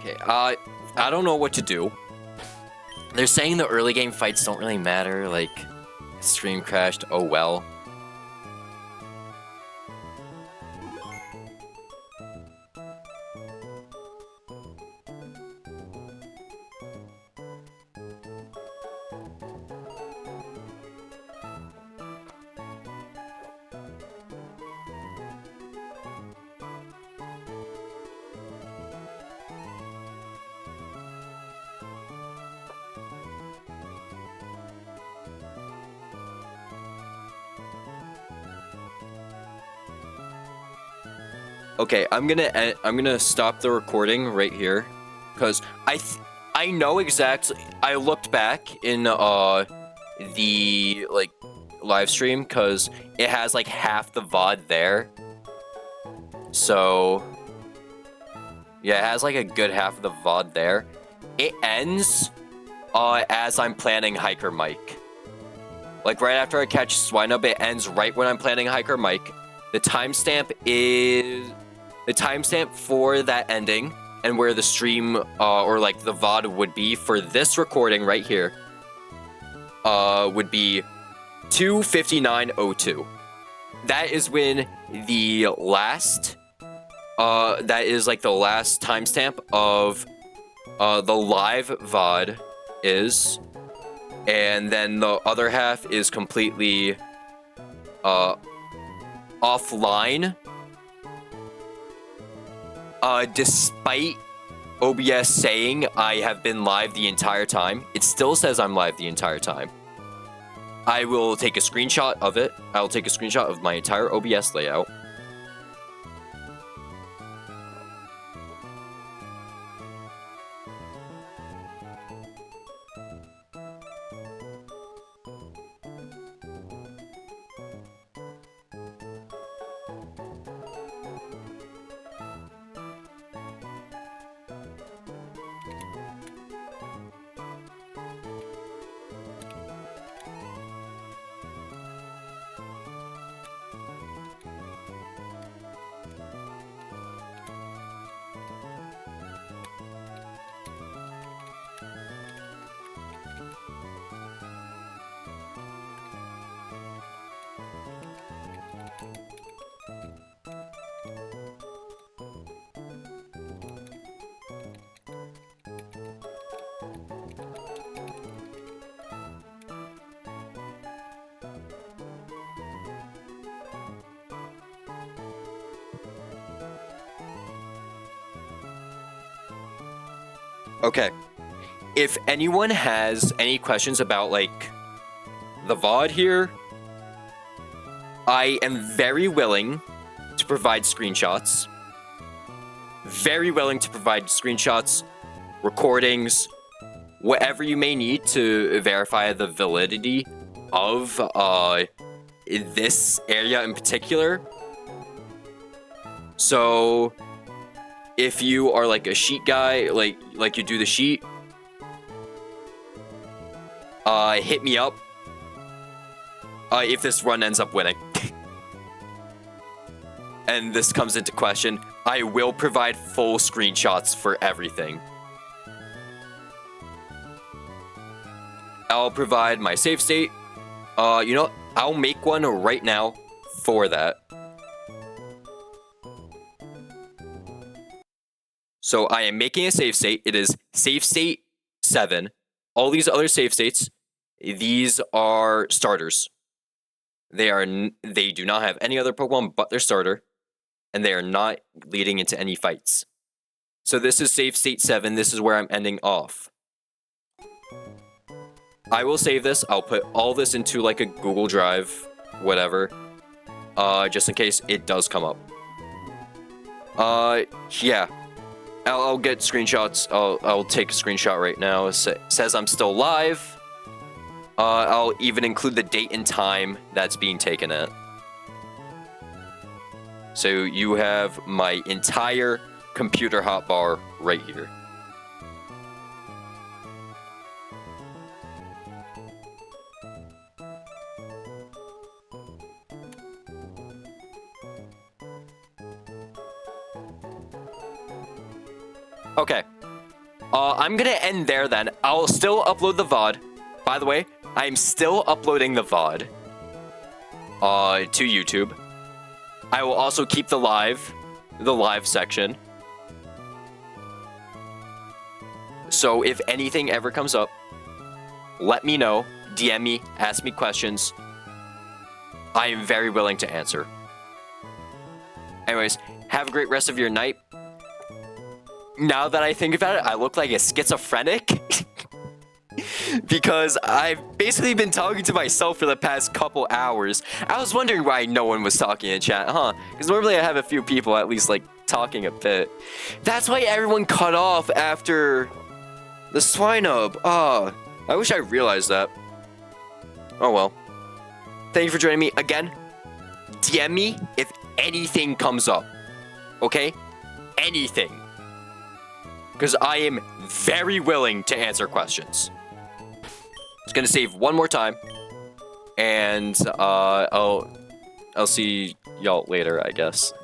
Okay, I don't know what to do. They're saying the early game fights don't really matter, like, stream crashed, oh well. Okay, I'm gonna stop the recording right here, because I know exactly. I looked back in the like live stream because it has like half the VOD there. So yeah, it has like a good half of the VOD there. It ends as I'm planning Hiker Mike. Like right after I catch Swinub, it ends right when I'm planning Hiker Mike. The timestamp for that ending and where the stream or like the VOD would be for this recording right here would be 2:59:02. That is when the last that is like the last timestamp of the live VOD is, and then the other half is completely offline. Despite OBS saying I have been live the entire time, it still says I'm live the entire time. I will take a screenshot of it. I'll take a screenshot of my entire OBS layout. Okay. If anyone has any questions about, like, the VOD here, I am very willing to provide screenshots. Very willing to provide screenshots, recordings, whatever you may need to verify the validity of this area in particular. So if you are like a sheet guy, like you do the sheet, hit me up if this run ends up winning. And this comes into question, I will provide full screenshots for everything. I'll provide my save state. You know, I'll make one right now for that. So I am making a save state. It is save state 7. All these other save states, these are starters. They do not have any other Pokemon but their starter, and they are not leading into any fights. So this is save state 7. This is where I'm ending off. I will save this. I'll put all this into like a Google Drive, whatever, just in case it does come up. Yeah. I'll get screenshots. I'll take a screenshot right now. It says I'm still live. I'll even include the date and time that's being taken at. So you have my entire computer hotbar right here. Okay, I'm gonna end there then. I'll still upload the VOD. By the way, I'm still uploading the VOD to YouTube. I will also keep the live section. So if anything ever comes up, let me know, DM me, ask me questions. I am very willing to answer. Anyways, have a great rest of your night. Now that I think about it, I look like a schizophrenic. Because I've basically been talking to myself for the past couple hours. I was wondering why no one was talking in chat, huh? Because normally I have a few people at least, like, talking a bit. That's why everyone cut off after the swine hub. Oh, I wish I realized that. Oh well. Thank you for joining me. Again, DM me if anything comes up. Okay? Anything. Because I am very willing to answer questions. Just gonna save one more time. And I'll see y'all later, I guess.